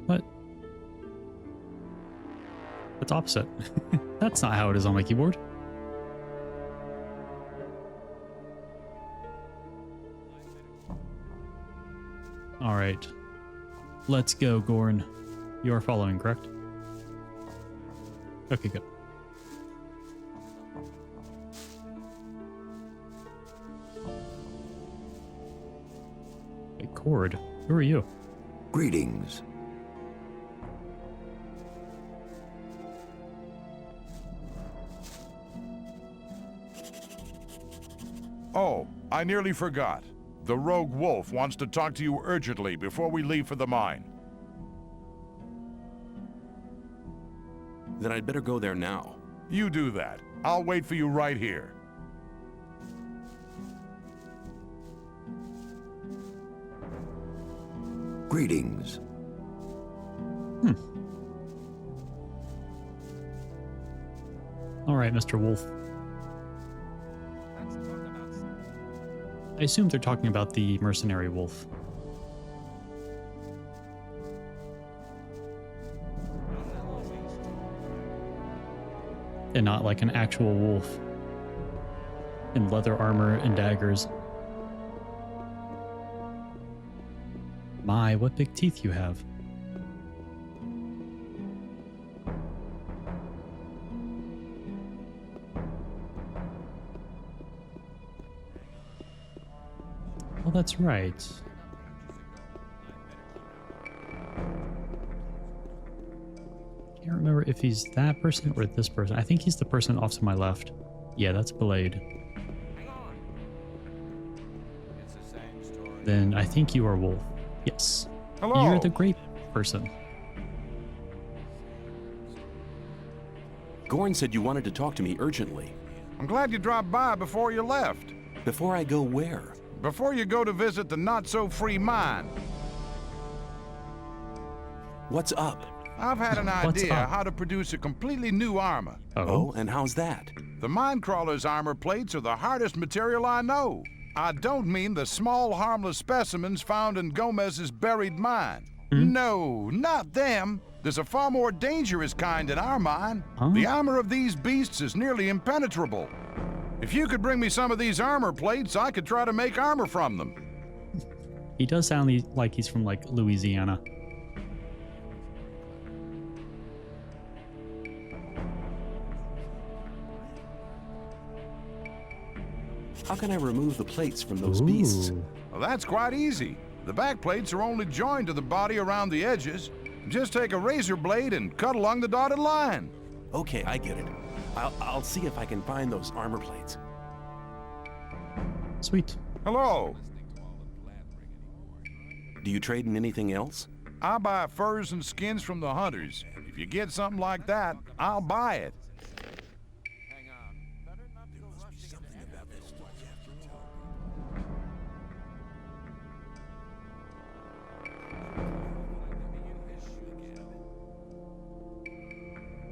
What? That's opposite. That's not how it is on my keyboard. All right. Let's go, Gorn. You are following, correct? Okay, good. Hey, Cord, who are you? Greetings. Oh, I nearly forgot. The rogue wolf wants to talk to you urgently before we leave for the mine. Then I'd better go there now. You do that. I'll wait for you right here. Greetings. All right, Mr. Wolf. I assume they're talking about the mercenary wolf. And not like an actual wolf in leather armor and daggers. My, what big teeth you have. Oh, that's right. sure if he's that person or this person. I think he's the person off to my left. Yeah, that's Blade. Then I think you are Wolf. Yes. Hello. You're the grape person. Gorn said you wanted to talk to me urgently. I'm glad you dropped by before you left. Before I go where? Before you go to visit the not-so-free mine. What's up? I've had an What's idea up? how to produce a completely new armor. Oh, and how's that? The Minecrawler's armor plates are the hardest material I know. I don't mean the small, harmless specimens found in Gomez's buried mine. No, not them. There's a far more dangerous kind in our mine. The armor of these beasts is nearly impenetrable. If you could bring me some of these armor plates, I could try to make armor from them. He does sound like he's from like Louisiana. How can I remove the plates from those beasts? Well, that's quite easy. The back plates are only joined to the body around the edges. Just take a razor blade and cut along the dotted line. Okay, I get it. I'll see if I can find those armor plates. Sweet. Hello. Do you trade in anything else? I buy furs and skins from the hunters. If you get something like that, I'll buy it.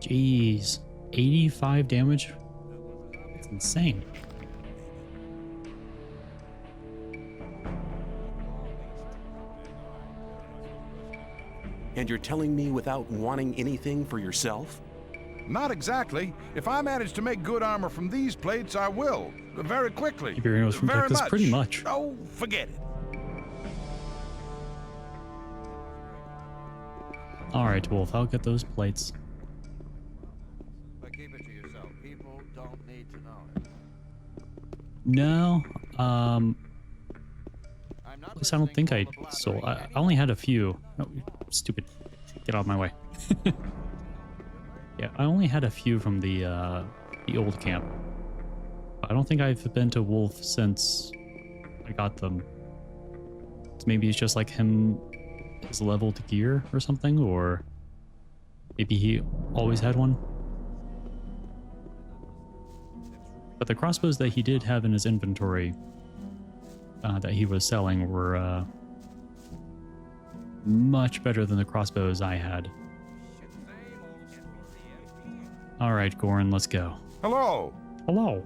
Jeez. 85 damage? It's insane. And you're telling me without wanting anything for yourself? Not exactly. If I manage to make good armor from these plates, I will. Very quickly. Keep your nose from Very Texas, much. pretty much. Oh, forget it. Alright, Wolf, I'll get those plates. But keep it to yourself. People don't need to know it. No, I'm not at least I don't think I sold. I only had a few. Oh, stupid. Get out of my way. Yeah, I only had a few from the old camp. I don't think I've been to Wolf since I got them. So maybe it's just like his leveled gear or something, or maybe he always had one. But the crossbows that he did have in his inventory that he was selling were much better than the crossbows I had. All right, Goran, let's go. Hello. Hello.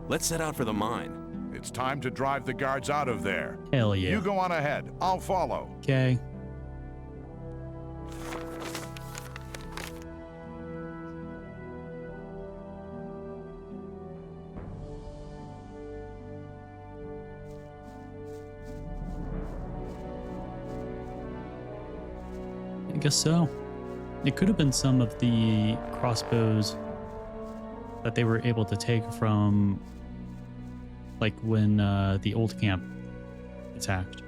Let's set out for the mine. It's time to drive the guards out of there. Hell yeah. You go on ahead. I'll follow. Okay. I guess so. It could have been some of the crossbows that they were able to take from, like, when the old camp attacked.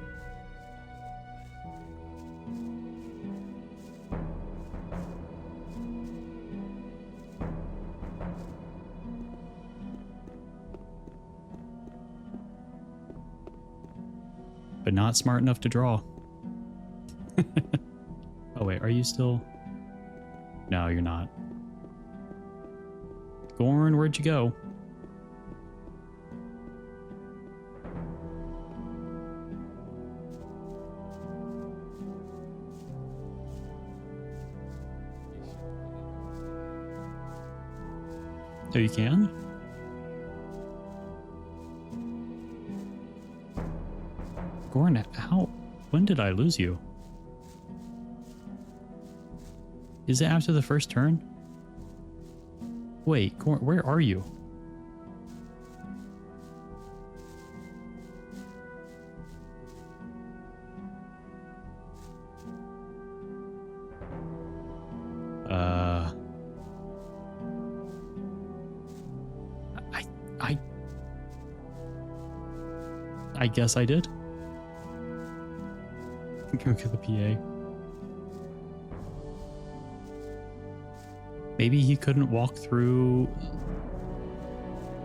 But not smart enough to draw. Oh wait, are you still? No, you're not. Gorn, where'd you go? Oh, you can? Gorn, how? When did I lose you? Is it after the first turn? Wait, Gorn, where are you? I guess I did. Go get the PA. Maybe he couldn't walk through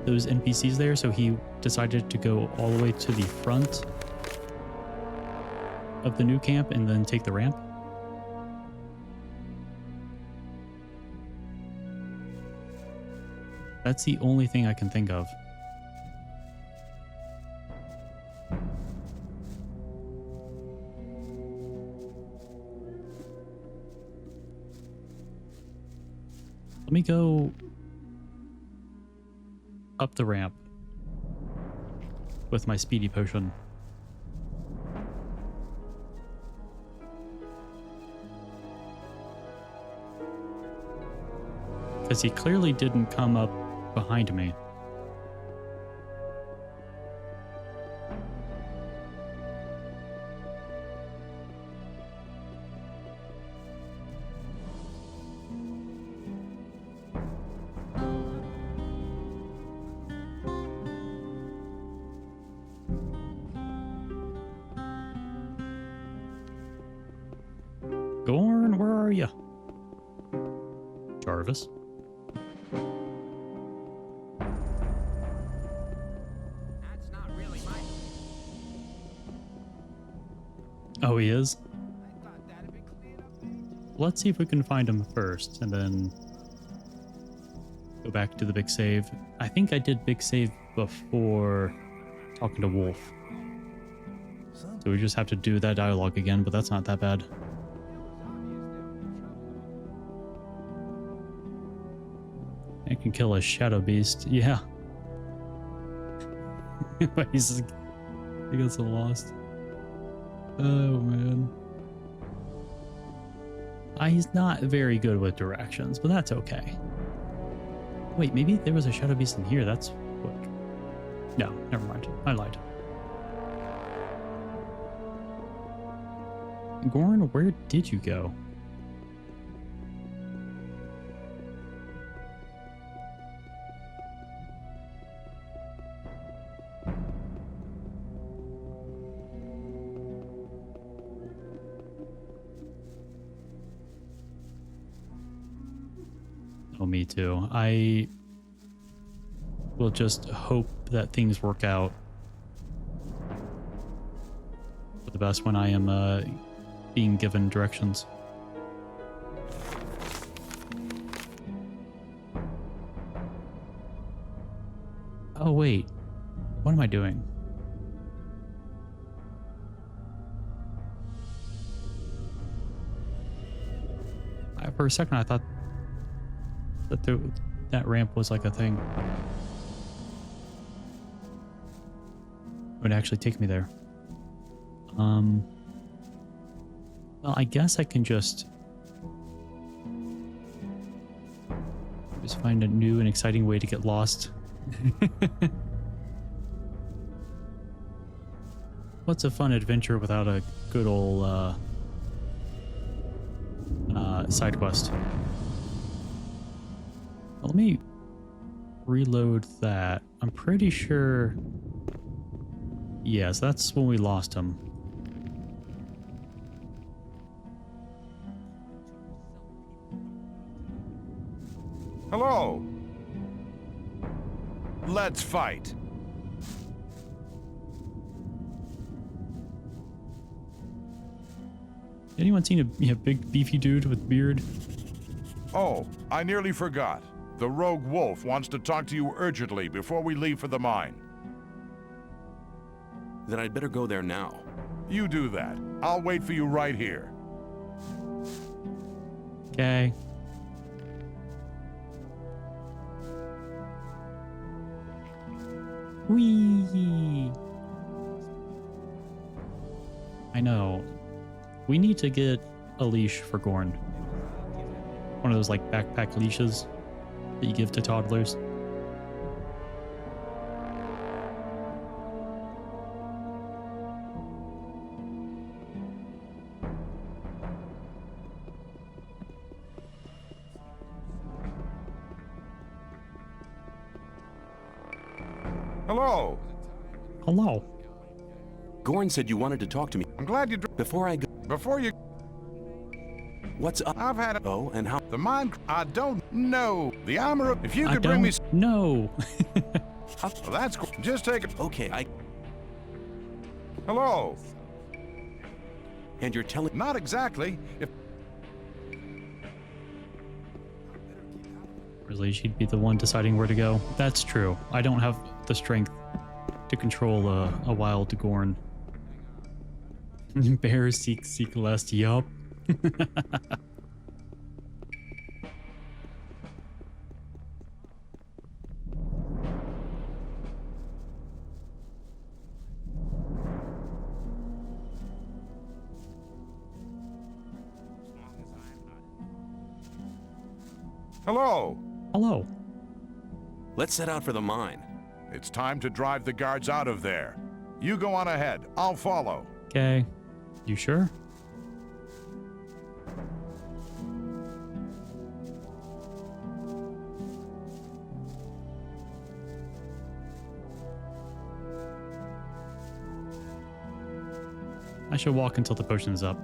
those NPCs there, so he decided to go all the way to the front of the new camp and then take the ramp. That's the only thing I can think of. Let me go up the ramp with my speedy potion. Because he clearly didn't come up behind me. Gorn, where are you? Jarvis. That's not really my... Oh, he is? I thought that'd be cleared up. Let's see if we can find him first and then go back to the big save. I think I did big save before talking to Wolf. So we just have to do that dialogue again, but that's not that bad. I can kill a shadow beast. Yeah. But he gets so lost. Oh, man. He's not very good with directions, but that's okay. Wait, maybe there was a shadow beast in here. That's what... No, never mind. I lied. Gorn, where did you go? Oh, me too. I will just hope that things work out for the best when I am being given directions. Oh, wait. What am I doing? For a second, I thought that that ramp was like a thing. It would actually take me there. Well, I guess I can just find a new and exciting way to get lost. What's a fun adventure without a good old side quest? Well, let me reload that. I'm pretty sure... Yes, that's when we lost him. Hello. Let's fight. Anyone seen a big beefy dude with beard? Oh, I nearly forgot. The rogue wolf wants to talk to you urgently before we leave for the mine. Then I'd better go there now. You do that. I'll wait for you right here. Okay. Whee! I know. We need to get a leash for Gorn. One of those like backpack leashes that you give to toddlers. Hello. Hello. Gorn said you wanted to talk to me. I'm glad you... Before I go... Before you... What's up? I've had it. Oh, and how? The mine. I don't know. The armor. If you I could bring me. don't know. Well, that's cool. Just take it. Okay, Hello. and you're telling. Not exactly. If Really, she'd be the one deciding where to go. That's true. I don't have the strength to control a wild Gorn. Bear seek lest. Yup. hello. Hello. Let's set out for the mine. It's time to drive the guards out of there. You go on ahead. I'll follow. Okay. You sure? I should walk until the potion is up.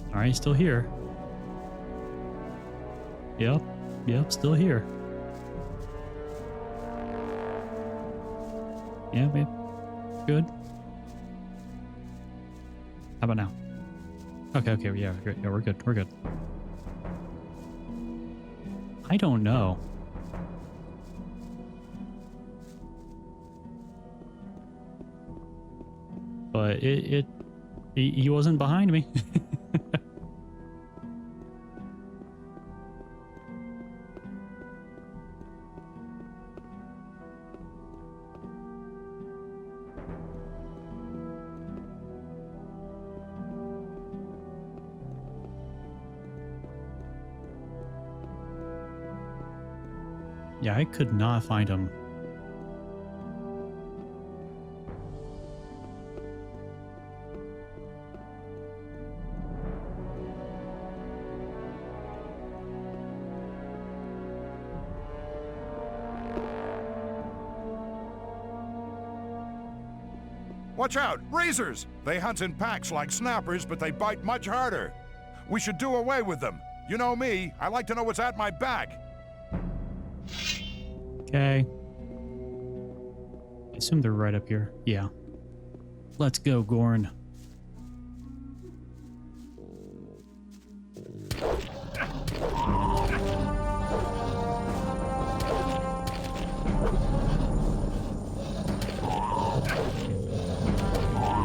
Alright, still here. Yep, still here. Yeah, good. How about now? Okay, yeah, we're good. I don't know. But he wasn't behind me. Yeah, I could not find him. Watch out! Razors! They hunt in packs like snappers, but they bite much harder. We should do away with them. You know me, I like to know what's at my back. Okay. I assume they're right up here. Yeah. Let's go, Gorn.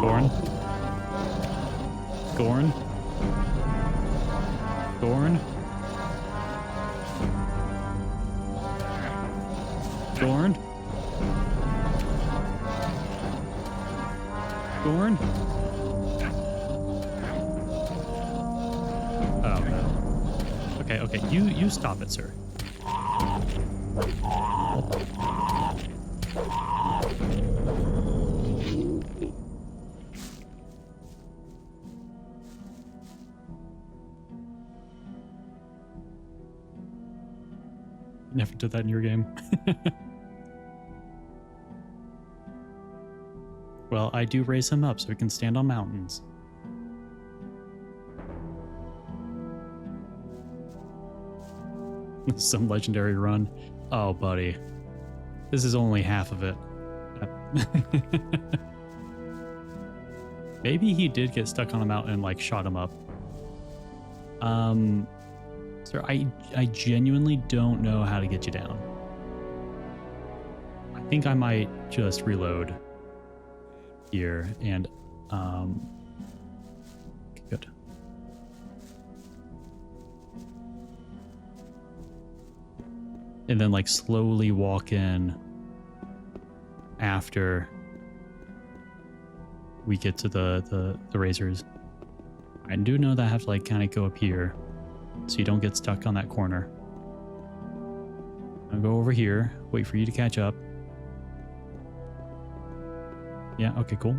Gorn. Gorn. Gorn. Gorn. Gorn. Oh no. Okay, you stop it, sir. Never did that in your game. Well, I do raise him up so he can stand on mountains. Some legendary run. Oh, buddy. This is only half of it. Maybe he did get stuck on a mountain and, like, shot him up. Sir, I genuinely don't know how to get you down. I think I might just reload here and, good. And then, like, slowly walk in after we get to the razors. I do know that I have to, like, kind of go up here so you don't get stuck on that corner. I'll go over here, wait for you to catch up. Yeah, okay, cool.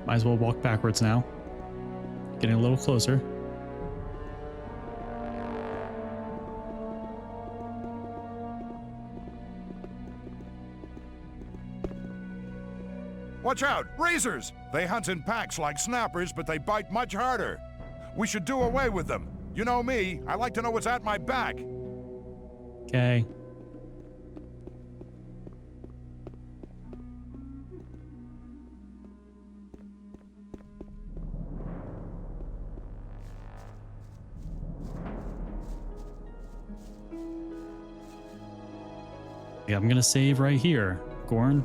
Might as well walk backwards now. Getting a little closer. Watch out! Razors! They hunt in packs like snappers, but they bite much harder. We should do away with them. You know me, I like to know what's at my back. Okay. Yeah, I'm gonna save right here. Gorn,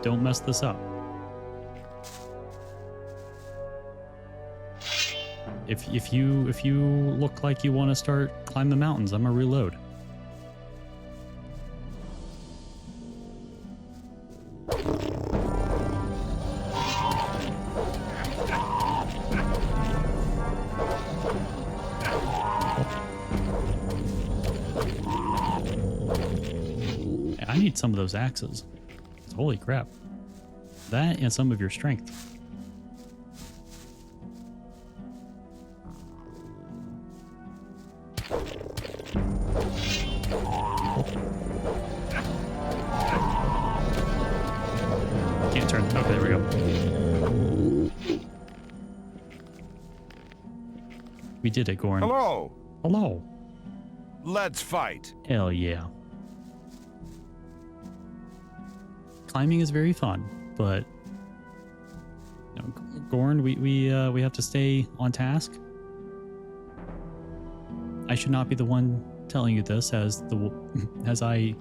don't mess this up. If you look like you want to start climbing the mountains, I'm gonna reload. I need some of those axes. Holy crap. That and some of your strength. Can't turn. Okay, there we go. We did it, Gorn. Hello. Hello. Let's fight. Hell yeah. Climbing is very fun, but you know, Gorn, we have to stay on task. I should not be the one telling you this, as I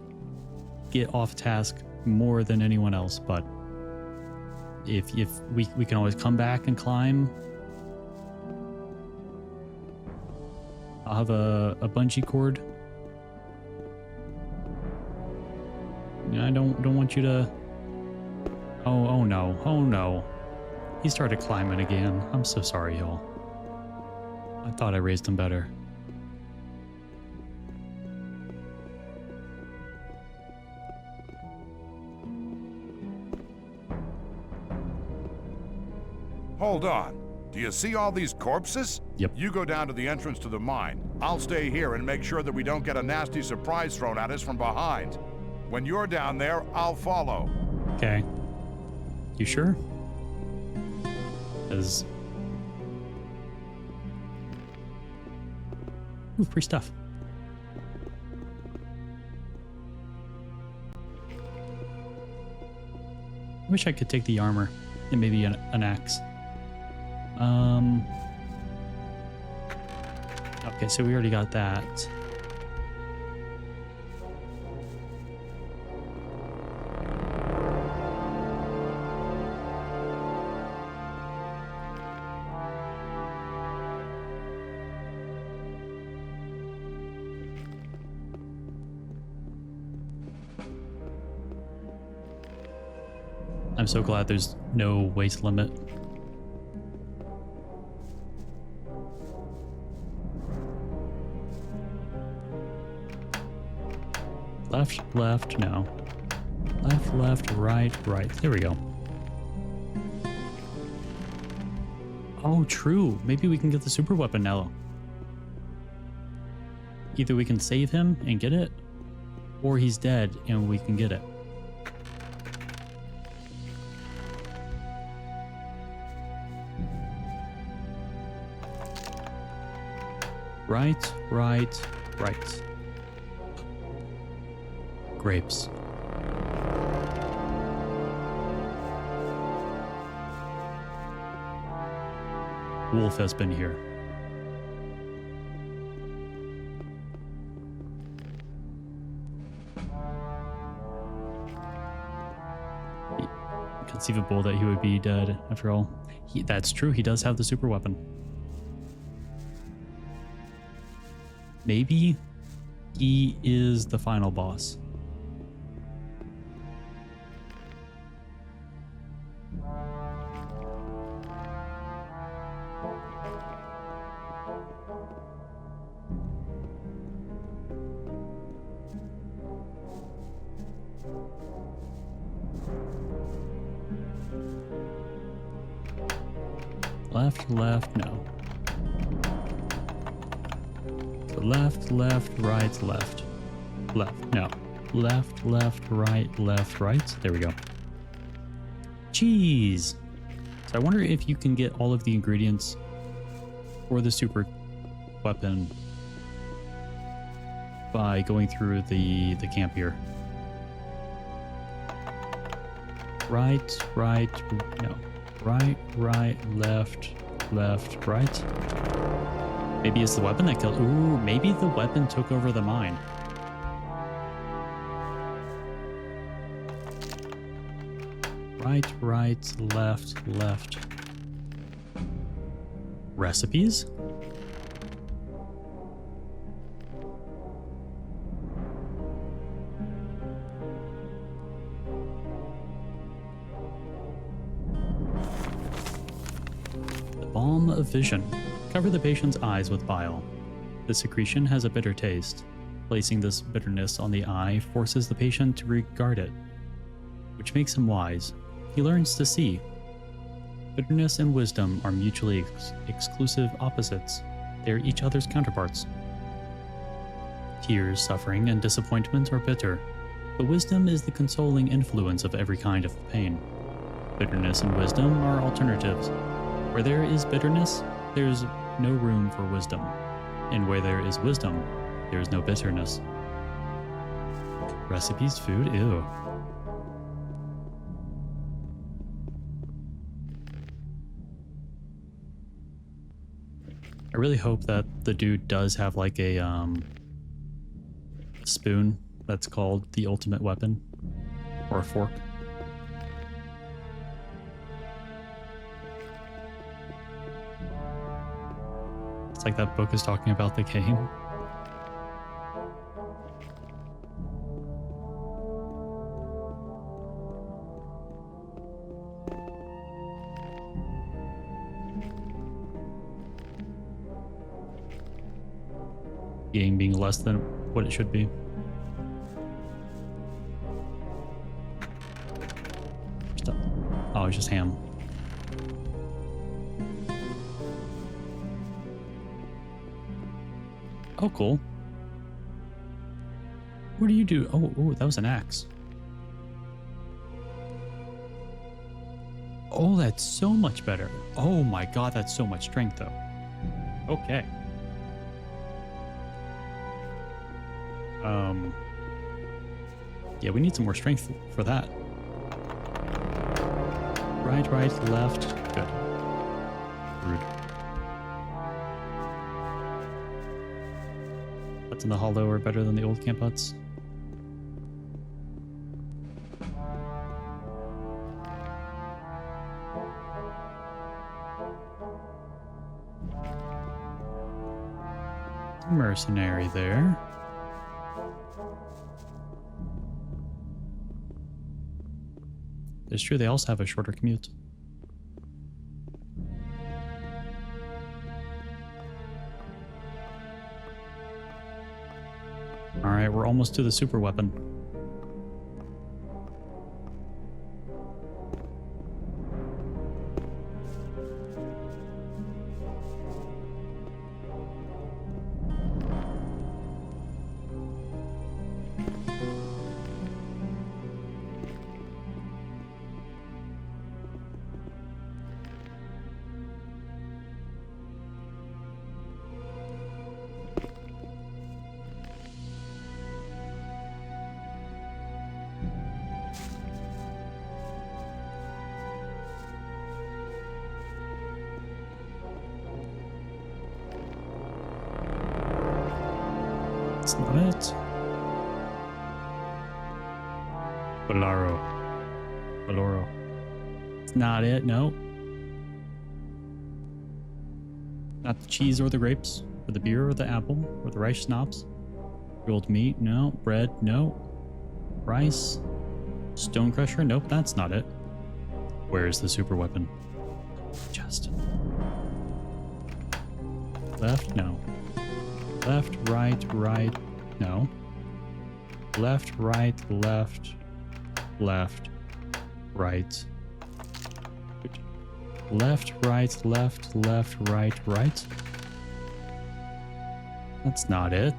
get off task more than anyone else. But if we can always come back and climb. I'll have a bungee cord. I don't want you to. Oh no. He started climbing again. I'm so sorry, y'all. I thought I raised him better. Hold on. Do you see all these corpses? Yep. You go down to the entrance to the mine. I'll stay here and make sure that we don't get a nasty surprise thrown at us from behind. When you're down there, I'll follow. Okay. You sure? Ooh, free stuff. I wish I could take the armor and maybe an axe. Okay, so we already got that. I'm so glad there's no weight limit. Left, no. Left, right. There we go. Oh, true. Maybe we can get the super weapon now. Either we can save him and get it, or he's dead and we can get it. Right. Grapes. Wolf has been here. Conceivable that he would be dead after all. That's true, he does have the super weapon. Maybe he is the final boss. Left, no. So left, right, left, no. Left, right. There we go. cheese. So I wonder if you can get all of the ingredients for the super weapon by going through the camp here. Right, no. Right, left, right. Maybe it's the weapon that killed. Ooh, maybe the weapon took over the mine. Right, left. Recipes? The balm of vision. Cover the patient's eyes with bile. The secretion has a bitter taste. Placing this bitterness on the eye forces the patient to regard it, which makes him wise. He learns to see. Bitterness and wisdom are mutually exclusive opposites. They are each other's counterparts. Tears, suffering, and disappointment are bitter, but wisdom is the consoling influence of every kind of pain. Bitterness and wisdom are alternatives. Where there is bitterness, there is no room for wisdom, and where there is wisdom, there is no bitterness. Recipes, food, ew. I really hope that the dude does have like a spoon that's called the ultimate weapon, or a fork. It's like that book is talking about the game. Game being less than what it should be. Oh, it's just ham. Oh, cool. What do you do? Oh, that was an axe. Oh, that's so much better. Oh my god, that's so much strength though. Okay. Yeah, we need some more strength for that. Right, left. Good. Rude. Huts in the hollow are better than the old camp huts. Mercenary there. It's true, they also have a shorter commute. Alright, we're almost to the super weapon. That's not it. Boloro. It's not it, no. Not the cheese or the grapes, or the beer or the apple, or the rice schnapps. Grilled meat, no. Bread, no. Rice. Stone crusher, nope, that's not it. Where is the super weapon? Chest. Left, no. Left, right, no. Left, right, right. Left, right. That's not it.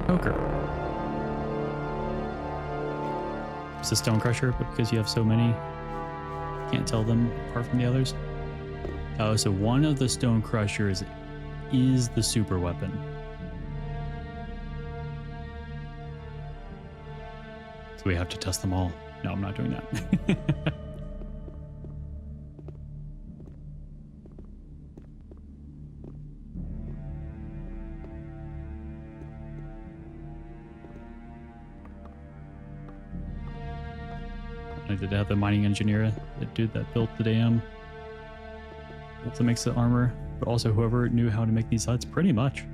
Poker. It's a stone crusher, but because you have so many, can't tell them apart from the others. Oh, so one of the stone crushers is the super weapon. So we have to test them all. No, I'm not doing that. I did have the mining engineer, the dude that built the dam, also makes the armor, but also whoever knew how to make these huts, pretty much.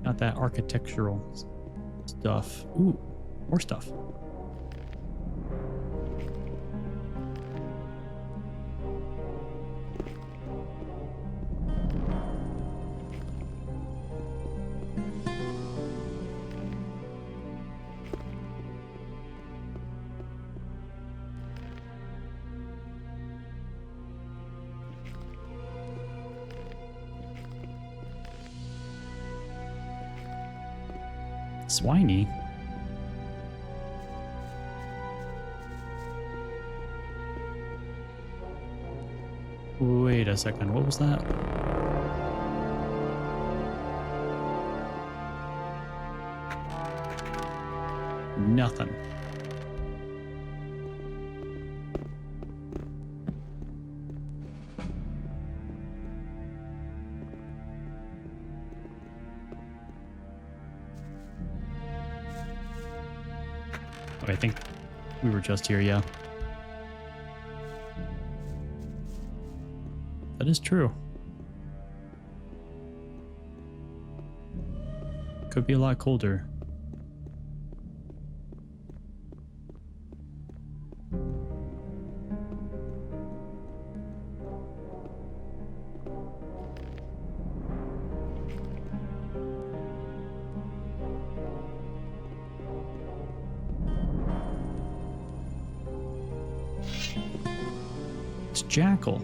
Got that architectural stuff. Ooh, more stuff. Swiney. Wait a second, what was that? Nothing. I think we were just here, yeah. That is true. Could be a lot colder. It's Jackal.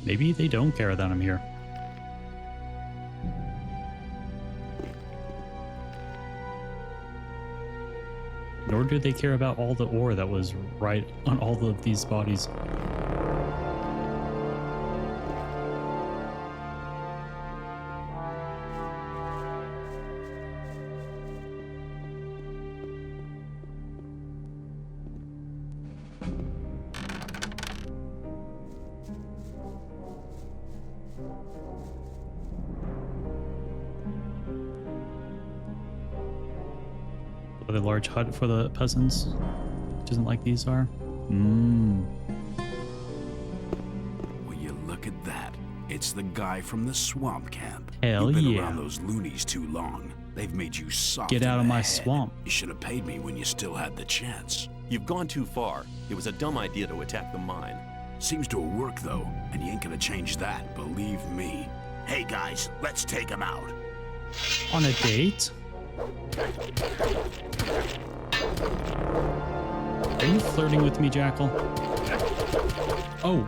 Maybe they don't care that I'm here. Nor do they care about all the ore that was right on all of these bodies. A large hut for the peasants, which isn't like these are. Will you look at that? It's the guy from the swamp camp. Hell You've been yeah. around those loonies too long. They've made you soft. Get out in of the my head. swamp. You should have paid me when you still had the chance. You've gone too far. It was a dumb idea to attack the mine. Seems to have worked though, and you ain't gonna change that, believe me. Hey guys, let's take him out. On a date? Are you flirting with me, Jackal? Oh.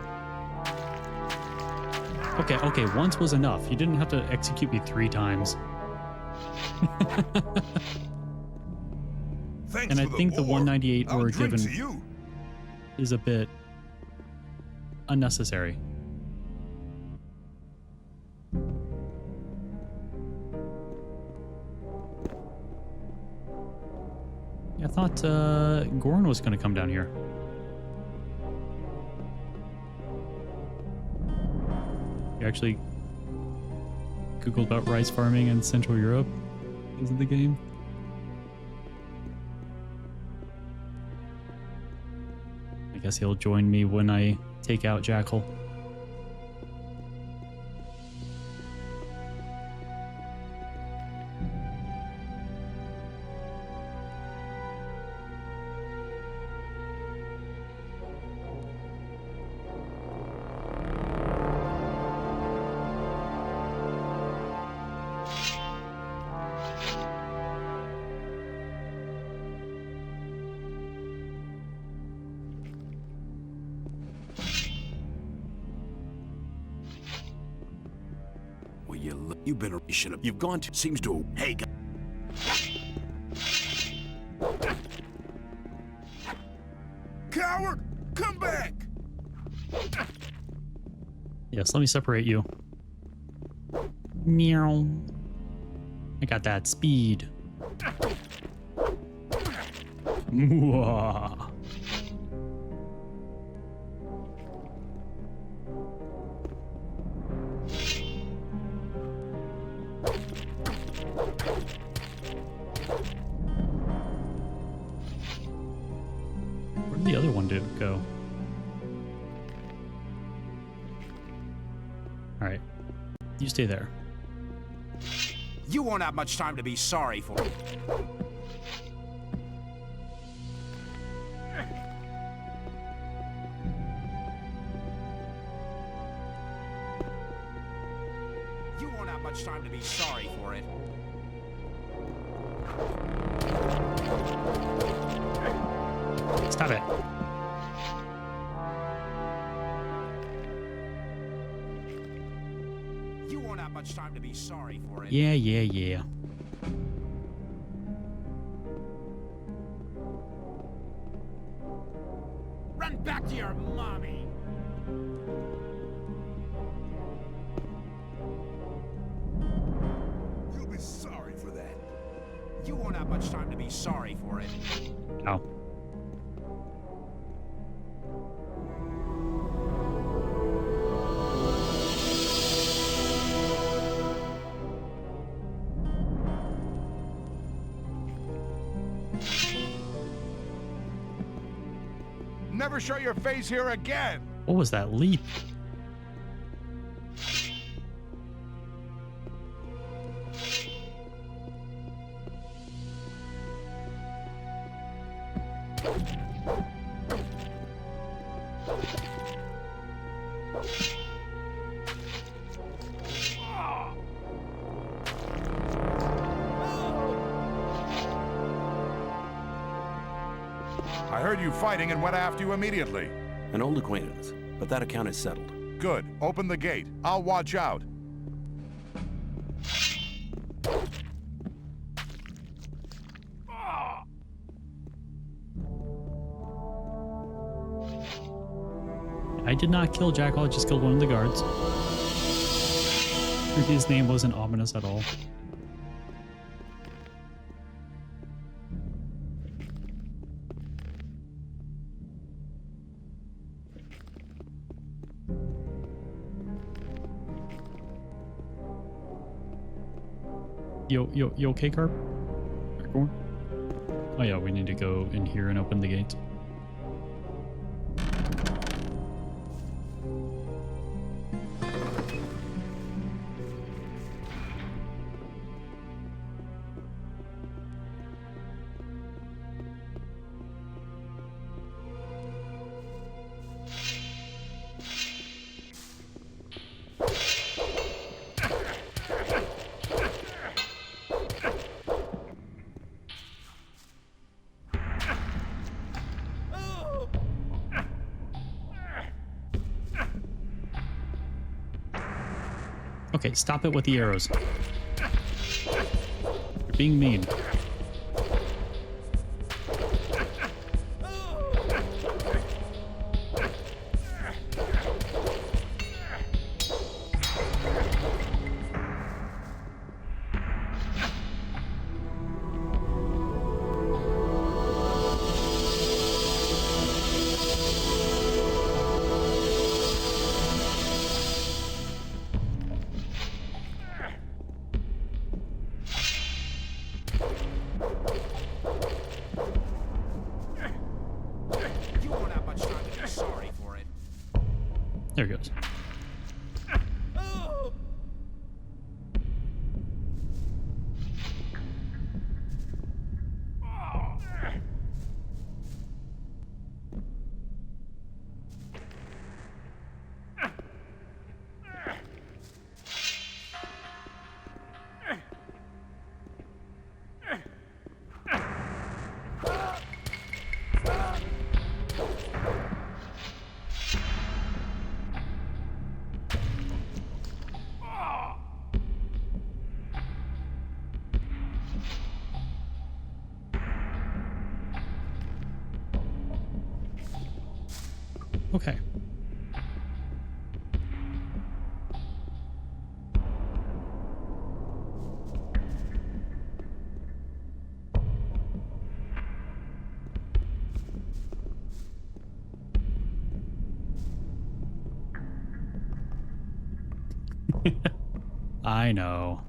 Okay, once was enough. You didn't have to execute me 3 times. And I think the 198 we're given is a bit unnecessary. I thought Gorn was going to come down here. You actually Googled about rice farming in Central Europe? Is it the game? I guess he'll join me when I take out Jackal. You've been. You should have. You've gone to. Seems to. Hey, guys. Coward! Come back! Yes, let me separate you. Meow. I got that speed. Mwah. Where did the other one go? All right, you stay there. You won't have much time to be sorry for it. You won't have much time to be sorry for it. Stop it. You won't have much time to be sorry for it. Yeah. Run back to your mommy. You'll be sorry for that. You won't have much time to be sorry for it. Ow. Never show your face here again! What was that leap? I heard you fighting and went after you immediately. An old acquaintance, but that account is settled. Good. Open the gate. I'll watch out. I did not kill Jackal, I just killed one of the guards. His name wasn't ominous at all. You okay, Carp? Oh yeah, we need to go in here and open the gate. Okay, stop it with the arrows. You're being mean. Okay. I know.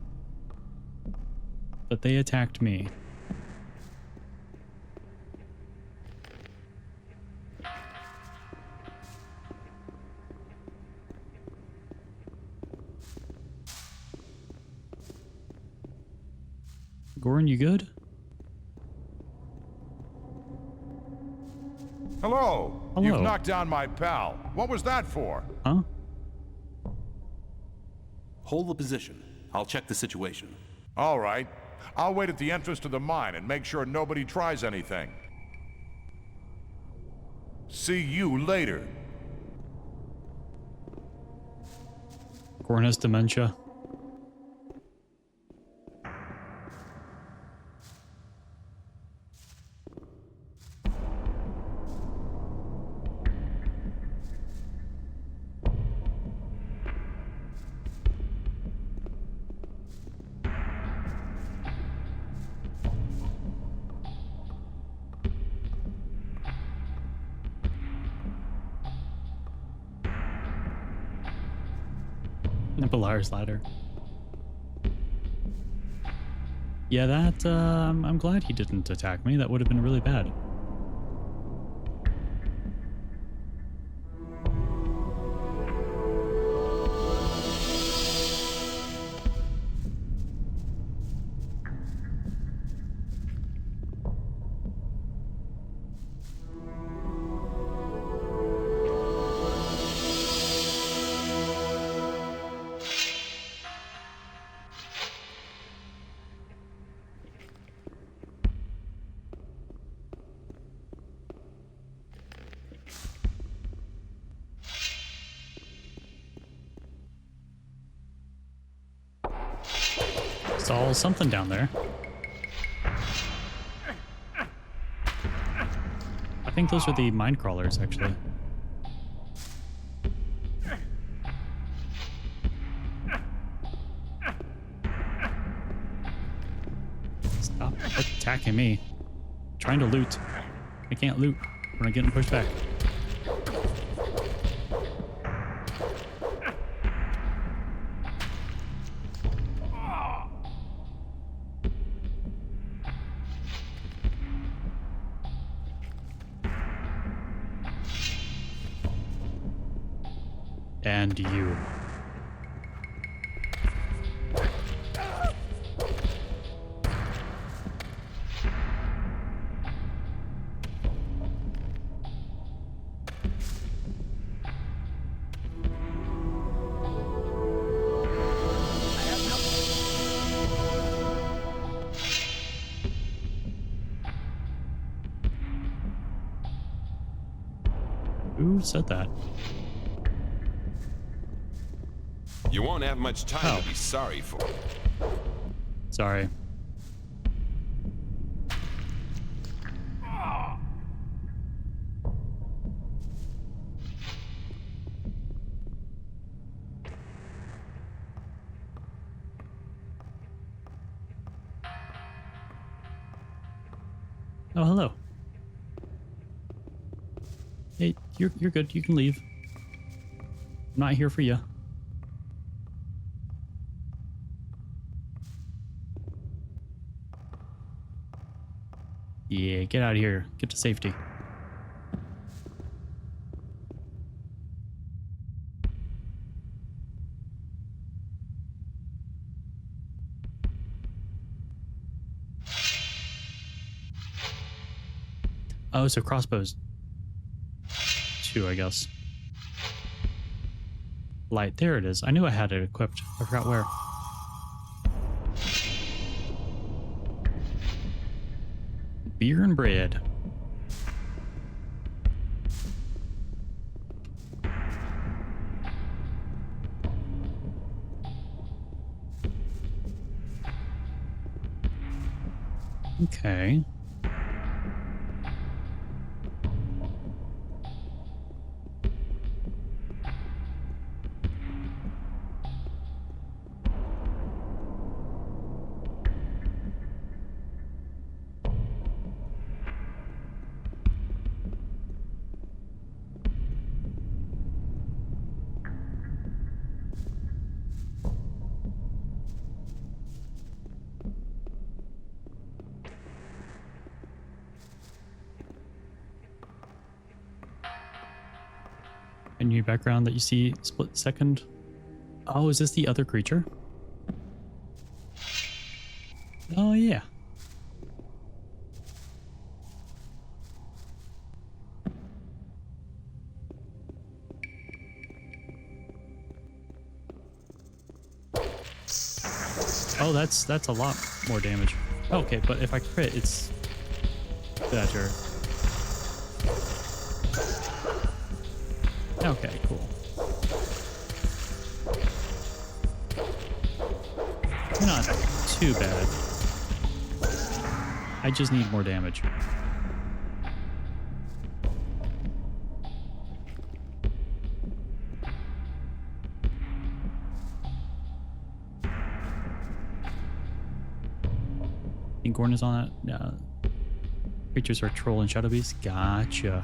But they attacked me. Goran, you good? Hello. Hello. You've knocked down my pal. What was that for? Huh? Hold the position. I'll check the situation. All right. I'll wait at the entrance to the mine and make sure nobody tries anything. See you later. Goran has dementia. The Polaris ladder. Yeah, that, I'm glad he didn't attack me. That would have been really bad. Saw something down there. I think those are the mine crawlers, actually. Stop attacking me. I'm trying to loot. I can't loot when I'm getting pushed back. And you. Who said that? You won't have much time to be sorry for. Sorry. Oh, hello. Hey, you're good. You can leave. I'm not here for you. Yeah, get out of here. Get to safety. Oh, so crossbows. 2, I guess. Light. There it is. I knew I had it equipped. I forgot where. Beer and bread. Okay. New background that you see split second. Oh, is this the other creature? Oh, yeah. Oh, that's a lot more damage. Okay, but if I crit, it's better. Okay, cool. Not too bad. I just need more damage. Gorn is on that. Creatures are troll and shadow beasts. Gotcha.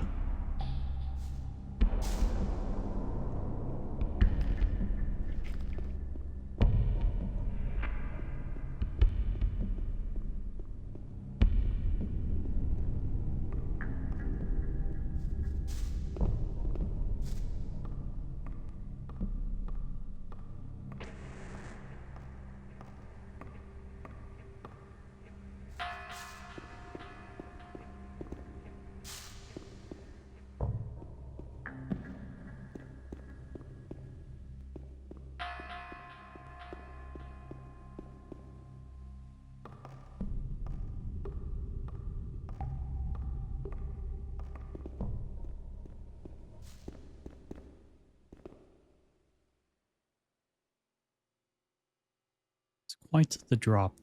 Quite the drop.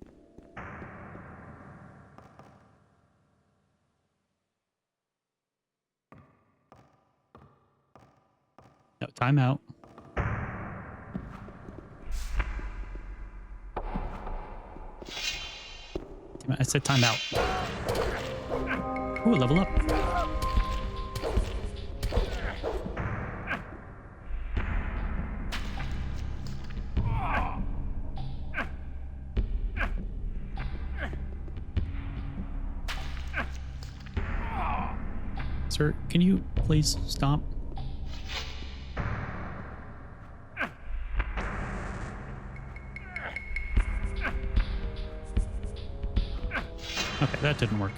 No, time out. Damn it, I said time out. Ooh, level up. Sir, can you please stop? Okay, that didn't work.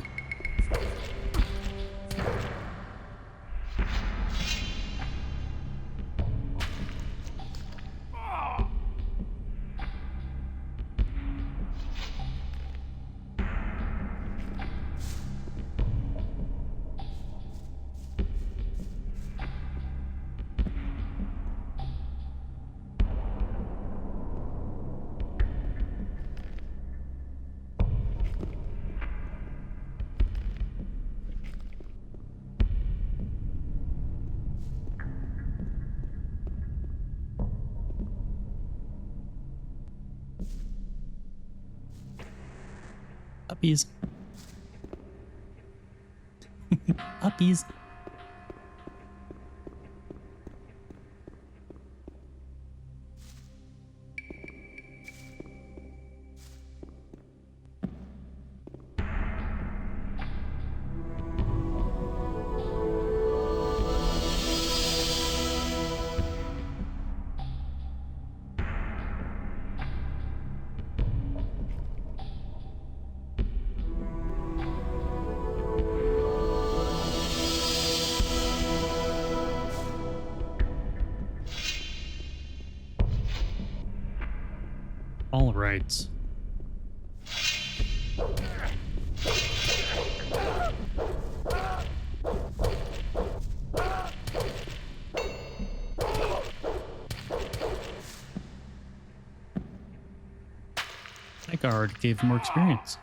Uppies. Uppies. All right. That guard gave more experience.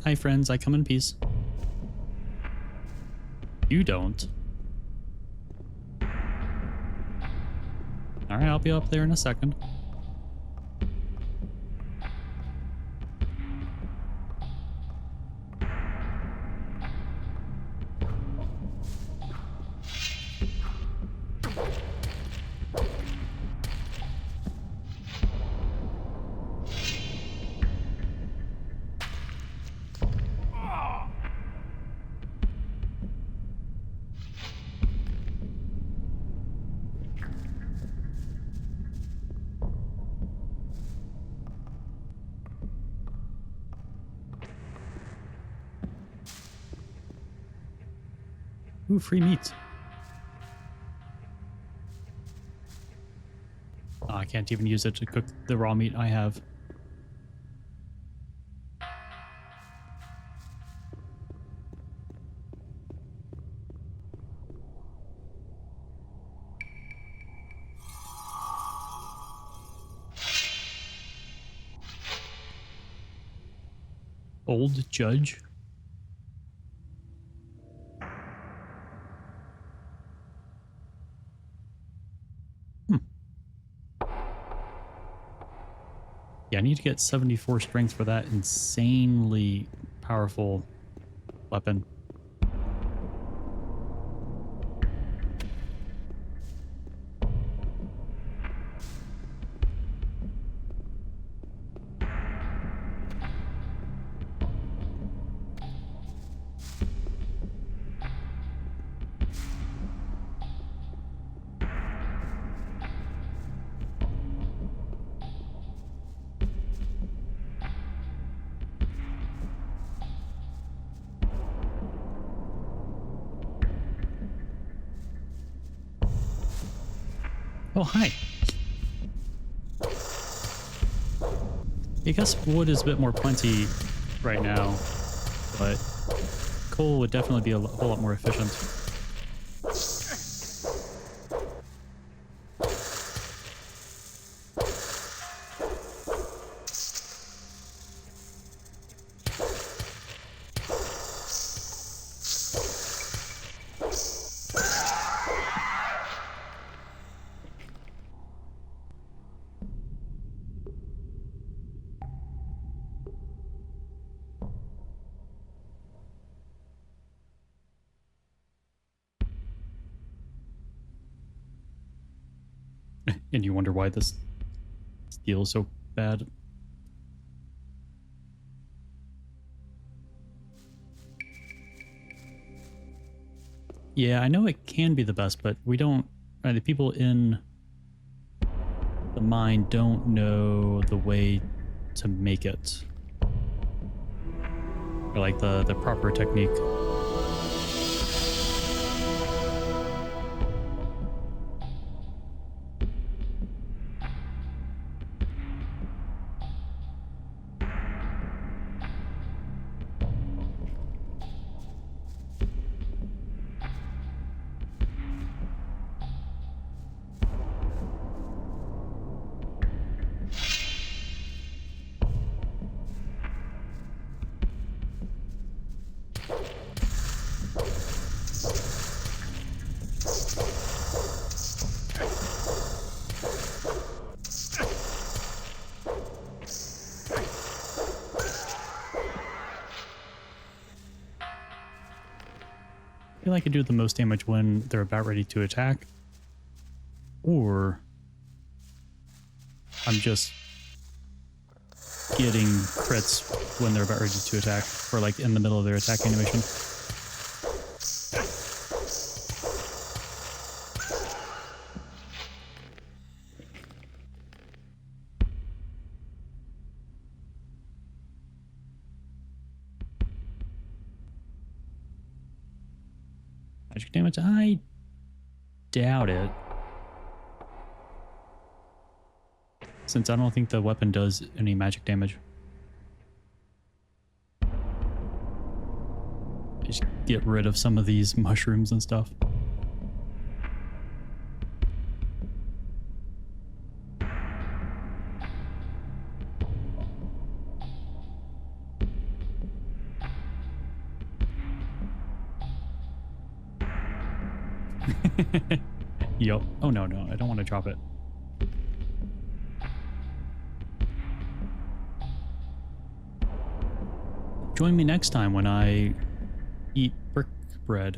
Hi, friends. I come in peace. You don't. All right, I'll be up there in a second. Ooh, free meat. Oh, I can't even use it to cook the raw meat I have. Old judge? Yeah, I need to get 74 strength for that insanely powerful weapon. Oh, hi. I guess wood is a bit more plenty right now, but coal would definitely be a whole lot more efficient. And you wonder why this steel is so bad. Yeah, I know it can be the best, but we don't... the people in the mine don't know the way to make it. Or like the proper technique. I feel like I do the most damage when they're about ready to attack, or I'm just getting crits when they're about ready to attack, or like in the middle of their attack animation. Magic damage? I doubt it. Since I don't think the weapon does any magic damage. Just get rid of some of these mushrooms and stuff. Yup. Oh, no, no. I don't want to drop it. Join me next time when I eat brick bread.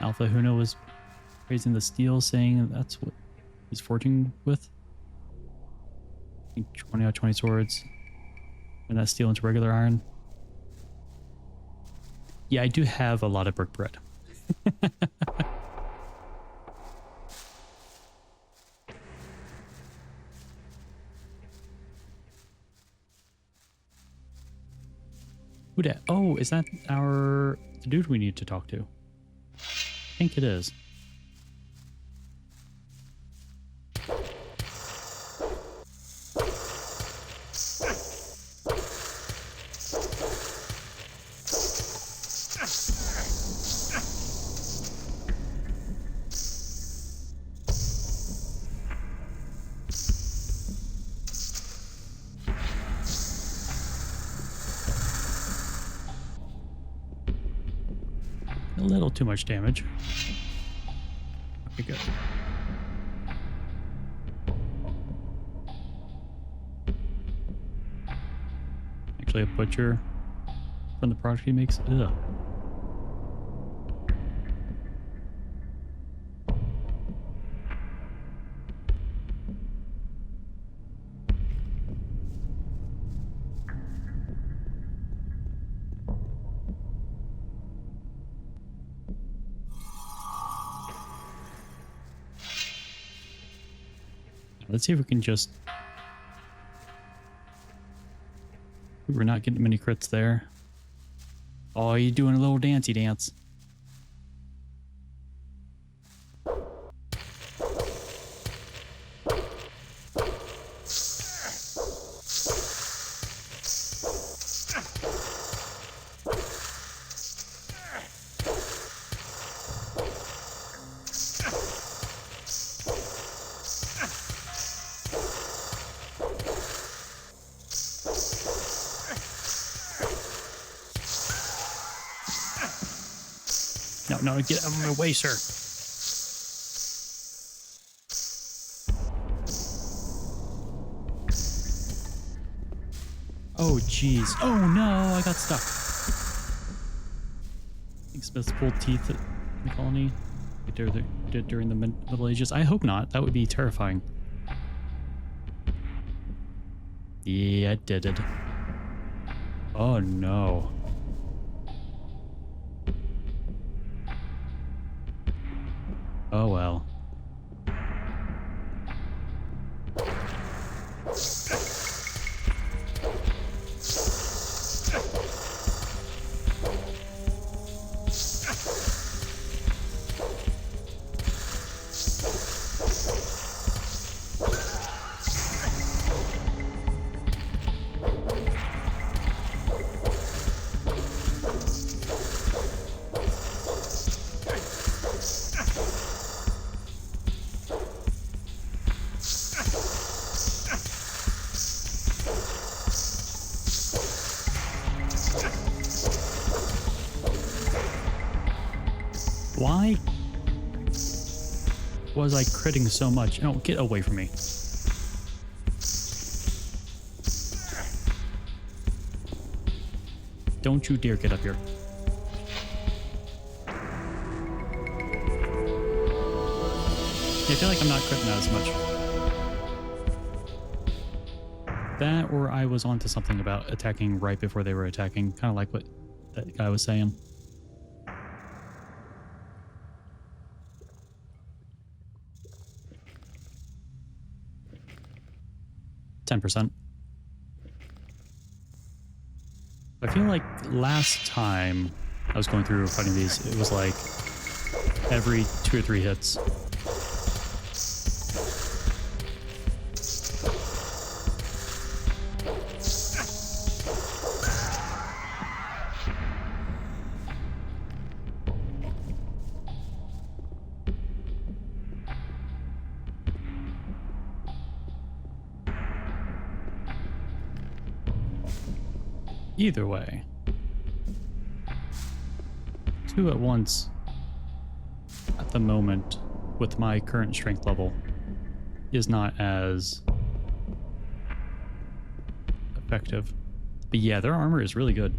Alpha Huna was raising the steel, saying that's what he's forging with. I think 20 out of 20 swords. And that steel into regular iron. Yeah, I do have a lot of brick bread. Who dat? Oh, is that the dude we need to talk to? I think it is. A little too much damage. Okay, good. Actually, a butcher from the product he makes. Ugh. Let's see if we can just... We're not getting many crits there. Oh, you're doing a little dancey dance. No, get out of my way, sir. Oh, jeez. Oh, no, I got stuck. I think Smiths pulled teeth at the colony. Did during the Middle Ages. I hope not. That would be terrifying. Yeah, it did it. Oh, no. Oh well. Why was I critting so much? No, get away from me. Don't you dare get up here. I feel like I'm not critting that as much. That or I was onto something about attacking right before they were attacking. Kind of like what that guy was saying. %. I feel like last time I was going through fighting these, it was like every 2 or 3 hits. Either way. 2 at once at the moment with my current strength level is not as effective. But yeah, their armor is really good.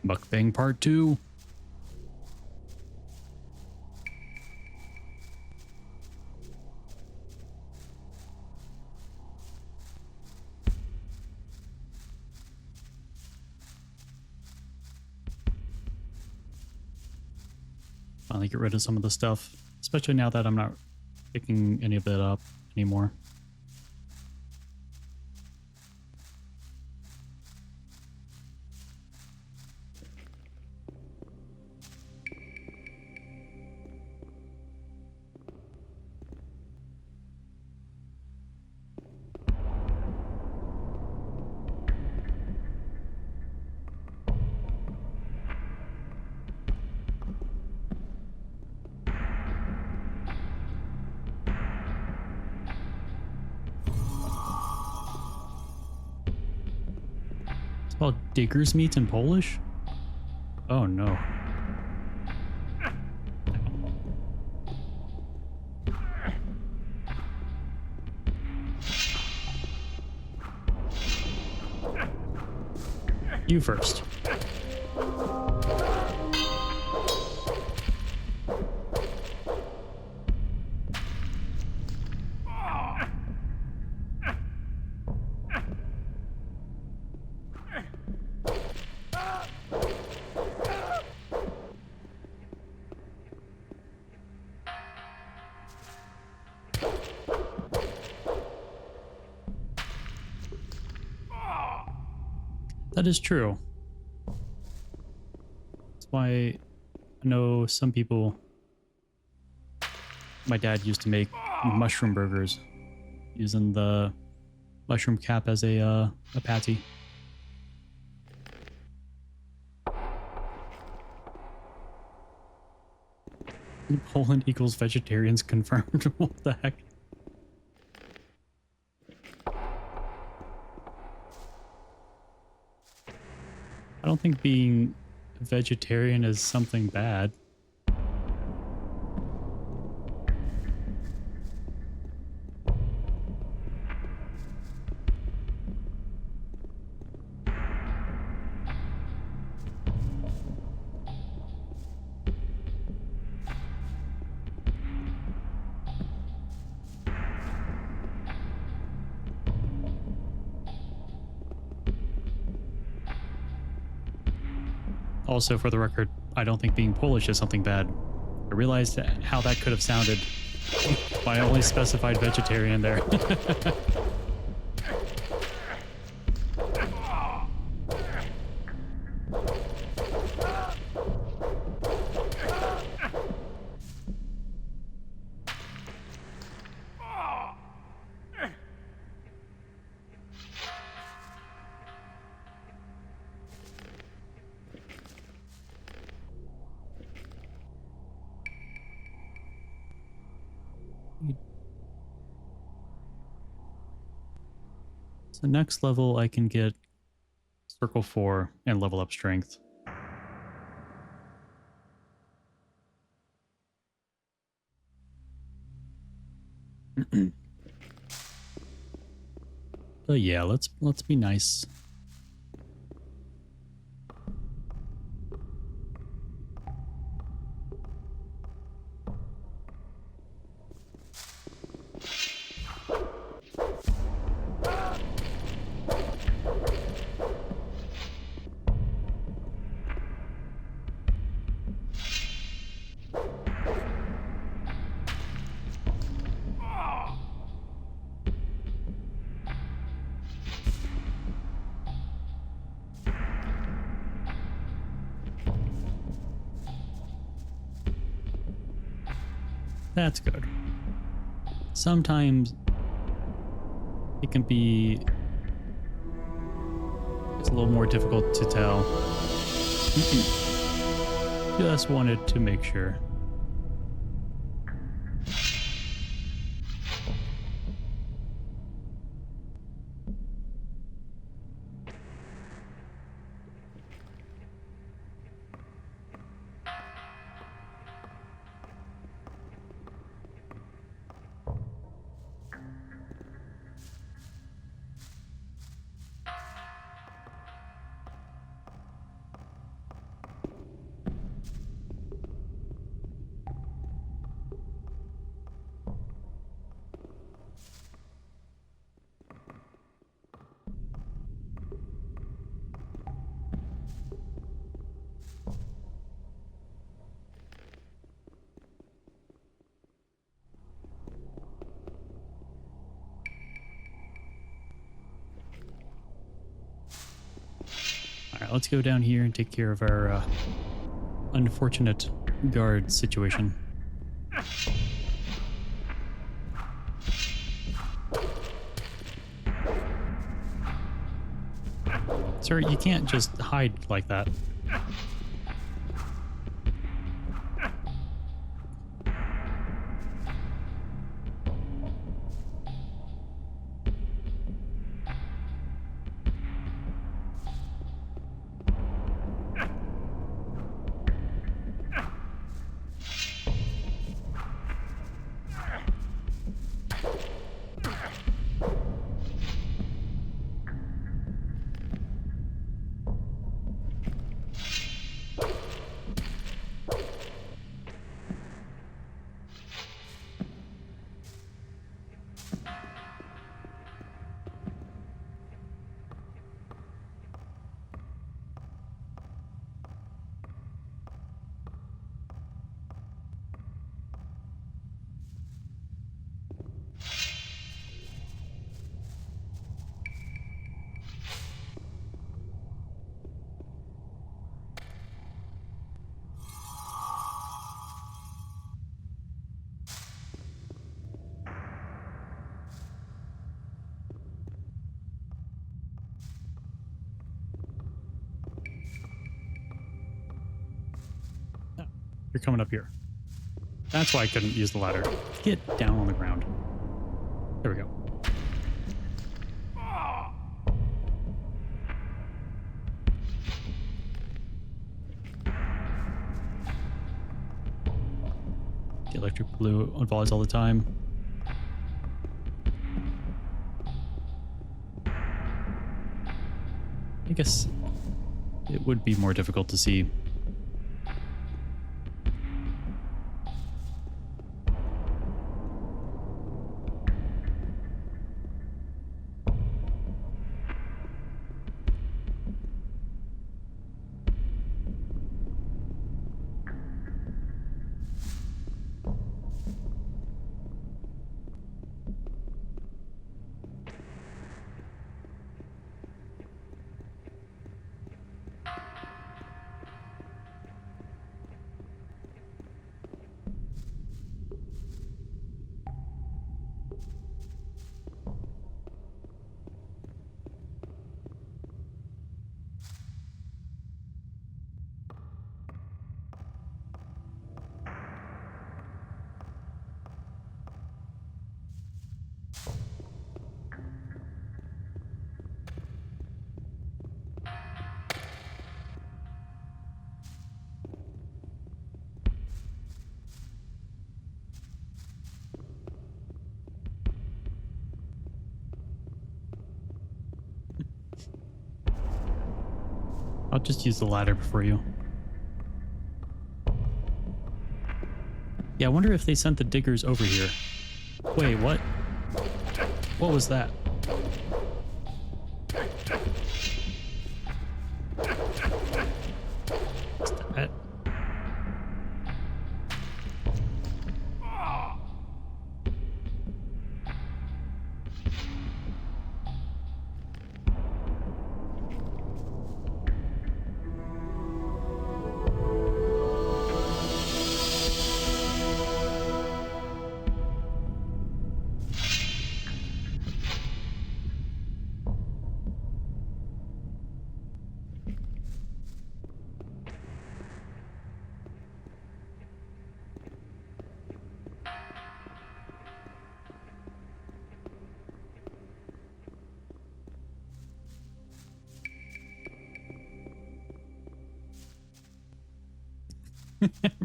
Mukbang Part 2. Finally get rid of some of the stuff, especially now that I'm not picking any of it up anymore. It's called digger's meat in Polish? Oh no. You first. That is true. That's why I know some people... My dad used to make mushroom burgers using the mushroom cap as a patty. Poland equals vegetarians confirmed. What the heck? I don't think being vegetarian is something bad. Also, for the record, I don't think being Polish is something bad. I realized how that could have sounded if I only specified vegetarian there. So next level I can get circle 4 and level up strength. But yeah, let's be nice. That's good. Sometimes it can be It's a little more difficult to tell. Just wanted to make sure. Alright, let's go down here and take care of our unfortunate guard situation. Sir, you can't just hide like that. You're coming up here. That's why I couldn't use the ladder. Get down on the ground. There we go. The electric blue on volleys all the time. I guess it would be more difficult to see. I'll just use the ladder for you. Yeah, I wonder if they sent the diggers over here. Wait, what? What was that? Stop it.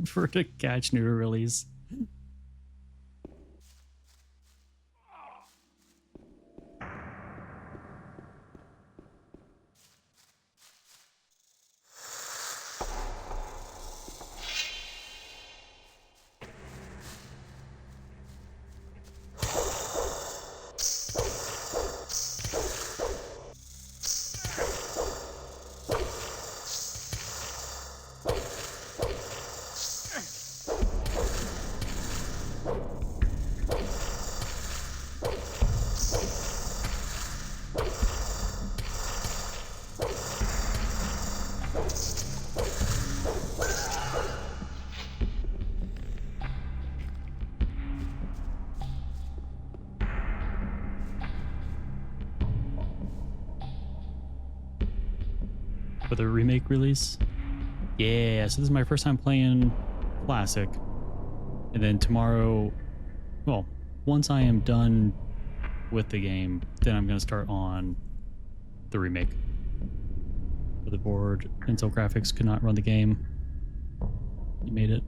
For the catch neuter release. For the remake release. Yeah, so this is my first time playing Classic. And then tomorrow, well, once I am done with the game, then I'm going to start on the remake. For the board, Intel graphics could not run the game. You made it.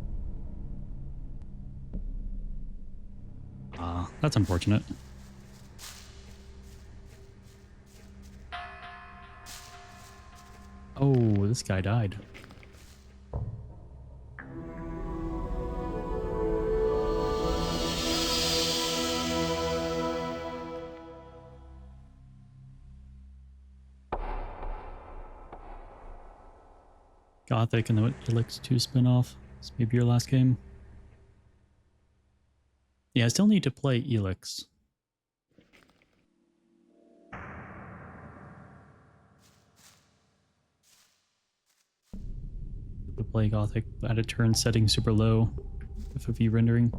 That's unfortunate. Oh, this guy died. Gothic and the Elix 2 spinoff. This may be your last game. Yeah, I still need to play Elix. To play Gothic at a turn setting super low. FOV rendering.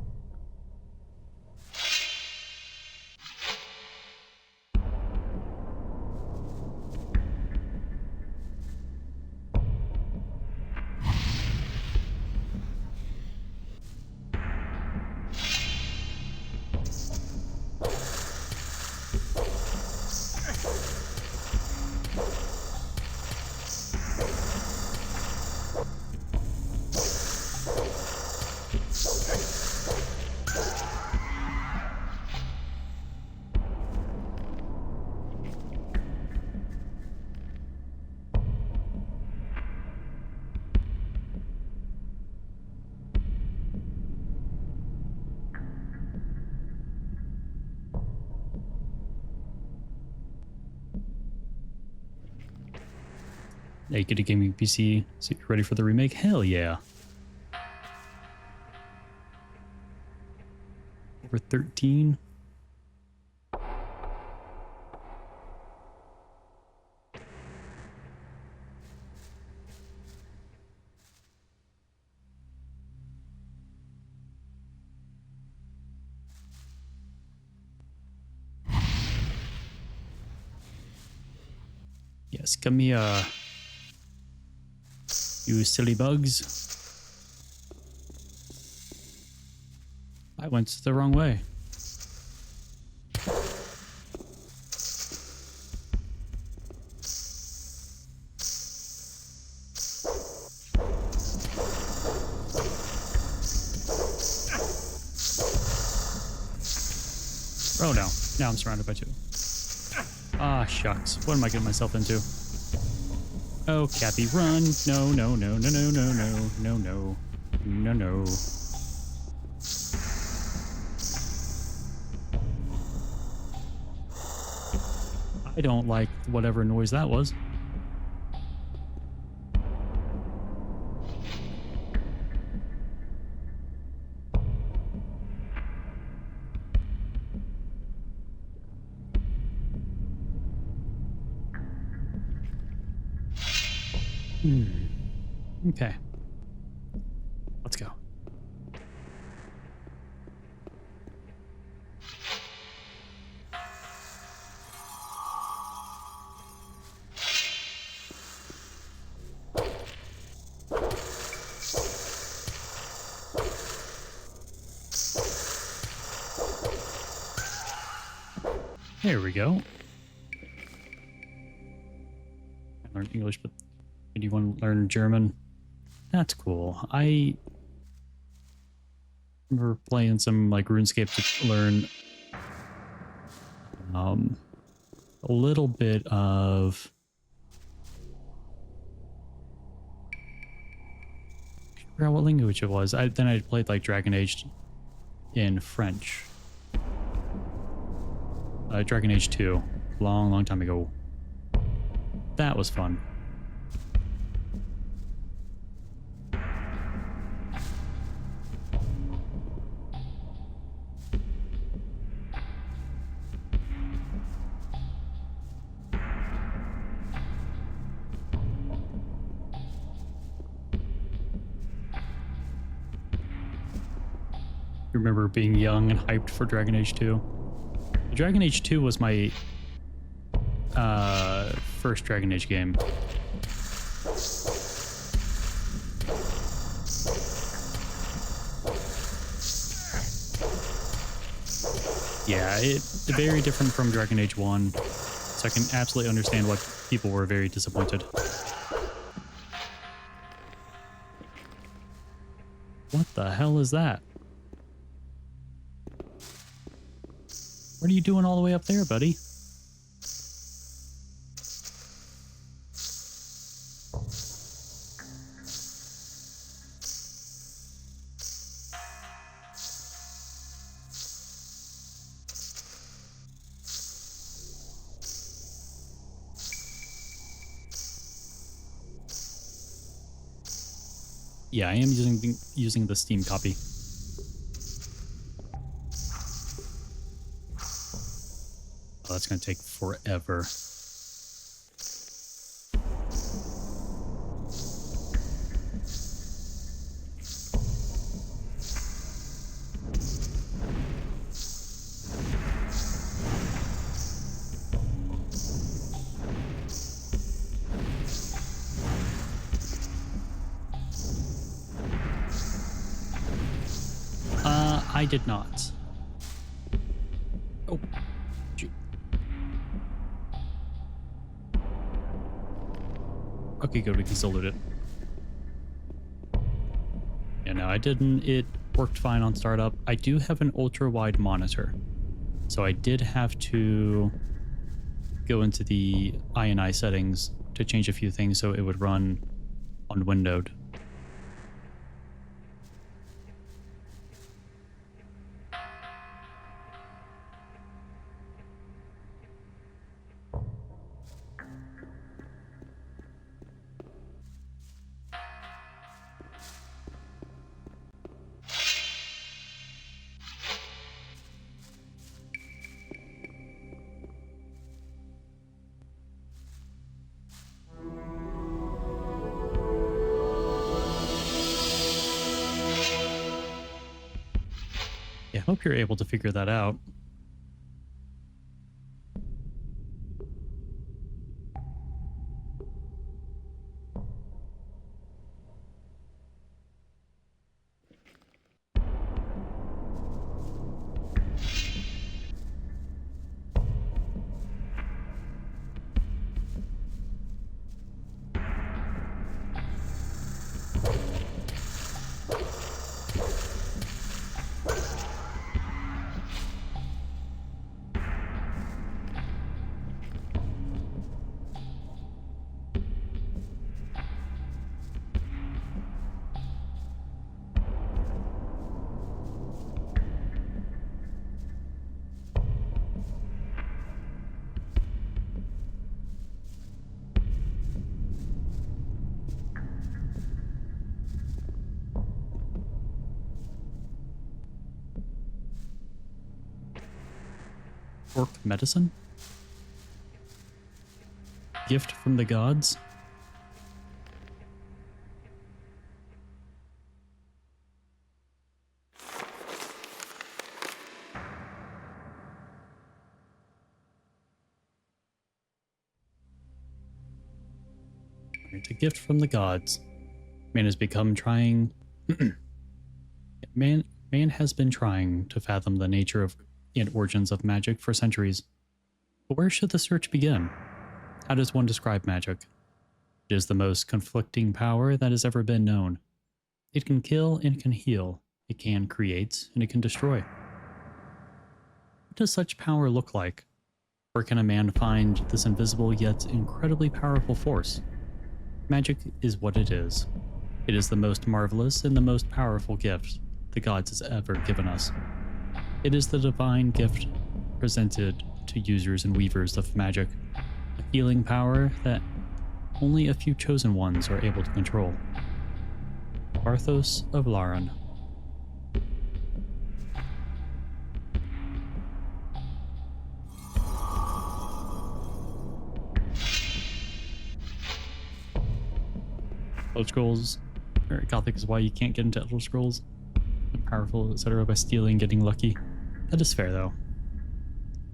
Hey, get a gaming PC, so you're ready for the remake? Hell yeah. Over 13. Yes, come here. You silly bugs. I went the wrong way. Oh no. Now I'm surrounded by two. Ah, shucks. What am I getting myself into? Oh, Cappy, run. No, no, no, no, no, no, no, no, no. No, no. I don't like whatever noise that was. Okay. Let's go. There we go. I learned English, but do you want to learn German? That's cool. I remember playing some like RuneScape to learn a little bit of I forgot what language it was. Then I played like Dragon Age in French. Dragon Age 2, long time ago. That was fun. Remember being young and hyped for Dragon Age 2. Dragon Age 2 was my first Dragon Age game. Yeah, it's very different from Dragon Age 1, so I can absolutely understand why people were very disappointed. What the hell is that? What are you doing all the way up there, buddy? Yeah, I am using the Steam copy. Oh, that's gonna take forever. I did not. Oh, gee. Okay, good. We can still loot it. Yeah, no, I didn't. It worked fine on startup. I do have an ultra-wide monitor, so I did have to go into the INI settings to change a few things so it would run on windowed. Yeah, I hope you're able to figure that out. Orc medicine? Gift from the gods? It's a gift from the gods. Man has become trying... Man has been trying to fathom the nature of and origins of magic for centuries. But where should the search begin? How does one describe magic? It is the most conflicting power that has ever been known. It can kill and can heal. It can create and it can destroy. What does such power look like? Where can a man find this invisible yet incredibly powerful force? Magic is what it is. It is the most marvelous and the most powerful gift the gods has ever given us. It is the divine gift presented to users and weavers of magic, a healing power that only a few chosen ones are able to control. Arthos of Laran. Elder Scrolls, or Gothic is why you can't get into Elder Scrolls. Powerful, etc. by stealing, getting lucky. That is fair, though.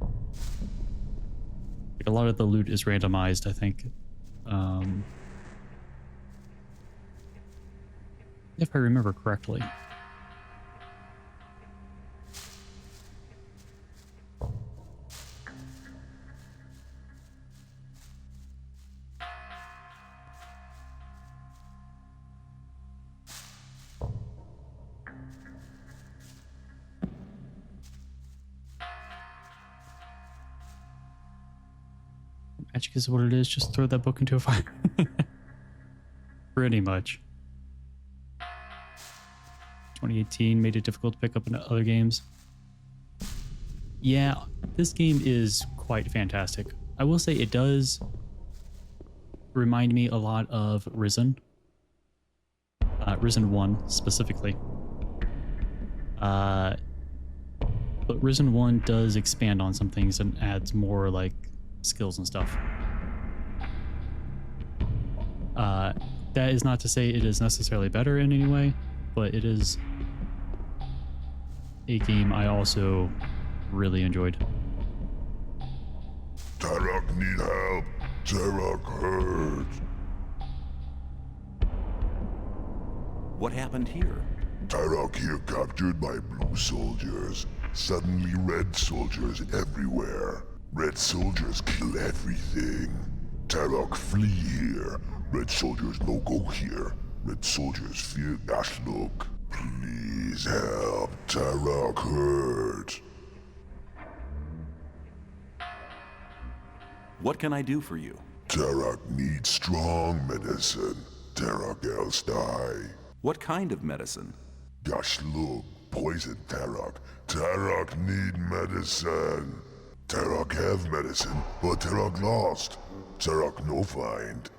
Like, a lot of the loot is randomized, I think. If I remember correctly. Magic is what it is, just throw that book into a fire. Pretty much. 2018 made it difficult to pick up in other games. Yeah, this game is quite fantastic. I will say it does remind me a lot of Risen. Risen 1 specifically. But Risen 1 does expand on some things and adds more like skills and stuff. That is not to say it is necessarily better in any way, but it is a game I also really enjoyed. Tarok need help. Tarok hurt. What happened here? Tarok here captured by blue soldiers. Suddenly red soldiers everywhere. Red soldiers kill everything. Tarok flee here. Red soldiers no go here. Red soldiers fear Gashlok. Please help. Tarok hurt. What can I do for you? Tarok needs strong medicine. Tarok else die. What kind of medicine? Gashlok poison Tarok. Tarok need medicine. Tarok have medicine, but Tarok lost. Tarok no find.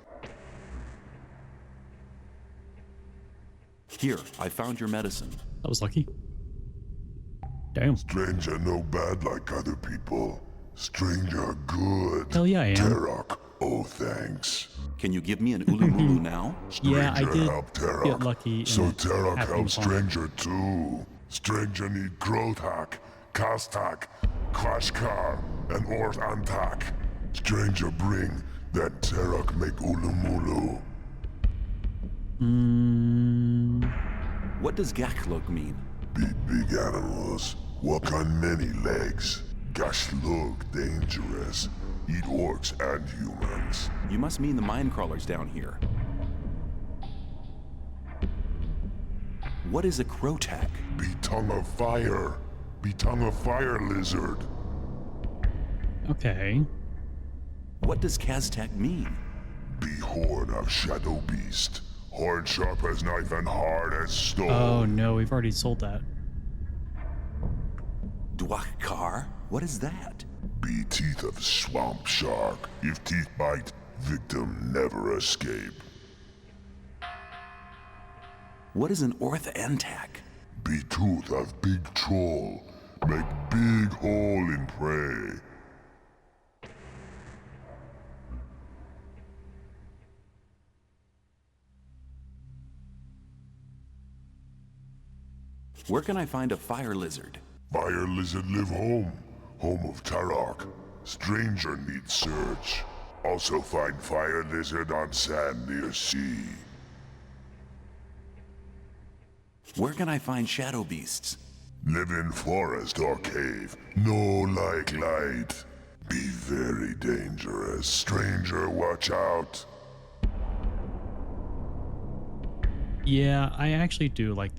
Here, I found your medicine. That was lucky. Damn. Stranger no bad like other people. Stranger good. Hell yeah, I am. Tarok, oh thanks. Can you give me an ulumulu now? Yeah, I did help Tarok. get lucky. So and Tarok happened helps upon it. Stranger too. Stranger need Grothak, Kastak, Kvashkar, and Ort Antak. Stranger bring that Tarok make ulumulu. What does Gaklok mean? Big animals. Walk on many legs. Gashlok dangerous. Eat orcs and humans. You must mean the mine crawlers down here. What is a Krotak? Be tongue of fire. Be tongue of fire lizard. Okay. What does Kaztak mean? Be horn of shadow beast. Horn sharp as knife and hard as stone. Oh no, we've already sold that. Dwakkar? What is that? Be teeth of swamp shark. If teeth bite, victim never escape. What is an Orth Antak? Be tooth of big troll. Make big hole in prey. Where can I find a fire lizard? Fire lizard live home. Home of Tarok. Stranger needs search. Also find fire lizard on sand near sea. Where can I find shadow beasts? Live in forest or cave. No like light. Be very dangerous. Stranger, watch out. Yeah, I actually do like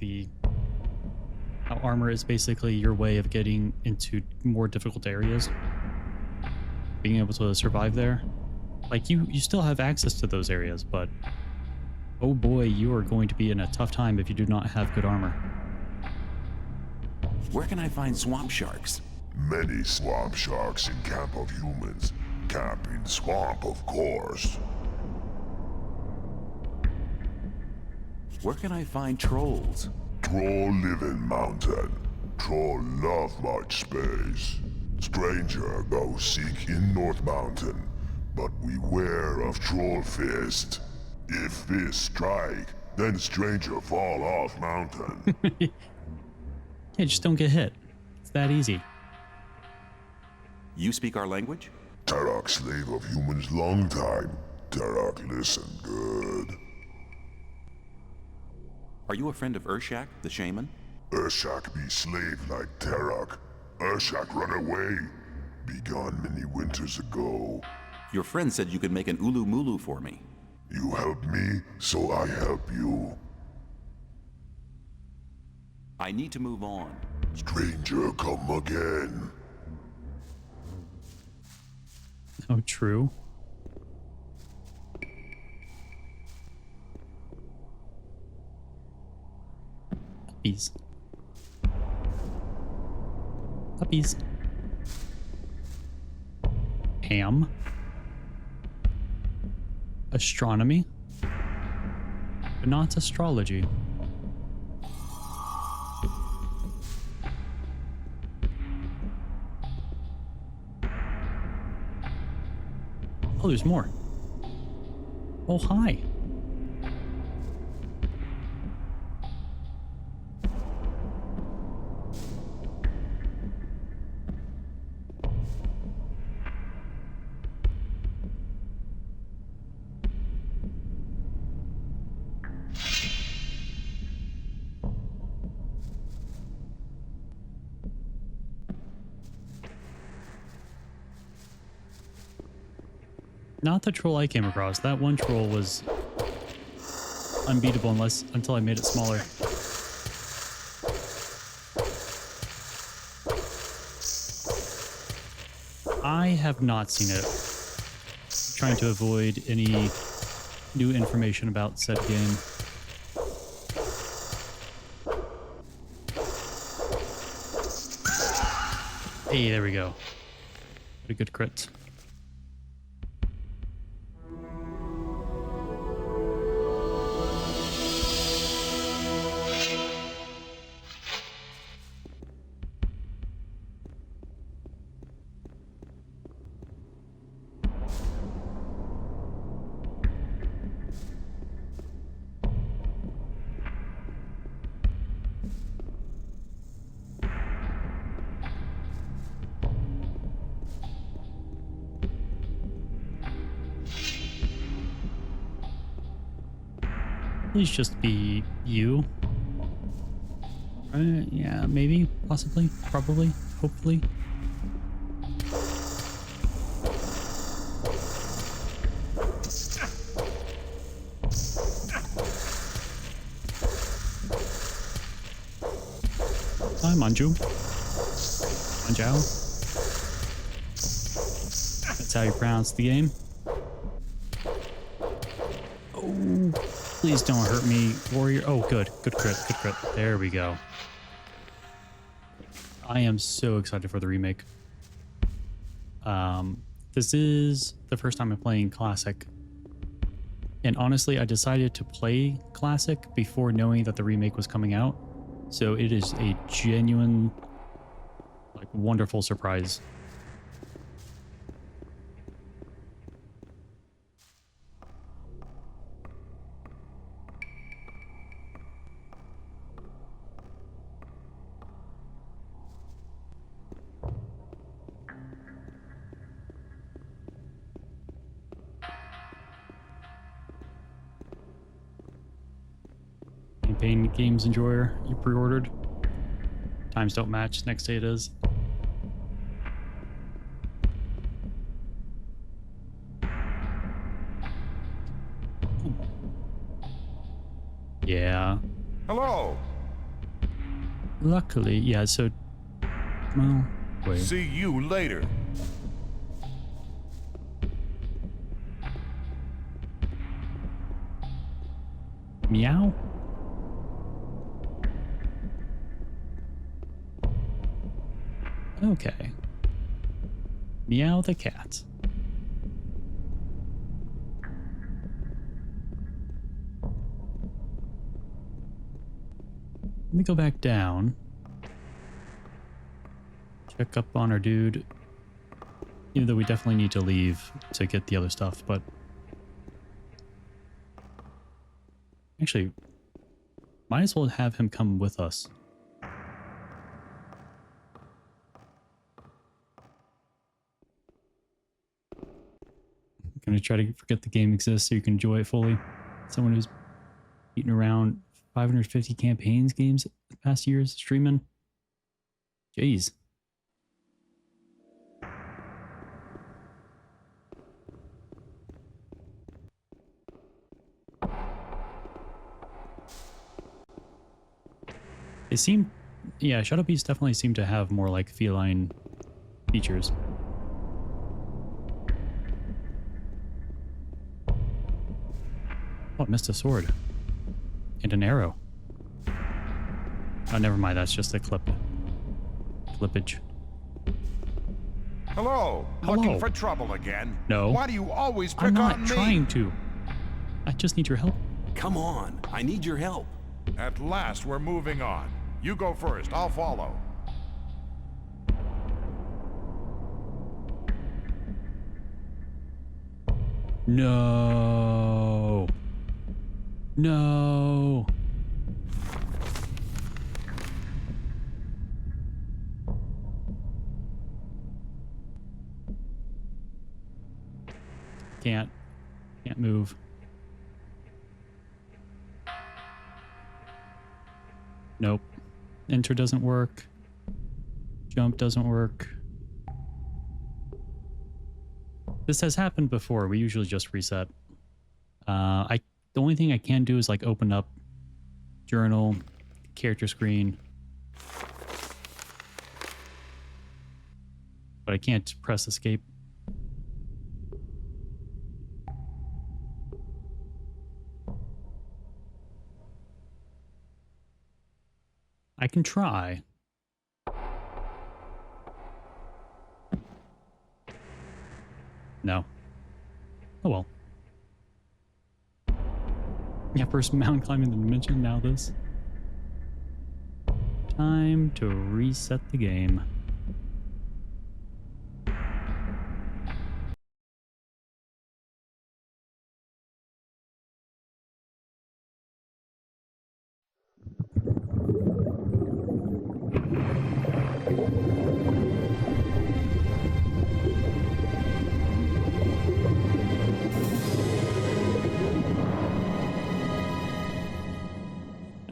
how armor is basically your way of getting into more difficult areas. Being able to survive there. Like you still have access to those areas, but oh boy, you are going to be in a tough time if you do not have good armor. Where can I find swamp sharks? Many swamp sharks in Camp of Humans. Camp in swamp, of course. Where can I find trolls? Troll live in mountain. Troll love much space. Stranger go seek in North Mountain, but beware of Troll Fist. If Fist strike, then stranger fall off mountain. Yeah, just don't get hit. It's that easy. You speak our language? Tarak slave of humans long time. Tarak listen good. Are you a friend of Urshak, the shaman? Urshak be slave like Tarak. Urshak run away. Be gone many winters ago. Your friend said you could make an ulu mulu for me. You help me, so I help you. I need to move on. Stranger, come again. Oh, true. Puppies. Puppies. Ham. Astronomy. But not astrology. Oh, there's more. Oh, hi. Not the troll I came across. That one troll was unbeatable until I made it smaller. I have not seen it. I'm trying to avoid any new information about said game. Hey, there we go. Got a good crit. Please just be you. Yeah, maybe, possibly, probably, hopefully. Hi, Manju. Manjao. That's how you pronounce the game. Oh. Please don't hurt me, warrior. Oh, good. Good crit. Good crit. There we go. I am so excited for the remake. This is the first time I'm playing Classic. And honestly, I decided to play Classic before knowing that the remake was coming out. So it is a genuine, like, wonderful surprise. Campaign Games Enjoyer, you pre-ordered. Times don't match, next day it is. Yeah. Hello. Luckily, yeah, so... Well, wait. See you later. Meow? Okay. Meow the cat. Let me go back down. Check up on our dude. Even though we definitely need to leave to get the other stuff, but... Actually, might as well have him come with us. I'm gonna try to forget the game exists so you can enjoy it fully. Someone who's beaten around 550 campaigns games the past years streaming. Jeez. They seem, yeah, Shadow Beasts definitely seem to have more like feline features. Oh, I missed a sword. And an arrow. Oh, never mind, that's just a clippage. Hello. Hello. Looking for trouble again? No. Why do you always pick I'm not on me? trying to. I just need your help. Come on, I need your help. At last, we're moving on. You go first, I'll follow. No. No. Can't move. Nope. Enter doesn't work. Jump doesn't work. This has happened before. We usually just reset. The only thing I can do is like open up journal, character screen. But I can't press escape. I can try. No. Oh well. Yeah, first mountain climbing the dimension, now this. Time to reset the game.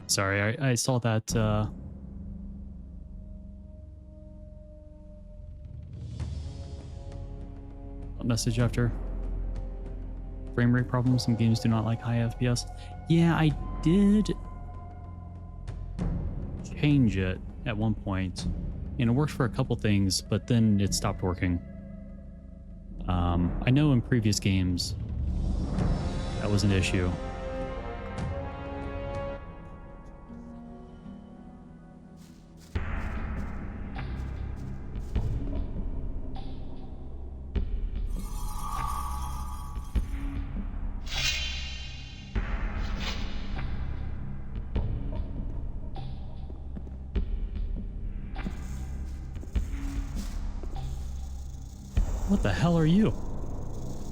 Sorry, I saw that message after. Frame rate problems. Some games do not like high FPS. Yeah, I did change it at one point, and it worked for a couple things, but then it stopped working. I know in previous games that was an issue. What the hell are you?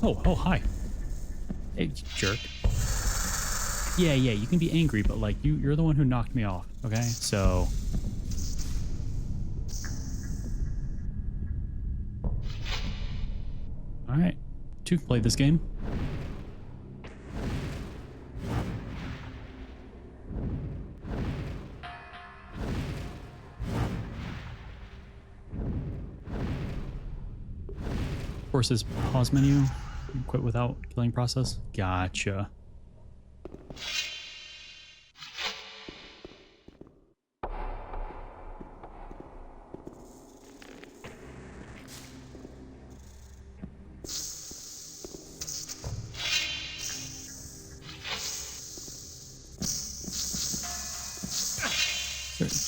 Oh, hi. Hey, jerk. Yeah, you can be angry, but like you're the one who knocked me off, okay? So all right. Two can play this game. Forces pause menu. Quit without killing process. Gotcha.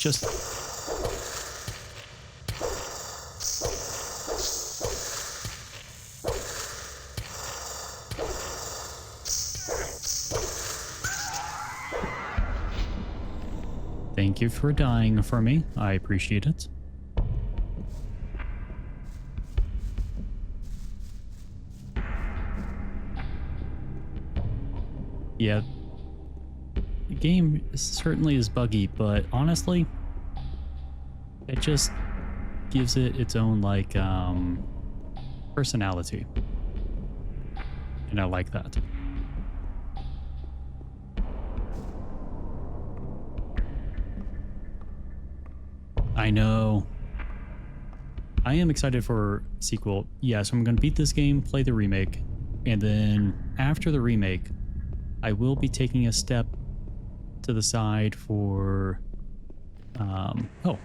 just... Thank you for dying for me. I appreciate it. Yeah. The game certainly is buggy, but honestly, it just gives it its own, like, personality. And I like that. I know. I am excited for sequel. Yeah, so I'm going to beat this game, play the remake, and then after the remake, I will be taking a step to the side for... oh.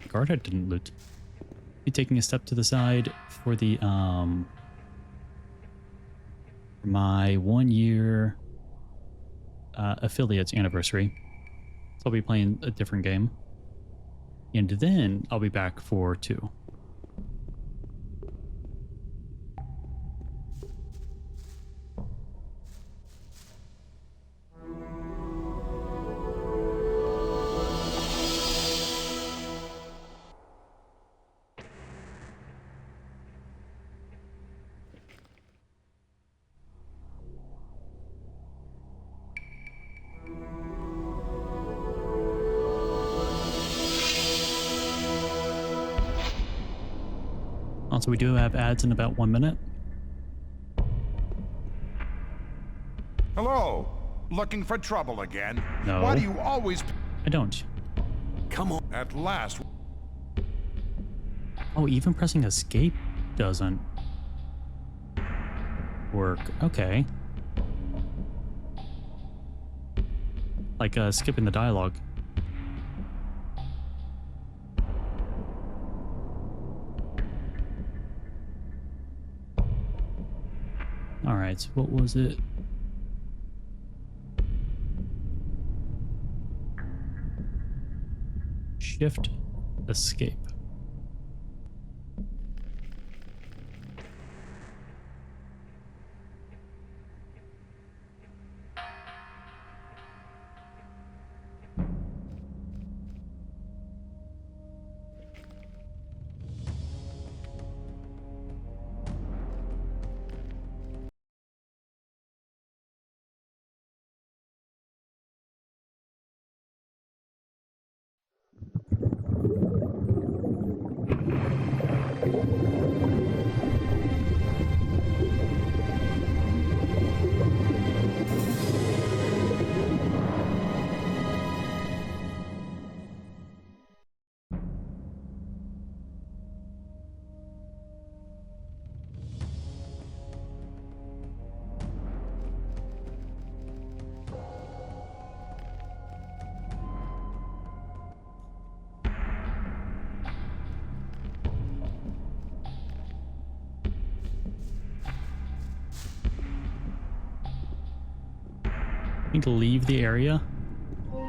Guard I didn't loot. Be taking a step to the side for the, my 1 year affiliates anniversary. So I'll be playing a different game. And then I'll be back for 2. Also, we do have ads in about 1 minute. Hello? Looking for trouble again? No. Why do you always... I don't. Come on. At last. Oh, even pressing escape doesn't work. Okay. Like, skipping the dialogue. Alright, so what was it? Shift, escape. I need to leave the area. Oh,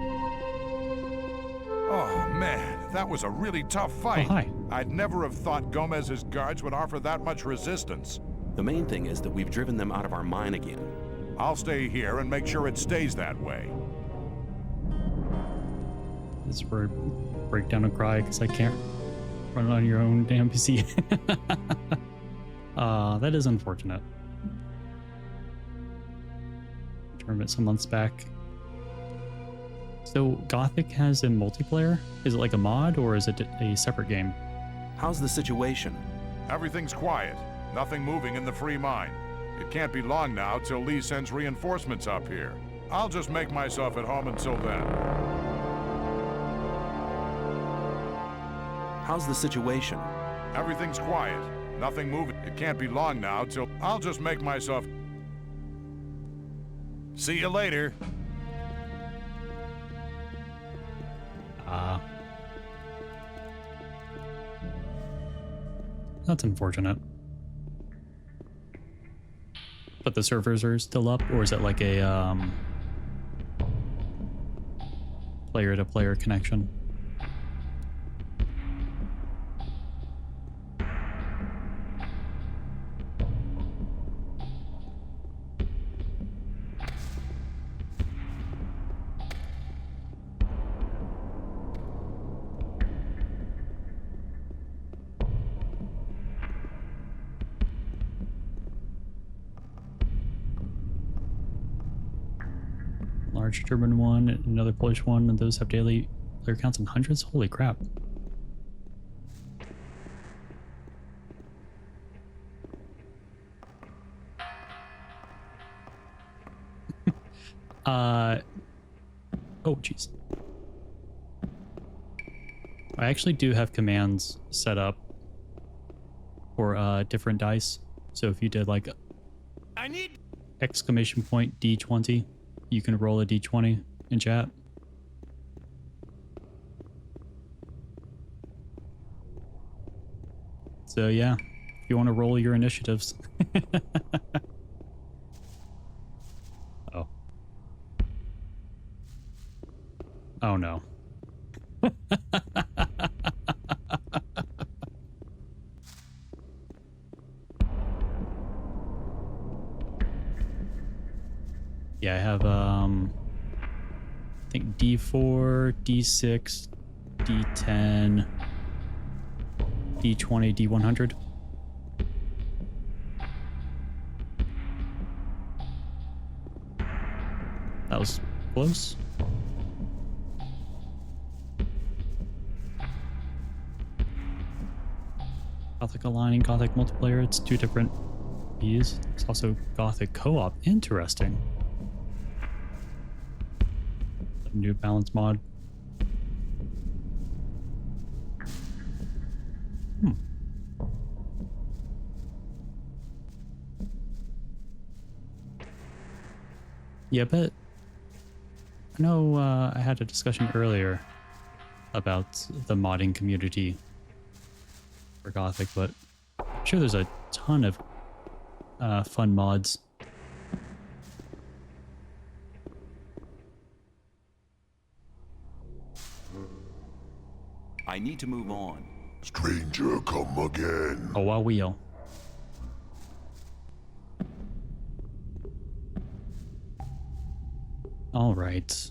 man, that was a really tough fight. Oh, hi. I'd never have thought Gomez's guards would offer that much resistance. The main thing is that we've driven them out of our mine again. I'll stay here and make sure it stays that way. This is where I break down and cry because I can't run it on your own damn PC. That is unfortunate. Tournament some months back. So Gothic has a multiplayer? Is it like a mod or is it a separate game? How's the situation? Everything's quiet. Nothing moving in the free mine. It can't be long now till Lee sends reinforcements up here. I'll just make myself at home until then. How's the situation? Everything's quiet. Nothing moving. It can't be long now till... I'll just make myself... See you later. That's unfortunate. But the servers are still up, or is it like a player-to-player connection. Large German one, another Polish one, and those have daily player counts in hundreds? Holy crap. Oh, jeez. I actually do have commands set up for different dice. So if you did like I need exclamation point D20, you can roll a D20 in chat. So yeah, if you want to roll your initiatives. Oh. Oh no. Yeah, I have I think D4, D6, D10, D20, D100. That was close. Gothic aligning, Gothic multiplayer. It's two different Bs. It's also Gothic co-op. Interesting. New balance mod. Yeah, but I know I had a discussion earlier about the modding community for Gothic, but I'm sure there's a ton of fun mods. I need to move on. Stranger, come again. Oh, wow, wheel. All right.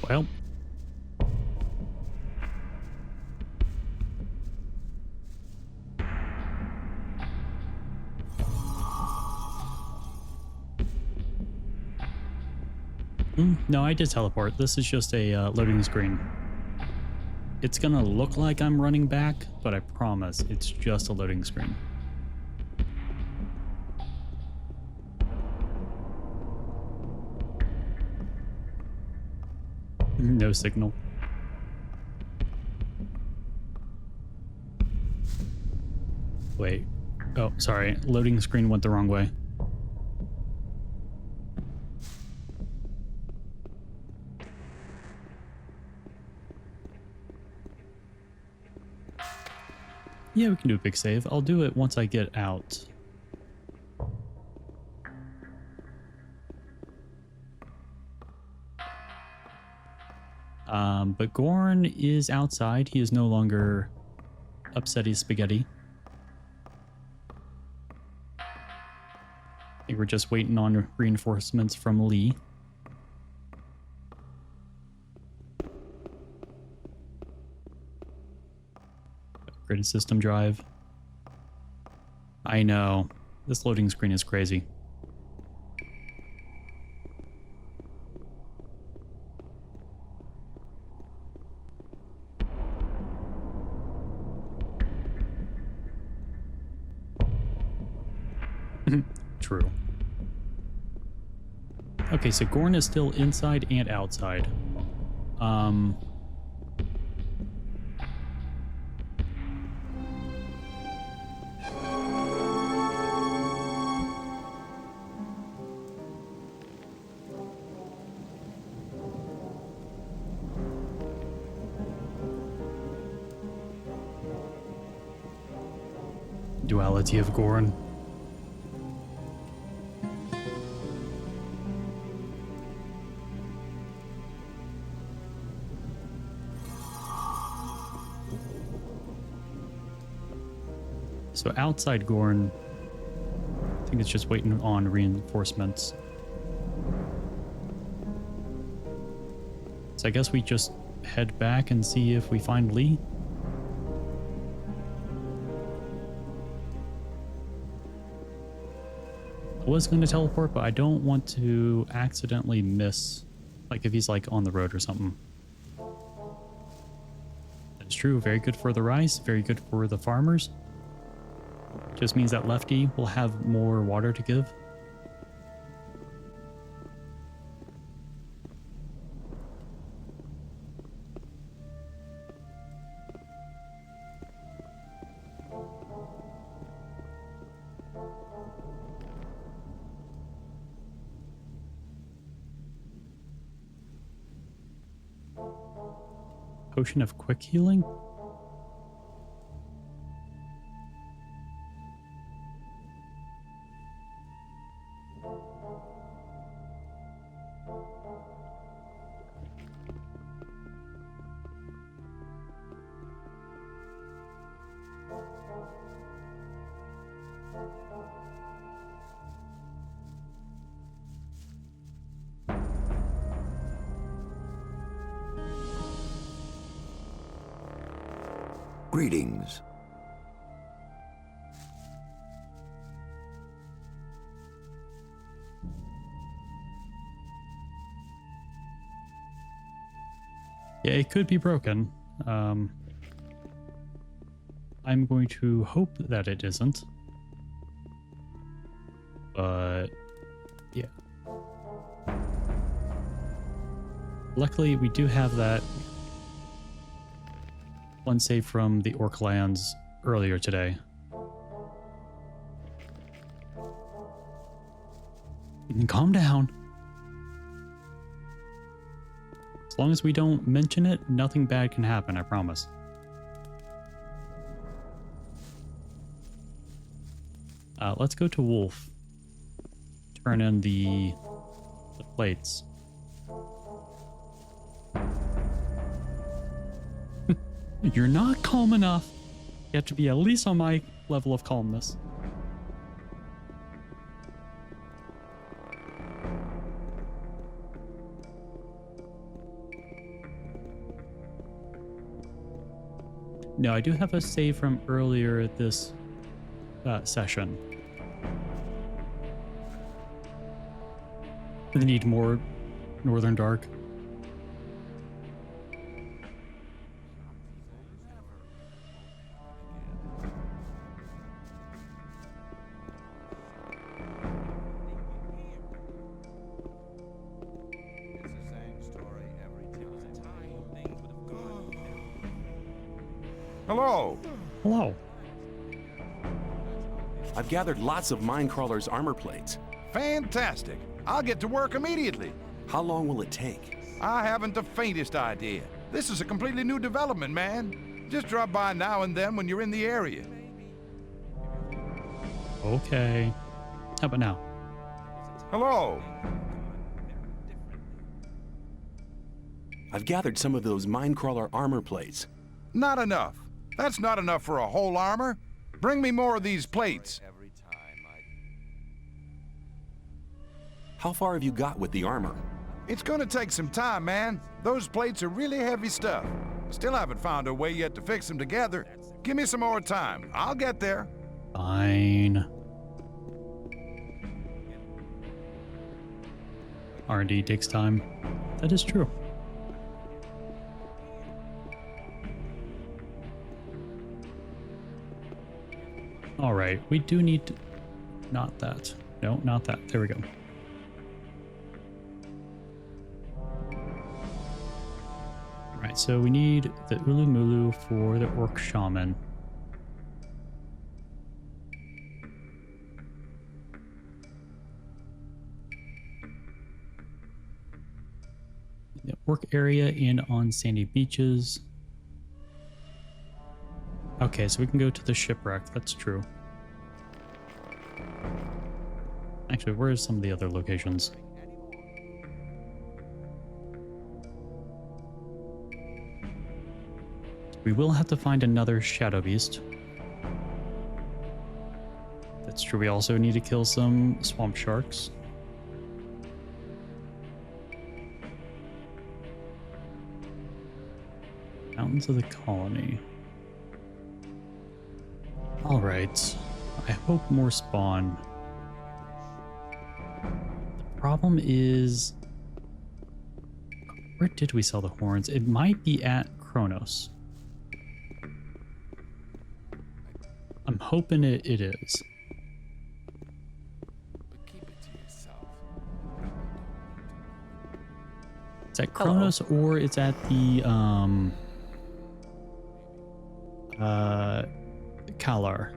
Well. No, I did teleport. This is just a loading screen. It's gonna look like I'm running back, but I promise it's just a loading screen. No signal. Wait. Oh, sorry. Loading screen went the wrong way. Yeah, we can do a big save. I'll do it once I get out. But Gorn is outside. He is no longer upsetty spaghetti. I think we're just waiting on reinforcements from Lee. Upgraded system drive. I know. This loading screen is crazy. True. Okay, so Gorn is still inside and outside. Duality of Gorn. So outside Gorn, I think it's just waiting on reinforcements. So I guess we just head back and see if we find Lee. I was going to teleport, but I don't want to accidentally miss, like if he's like on the road or something. That's true. Very good for the rice. Very good for the farmers. Just means that Lefty will have more water to give. Potion of quick healing? Greetings. Yeah, it could be broken. I'm going to hope that it isn't. But yeah. Luckily, we do have that one save from the Orc lands earlier today. Calm down. As long as we don't mention it, nothing bad can happen, I promise. Let's go to Wolf. Turn in the plates. You're not calm enough. You have to be at least on my level of calmness. No, I do have a save from earlier this session. I need more Northern Dark. Hello. Hello. I've gathered lots of Minecrawler's armor plates. Fantastic. I'll get to work immediately. How long will it take? I haven't the faintest idea. This is a completely new development, man. Just drop by now and then when you're in the area. Okay. How about now? Hello. I've gathered some of those Minecrawler armor plates. Not enough. That's not enough for a whole armor. Bring me more of these plates. How far have you got with the armor? It's gonna take some time, man. Those plates are really heavy stuff. Still haven't found a way yet to fix them together. Give me some more time. I'll get there. Fine. R&D takes time. That is true. All right, we do need to... Not that. No, not that. There we go. All right, so we need the Ulumulu for the Orc Shaman. The Orc area and on sandy beaches. Okay, so we can go to the shipwreck. That's true. Actually, where's some of the other locations? We will have to find another Shadow Beast. That's true. We also need to kill some swamp sharks. Mountains of the Colony. Alright. I hope more spawn. The problem is... where did we sell the horns? It might be at Kronos. I'm hoping it is. But keep it to yourself. It's at Kronos or it's at the Kalar.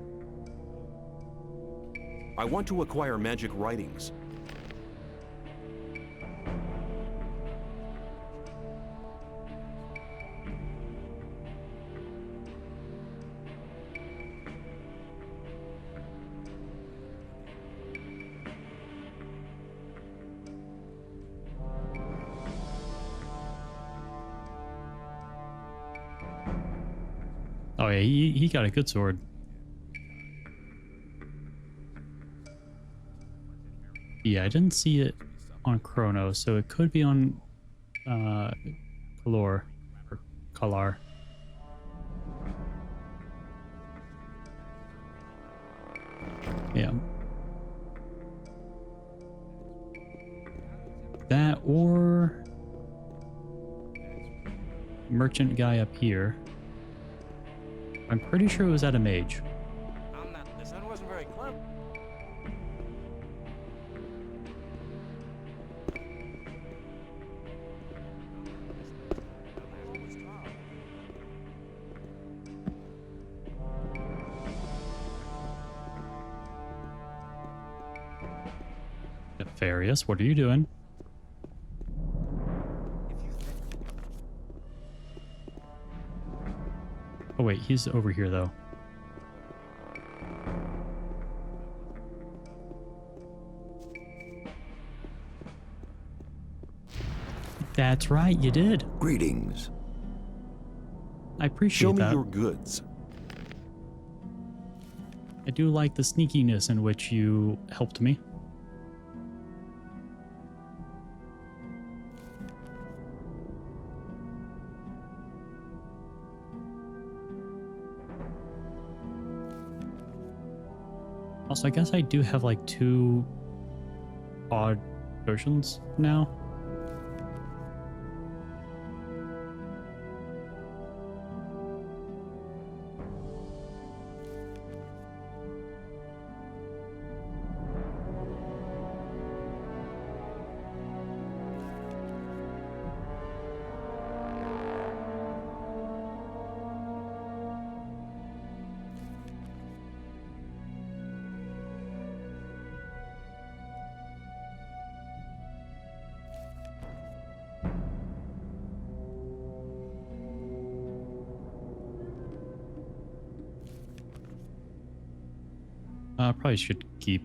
I want to acquire magic writings. Oh yeah, he got a good sword. Yeah, I didn't see it on Chrono, so it could be on Kalor or Kalar. Yeah. That or merchant guy up here. I'm pretty sure it was at a mage. The sun wasn't very clever. Nefarious, what are you doing? Oh wait, he's over here though. That's right, you did. Greetings. I appreciate Show me that. your goods. I do like the sneakiness in which you helped me. Also, I guess I do have like 2 odd potions now. Probably should keep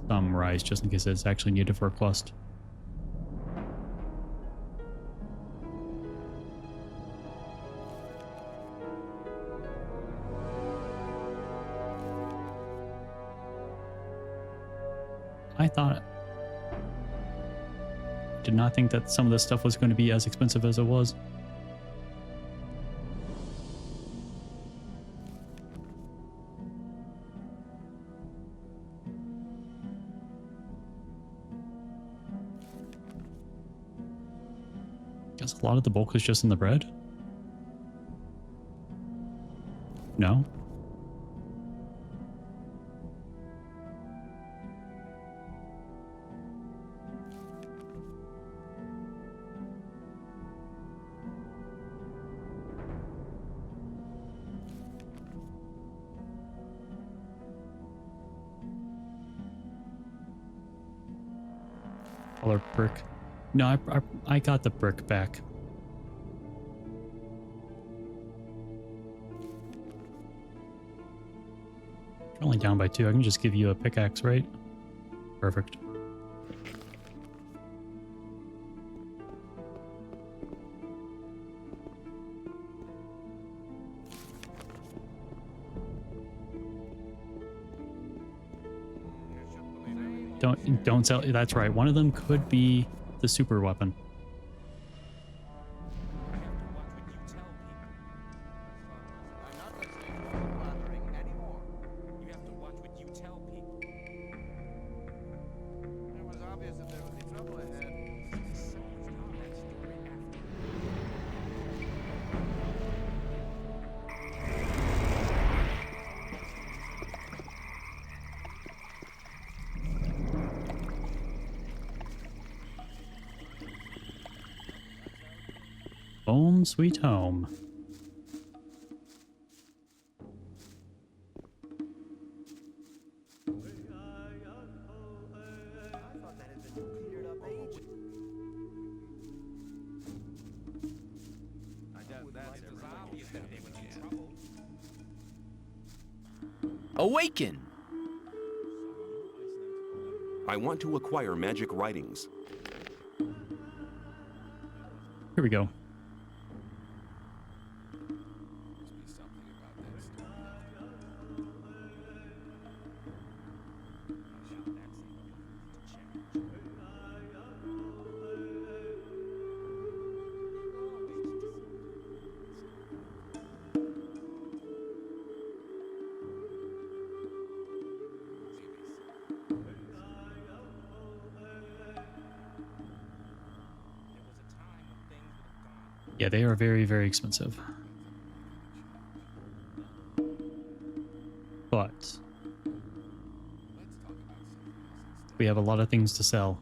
some rice just in case it's actually needed for a quest. Did not think that some of this stuff was going to be as expensive as it was. Guess a lot of the bulk is just in the bread? No? Color brick. No, I got the brick back. Only down by 2. I can just give you a pickaxe, right? Perfect. Don't sell. That's right. One of them could be the super weapon. Home sweet home. Awaken! I want to acquire magic writings. Here we go. Yeah, they are very, very expensive. But we have a lot of things to sell.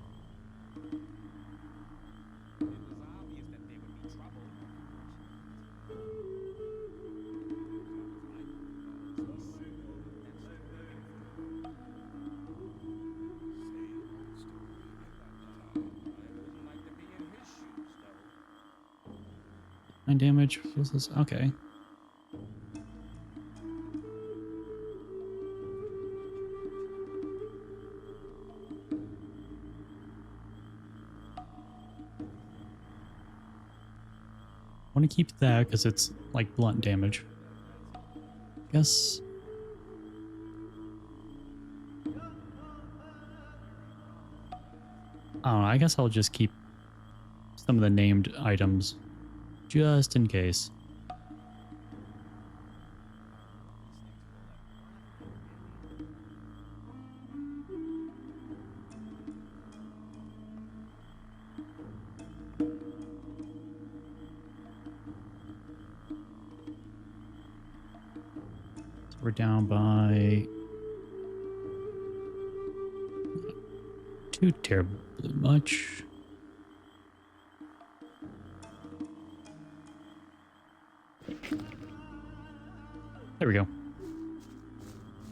Damage. What's this? Okay. I want to keep that because it's like blunt damage. Guess. I don't know. I guess I'll just keep some of the named items. Just in case. So we're down by too terribly much. There we go.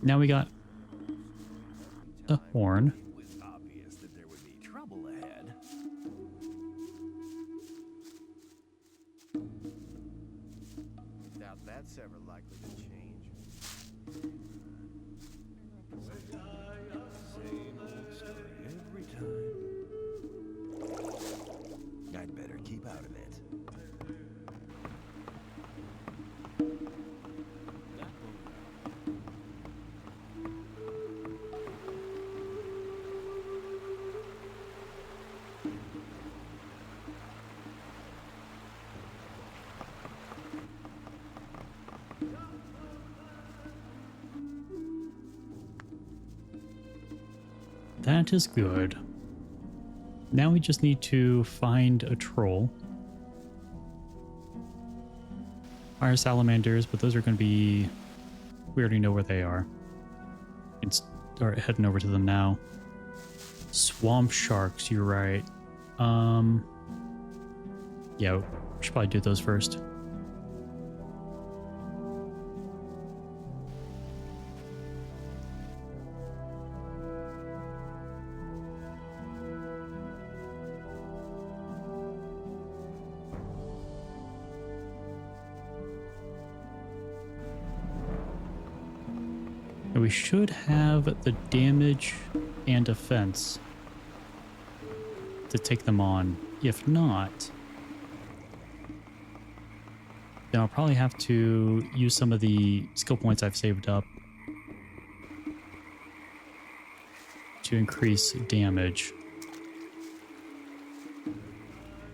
Now we got the horn. It was obvious that there would be trouble ahead. Doubt that's ever likely to change. Same old story every time. I'd better keep out of it. That is good. Now we just need to find a troll. Fire salamanders, but those are going to be... We already know where they are. We can start heading over to them now. Swamp sharks, you're right. Yeah, we should probably do those first. And we should have the damage and defense to take them on. If not, then I'll probably have to use some of the skill points I've saved up to increase damage.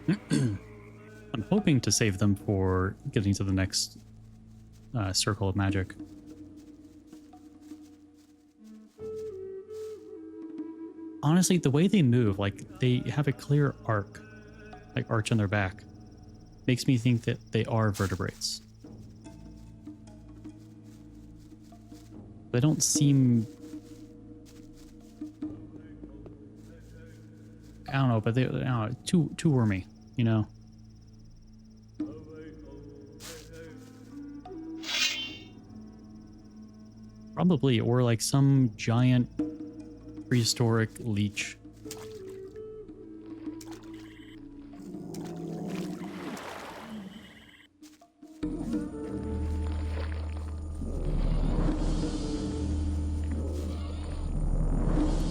I'm hoping to save them for getting to the next circle of magic. Honestly, the way they move, like they have a clear arc, like arch on their back, makes me think that they are vertebrates. They don't seem... I don't know, but they, I don't know, too wormy, you know? Probably, or like some giant prehistoric leech.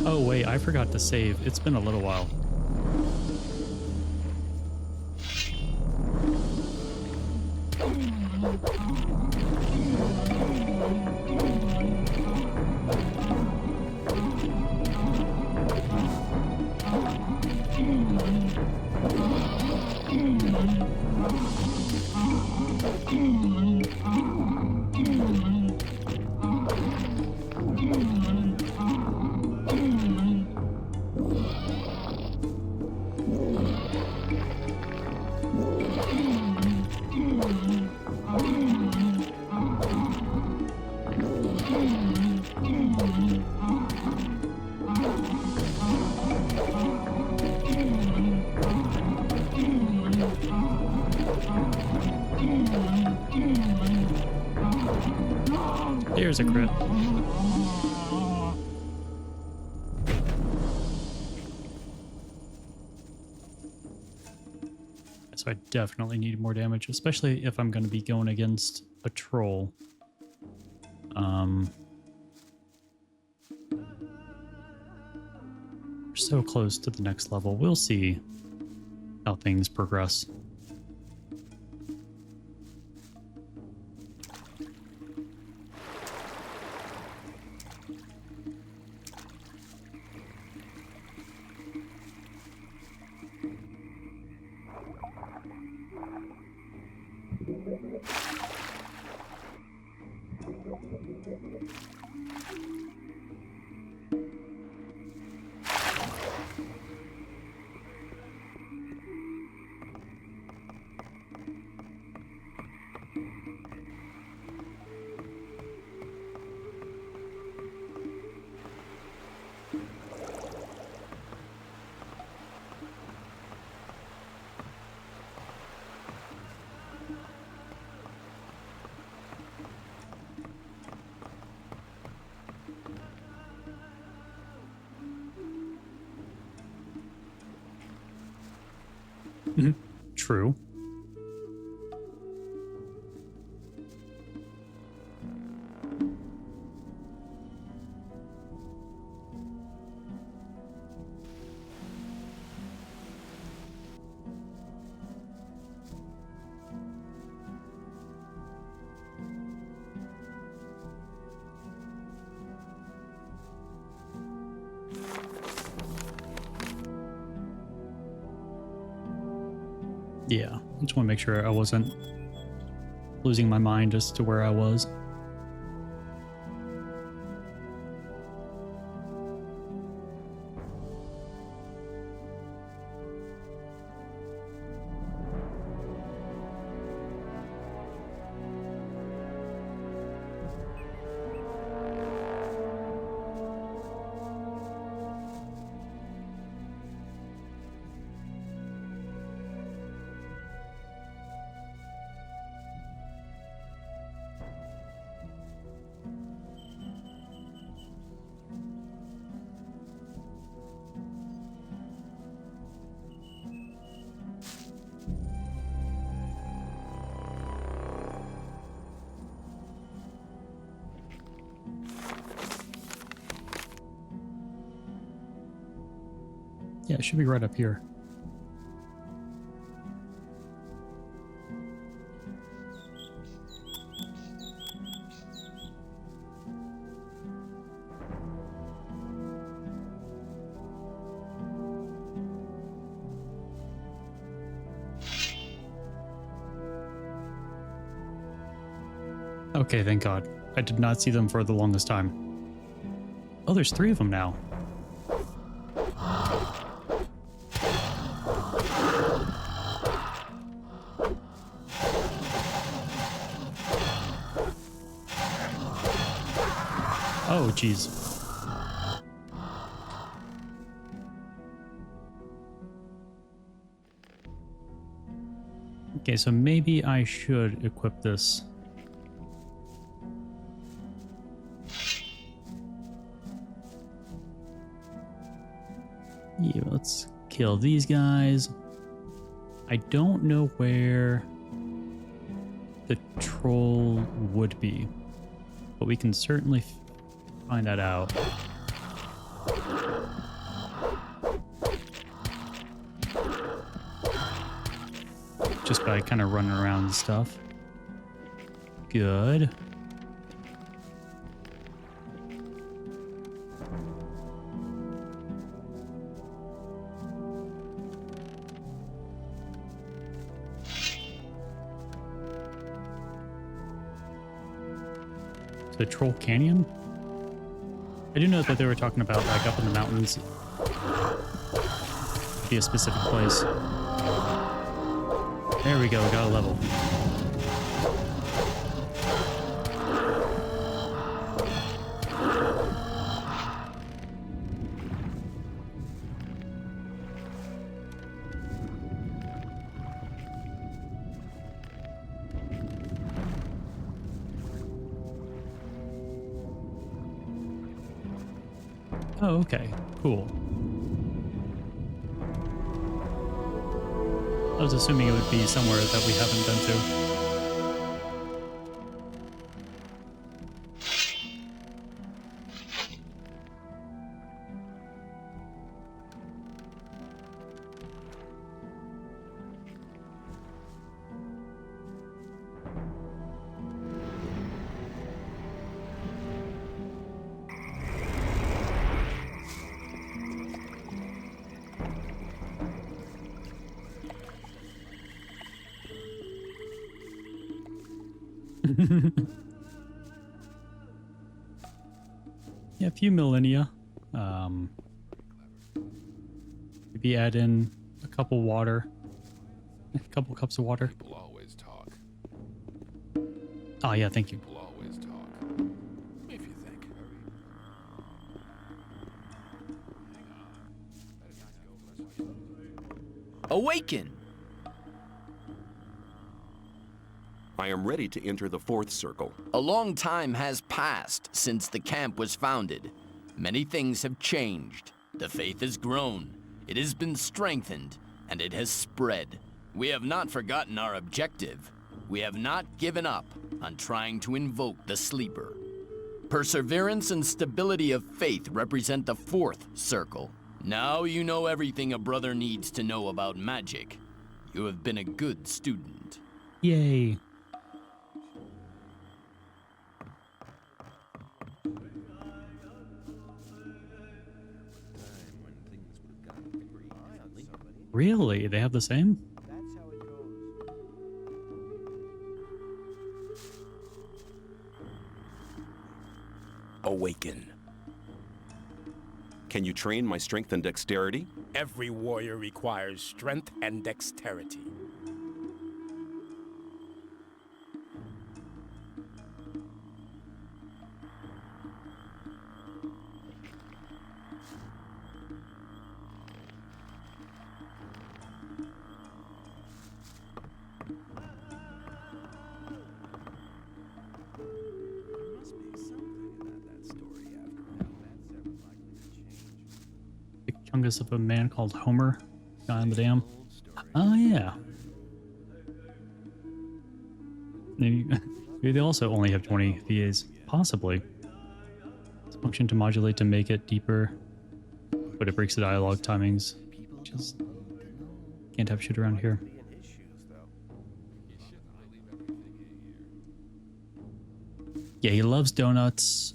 Oh wait, I forgot to save. It's been a little while. There's a crit. So I definitely need more damage, especially if I'm going to be going against a troll. We're so close to the next level. We'll see how things progress. True. Yeah, I just want to make sure I wasn't losing my mind as to where I was. It should be right up here. Okay, thank God. I did not see them for the longest time. Oh, there's 3 of them now. Oh, jeez. Okay, so maybe I should equip this. Yeah, let's kill these guys. I don't know where the troll would be, but we can certainly find that out. Just by kind of running around and stuff. Good. The Troll Canyon? I do know that they were talking about, like, up in the mountains. Be a specific place. There we go, we got a level. Oh, okay. Cool. I was assuming it would be somewhere that we haven't been to. Yeah, a few millennia. Maybe add in a couple cups of water. People always talk. Oh yeah, thank you. People always talk. If you think. Awaken! I am ready to enter the 4th circle. A long time has passed since the camp was founded. Many things have changed. The faith has grown, it has been strengthened, and it has spread. We have not forgotten our objective. We have not given up on trying to invoke the sleeper. Perseverance and stability of faith represent the 4th circle. Now you know everything a brother needs to know about magic. You have been a good student. Yay. Really? They have the same? Awaken. Can you train my strength and dexterity? Every warrior requires strength and dexterity. Fungus of a man called Homer, guy on the dam. Oh yeah. Maybe they also only have 20 VAs, possibly. It's function to modulate to make it deeper, but it breaks the dialogue timings. Just can't have shit around here. Yeah, he loves donuts.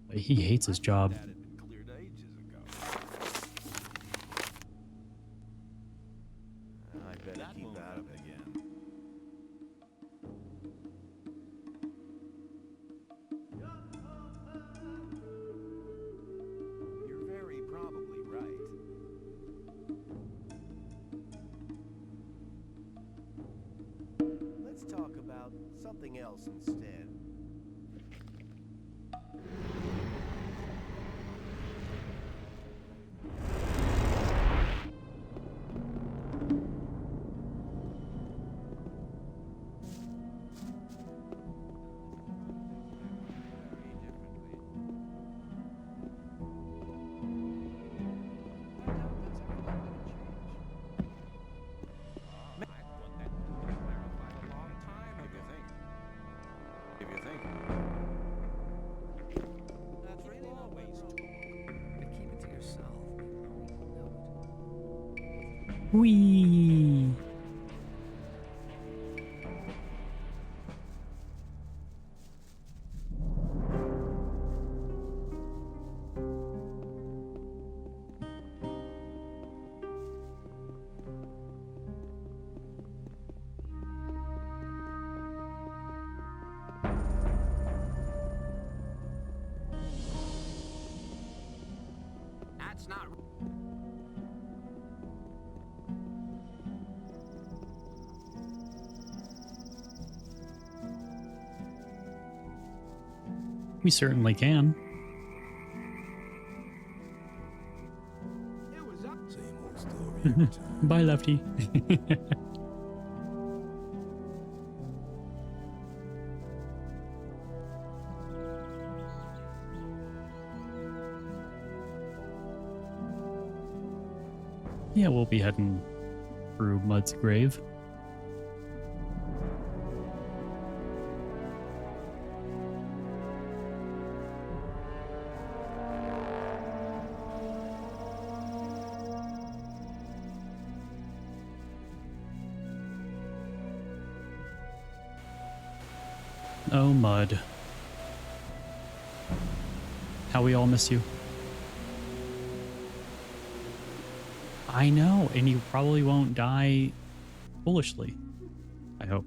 But he hates his job. I better keep out of it again. You're very probably right. Let's talk about something else instead. Whee! That's not. We certainly can. Same old story every time. Bye, Lefty. Yeah, we'll be heading through Mud's grave. Oh, Mud. How we all miss you. I know, and you probably won't die foolishly. I hope.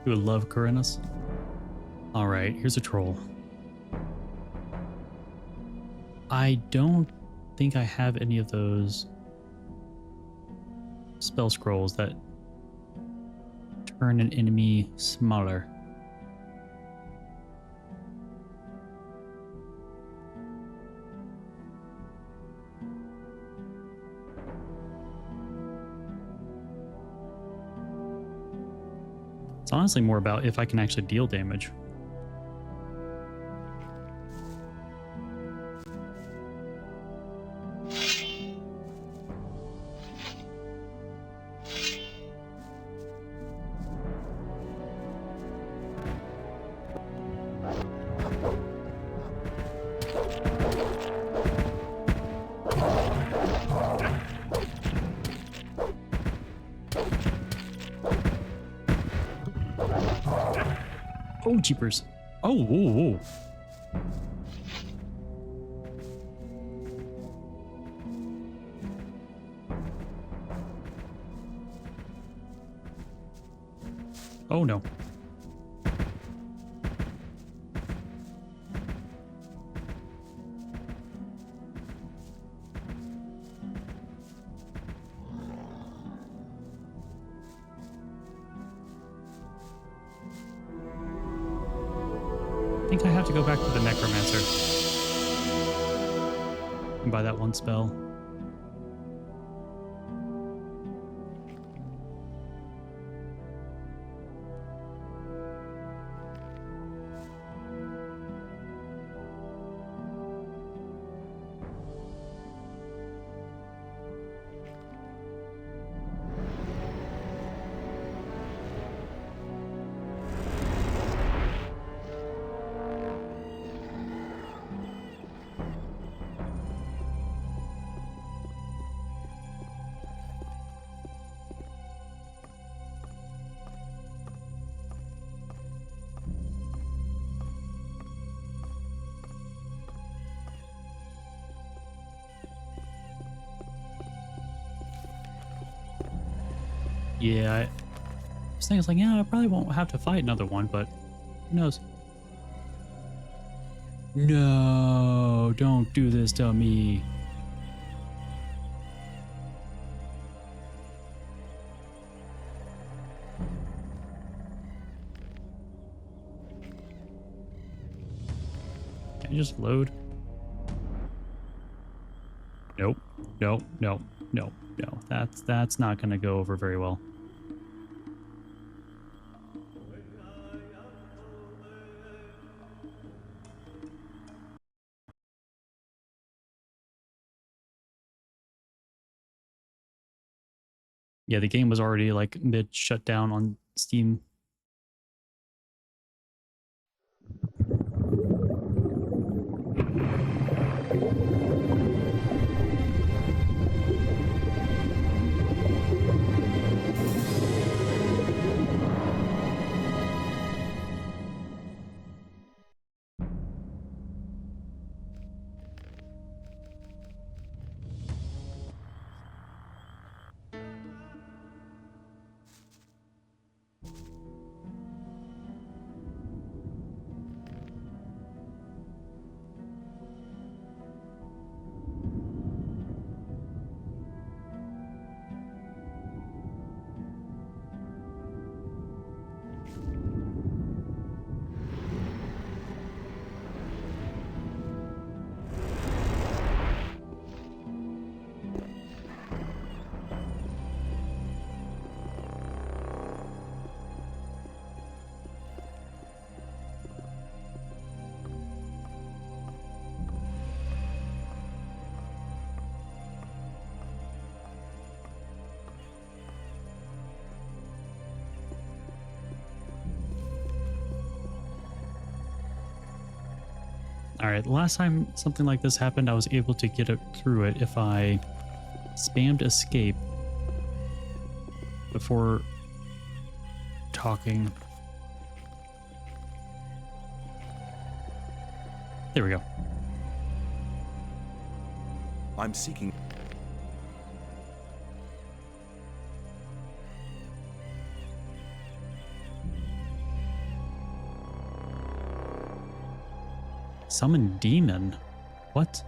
You would love Corinus. All right, here's a troll. I don't think I have any of those spell scrolls that turn an enemy smaller. It's honestly more about if I can actually deal damage. Oh, jeepers. Oh, whoa, whoa. Oh no. I think I have to go back to the Necromancer and buy that one spell. Yeah, I was thinking, it's like, yeah, I probably won't have to fight another one, but who knows? No, don't do this to me. Can you just load? Nope. Nope. Nope. Nope. No. That's not gonna go over very well. Yeah, the game was already like mid shutdown on Steam. All right, the last time something like this happened, I was able to get it through it if I spammed escape before talking. There we go. I'm seeking... Summon demon? What?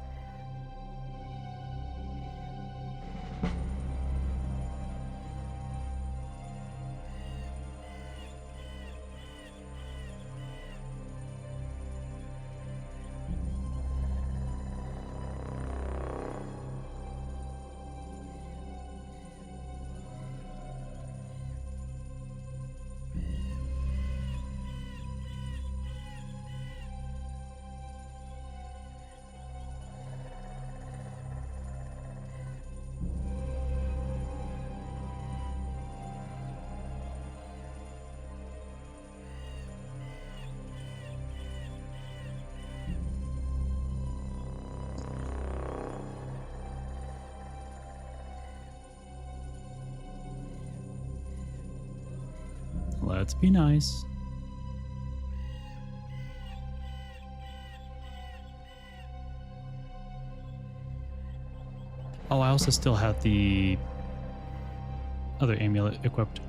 Let's be nice. Oh, I also still have the other amulet equipped.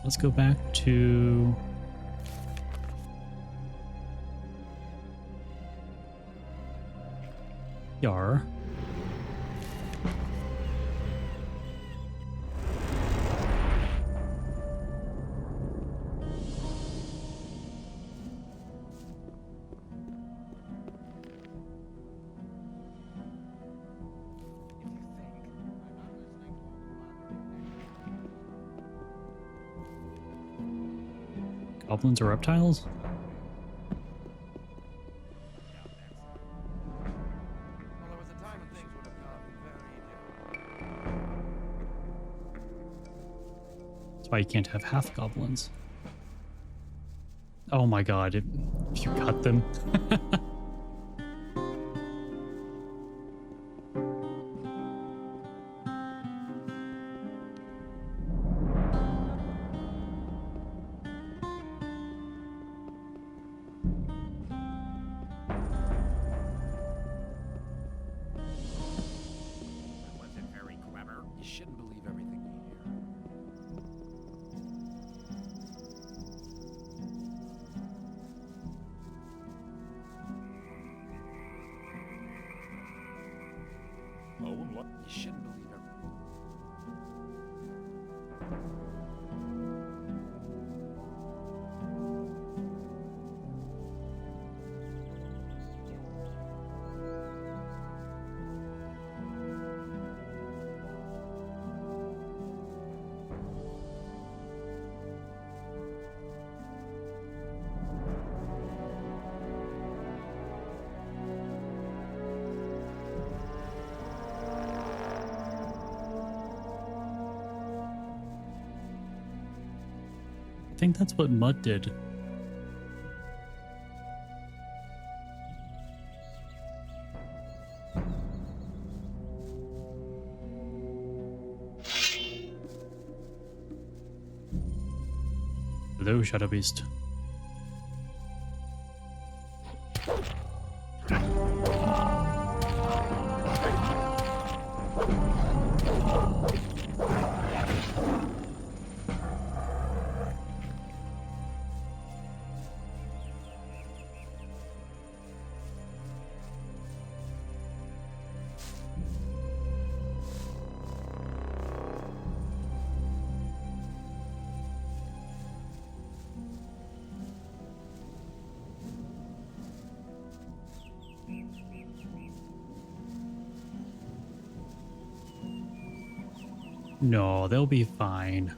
let's go back to Yar. Goblins or reptiles? That's why you can't have half goblins. Oh my god, if you cut them. You shouldn't believe everything you hear. Oh, and what? You shouldn't believe everything. I think that's what Mud did. Hello, Shadow Beast. No, they'll be fine.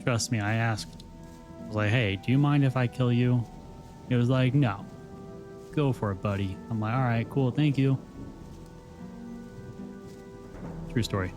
Trust me, I asked. I was like, hey, do you mind if I kill you? It was like, no. Go for it, buddy. I'm like, all right, cool, thank you. True story.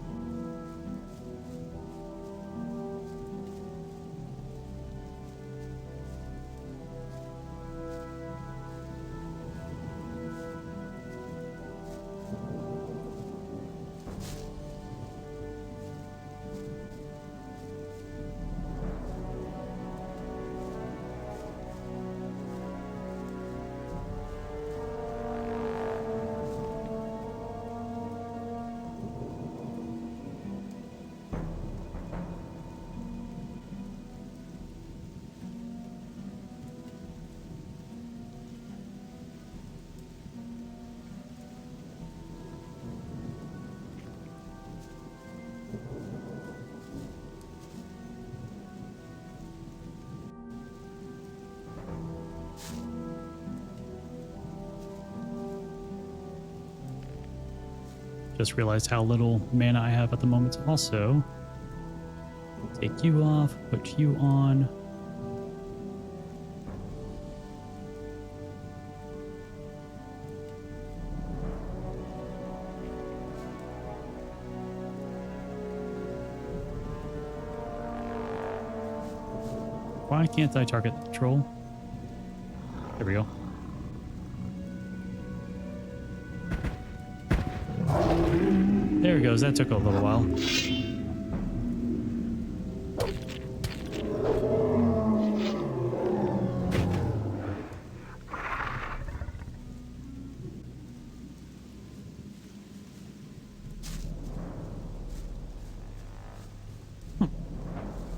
Just realized how little mana I have at the moment. Also, take you off, put you on. Why can't I target the troll? There we go. There it goes. That took a little while.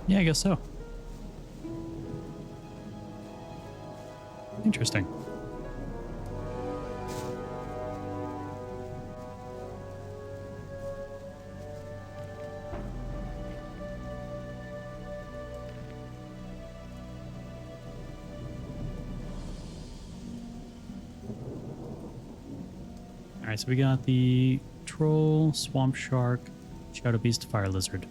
Yeah, I guess so. Interesting. All right, so we got the troll, swamp shark, shadow beast, fire lizard.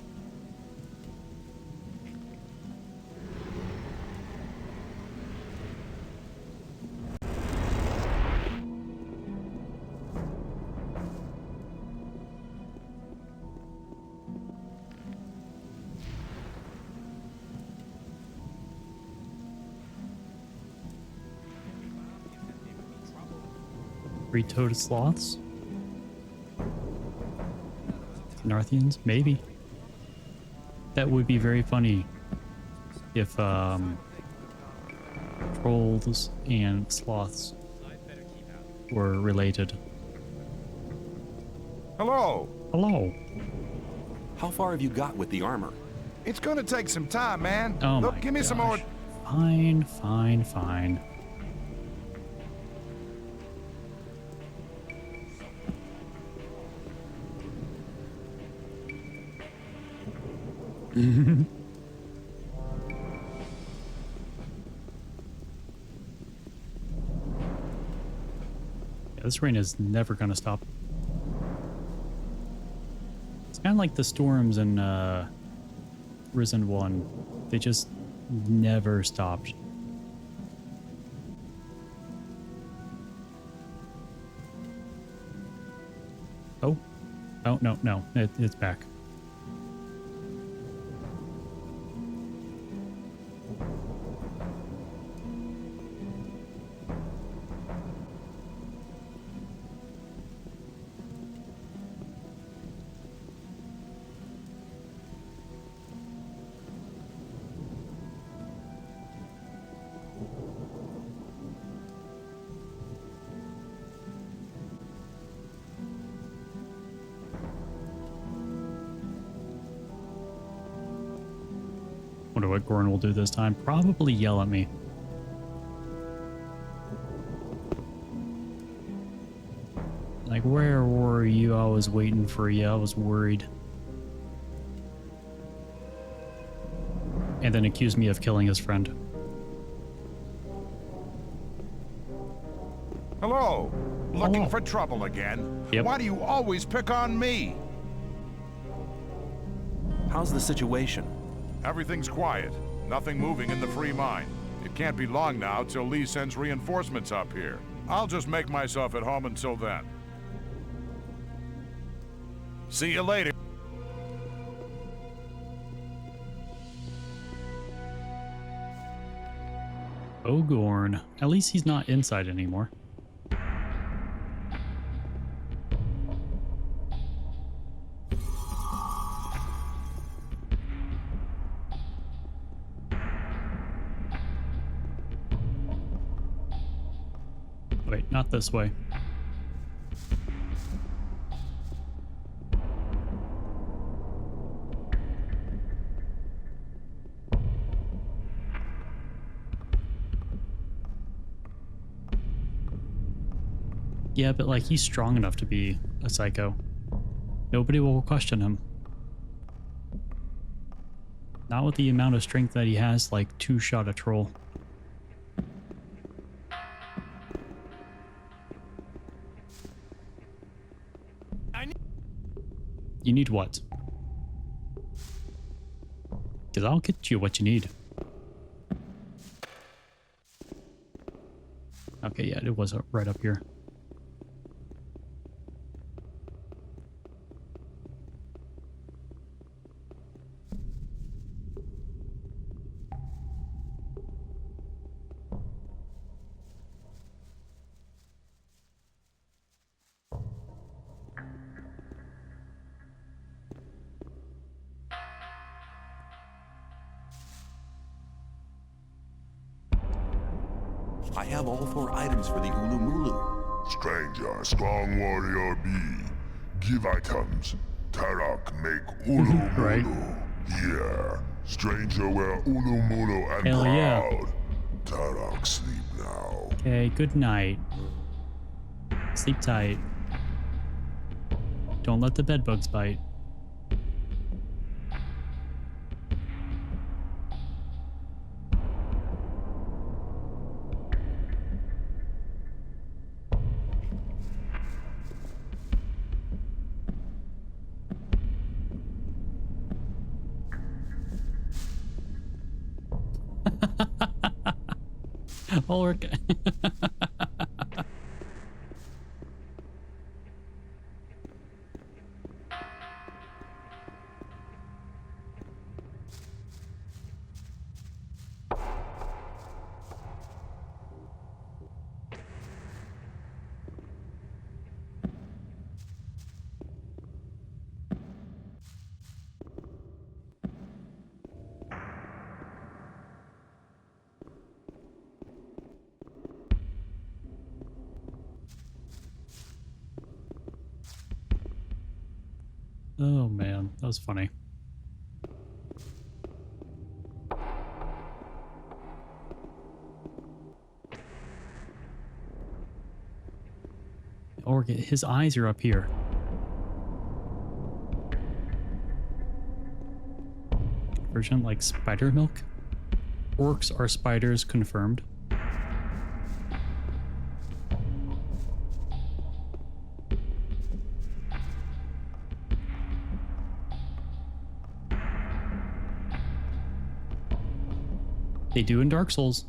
Three-toed sloths? Narthians? Maybe. That would be very funny if trolls and sloths were related. Hello. Hello. How far have you got with the armor? It's gonna take some time, man. Oh Look, my give me some more. gosh. Fine, fine, fine. Yeah, this rain is never gonna stop. It's kind of like the storms in Risen 1. They just never stopped. Oh. Oh, no, no. It's back. Wonder what Goran will do this time. Probably yell at me. Like, where were you? I was waiting for you. I was worried. And then accuse me of killing his friend. Hello. Looking Hello. for trouble again? Yep. Why do you always pick on me? How's the situation? Everything's quiet. Nothing moving in the free mine. It can't be long now till Lee sends reinforcements up here. I'll just make myself at home until then. See you later. Oh, Gorn. At least he's not inside anymore. Wait, not this way. Yeah, but like he's strong enough to be a psycho. Nobody will question him. Not with the amount of strength that he has, like two-shot a troll. You need what? Because I'll get you what you need. Okay, yeah, it was right up here. I have all 4 items for the Ulumulu. Stranger, strong warrior be. Give items. Tarak make Ulu Right. Mulu. Here, Stranger where Ulumulo and Hell yeah. proud. Tarok, sleep now. Okay, good night. Sleep tight. Don't let the bedbugs bite. Ulrich. Oh man, that was funny. Or his eyes are up here. Version like spider milk? Orcs are spiders confirmed. They do in Dark Souls.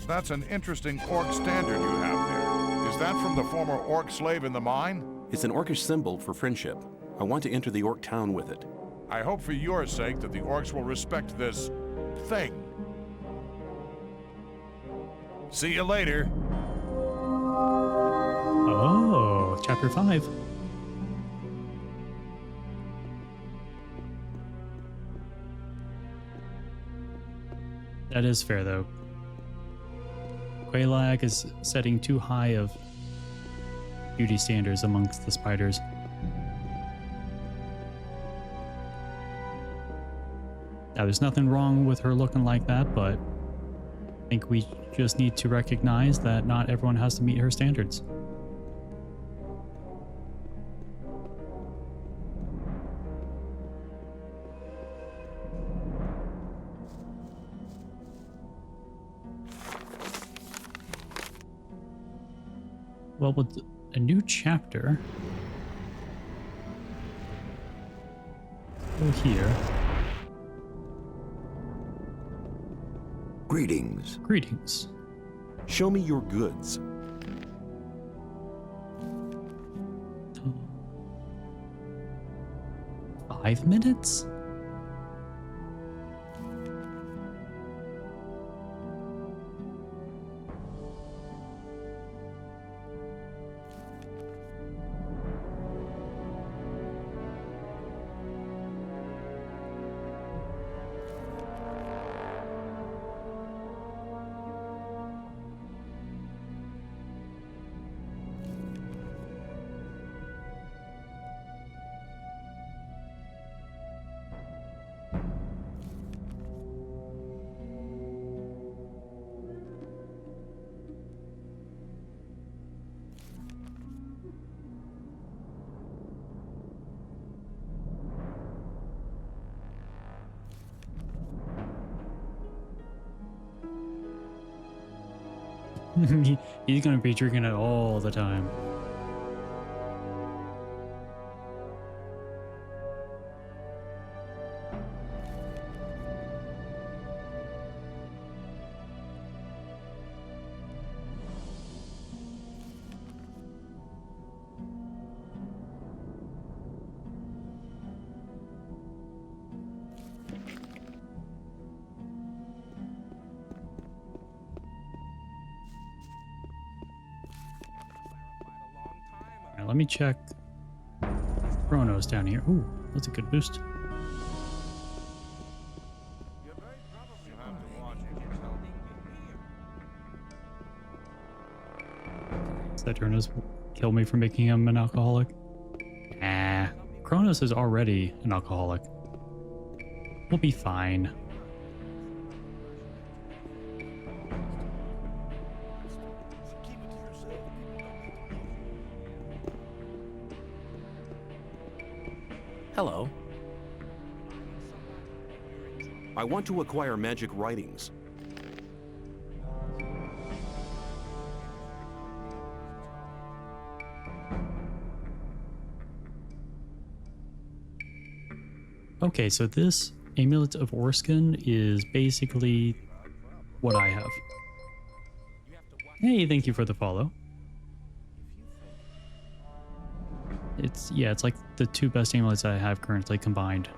That's an interesting orc standard you have there. Is that from the former orc slave in the mine? It's an orcish symbol for friendship. I want to enter the orc town with it. I hope for your sake that the orcs will respect this thing. See you later. Oh, chapter 5. That is fair, though. Quelaag is setting too high of beauty standards amongst the spiders. Now, there's nothing wrong with her looking like that, but I think we just need to recognize that not everyone has to meet her standards. Well, with a new chapter, go here. Greetings. Greetings. Show me your goods. Oh. 5 minutes? He's gonna be drinking it all the time. Let me check Chronos down here. Ooh, that's a good boost. Saturnos kill me for making him an alcoholic. Ah, Kronos is already an alcoholic. We'll be fine. Hello. I want to acquire magic writings. Okay, so this Amulet of Orskin is basically what I have. Hey, thank you for the follow. It's like the two best amulets I have currently combined.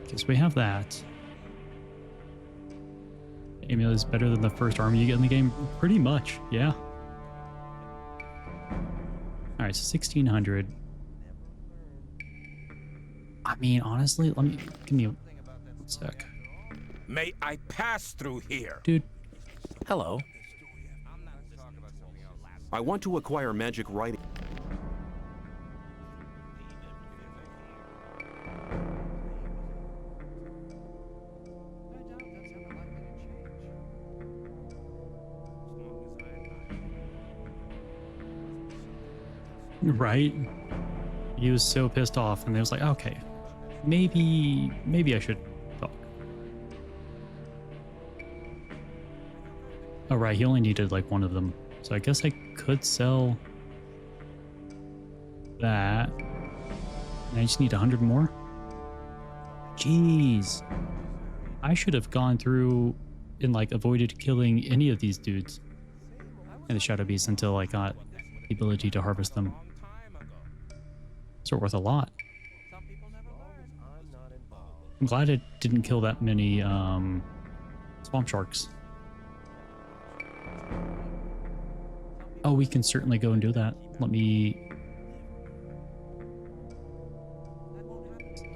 Okay, so we have that. Amulet is better than the first army you get in the game? Pretty much, yeah. Alright, so 1600. I mean, honestly, give me a sec. May I pass through here? Dude. Hello. I want to acquire magic writing. Right? He was so pissed off, and they was like, okay, maybe I should talk. Oh, right, he only needed like one of them. So I guess I could sell that. And I just need 100 more? Jeez. I should have gone through and like avoided killing any of these dudes in the Shadow Beasts until I got the ability to harvest them. Those are worth a lot. I'm glad I didn't kill that many swamp sharks. Oh, we can certainly go and do that. Let me...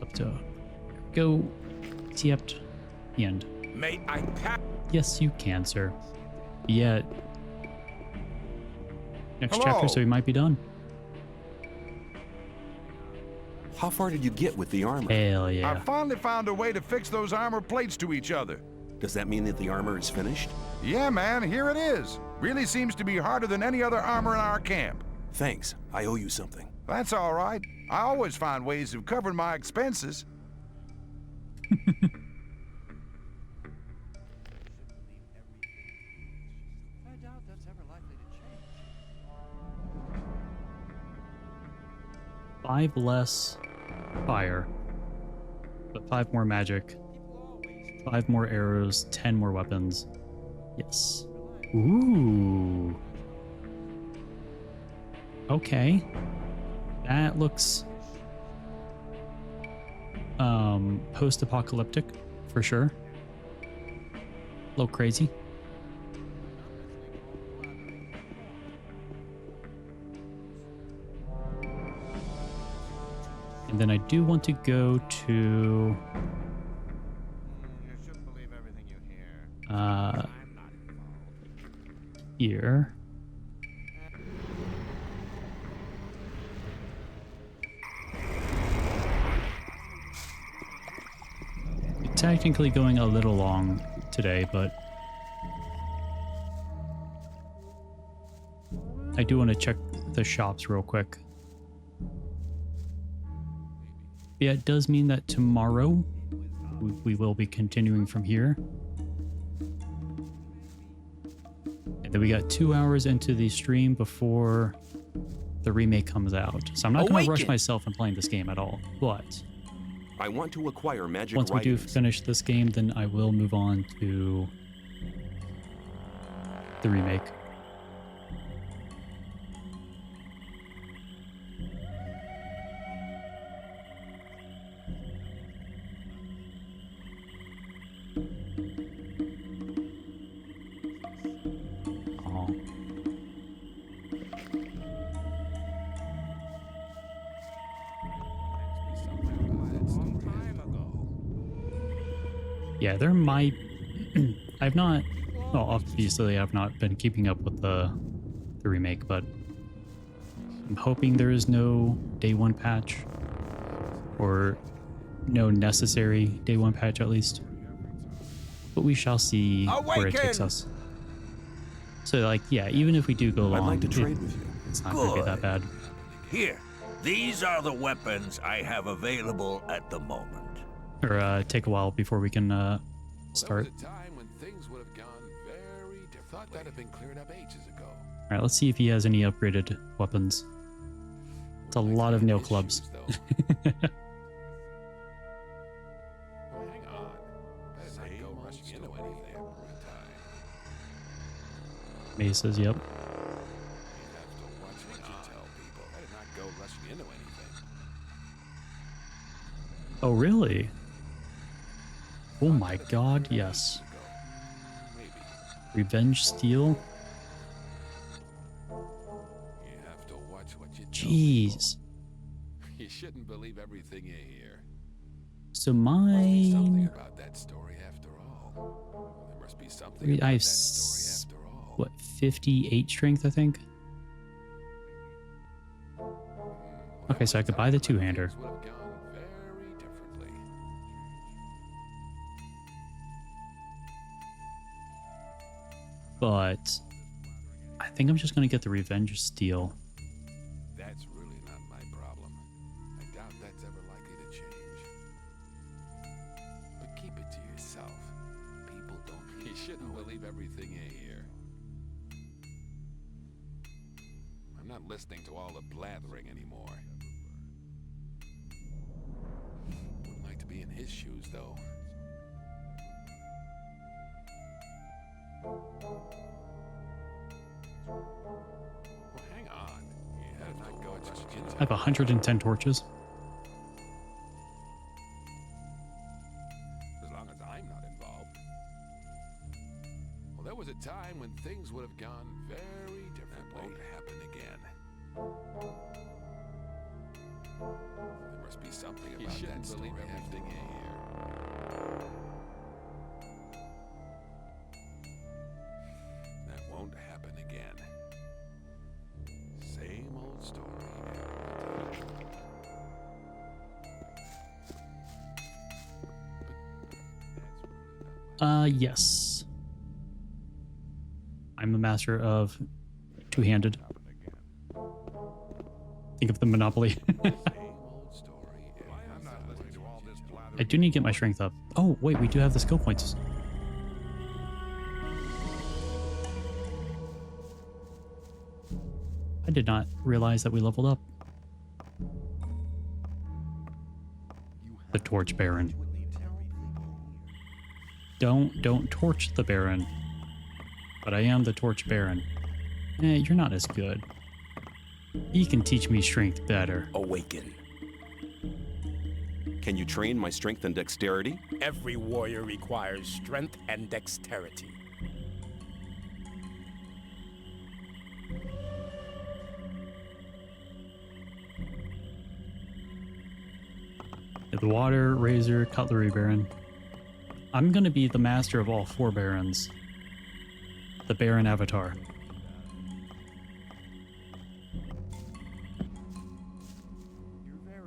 Up to... Go... Yep. The end. May I pass? Yes, you can, sir. Yeah. Next Hello. chapter, so we might be done. How far did you get with the armor? Hell yeah. I finally found a way to fix those armor plates to each other. Does that mean that the armor is finished? Yeah, man, here it is. Really seems to be harder than any other armor in our camp. Thanks. I owe you something. That's all right. I always find ways of covering my expenses. Five less fire, but 5 more magic, 5 more arrows, 10 more weapons. Yes. Ooh. Okay. That looks post-apocalyptic for sure. A little crazy. And then I do want to go to here. Technically going a little long today, but I do want to check the shops real quick. Yeah, it does mean that tomorrow we will be continuing from here. And then we got 2 hours into the stream before the remake comes out. So I'm not going to rush myself in playing this game at all. But I want to acquire magic once we do writings. finish this game, then I will move on to the remake. Yeah, there might... I've not... Well, obviously I've not been keeping up with the remake, but I'm hoping there is no day one patch, or no necessary day one patch at least. But we shall see where it takes us. So, like, yeah, even if we do go long, I'd like to trade with you. It's not going to be that bad. Here, these are the weapons I have available at the moment. Or take a while before we can start. There was a time when things would have gone very different. Thought that had been cleared up ages ago. All right, let's see if he has any upgraded weapons. It's a lot of nail clubs. Hang on. Better not go rushing into anything at one time. Maces, yep. You have to watch what you tell people. Better not go rushing into anything. Oh, really? Oh my god, yes. Revenge Steel? You have to watch what you tell Jeez. people. You shouldn't believe everything you hear. So Something mine... about that story after all. There must be something I about have, that story after all. what, 58 strength, I think? Okay, so I could buy the two-hander. Things would have gone very differently. But I think I'm just going to get the Revenge Steel. That's really not my problem. I doubt that's ever likely to change. But keep it to yourself. People don't. You shouldn't believe everything you hear. I'm not listening to all the blathering anymore. Wouldn't like to be in his shoes, though. Well, hang on. You have not go rushing into I have 110 torches. as long as I'm not involved. Well, there was a time when things would have gone very differently. That won't happen again. There must be something about that story after you hear. That won't happen again. Same old story every time. Yes. I'm a master of two-handed. Think of the Monopoly. I do need to get my strength up. Oh, wait, we do have the skill points. I did not realize that we leveled up. The Torch Baron. Don't torch the Baron. But I am the Torch Baron. You're not as good. He can teach me strength better. Awaken. Can you train my strength and dexterity? Every warrior requires strength and dexterity. The Water, Razor, Cutlery Baron. I'm gonna be the master of all four Barons. The Baron Avatar.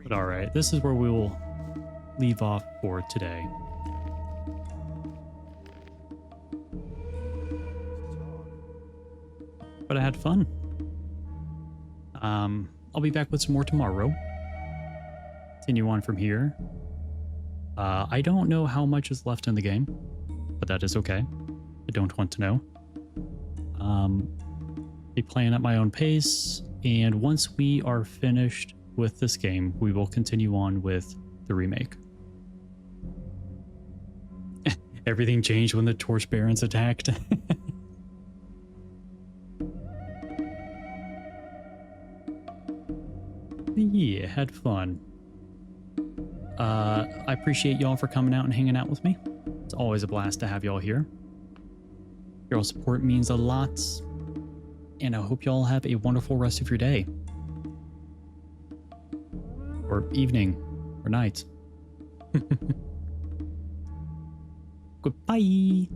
But alright, this is where we will leave off for today. But I had fun. I'll be back with some more tomorrow. Continue on from here. I don't know how much is left in the game, but that is okay. I don't want to know. Be playing at my own pace, and once we are finished with this game, we will continue on with the remake. Everything changed when the Torch Barons attacked. Yeah, had fun. I appreciate y'all for coming out and hanging out with me. It's always a blast to have y'all here. Your support means a lot, and I hope y'all have a wonderful rest of your day. Or evening, or night. Goodbye.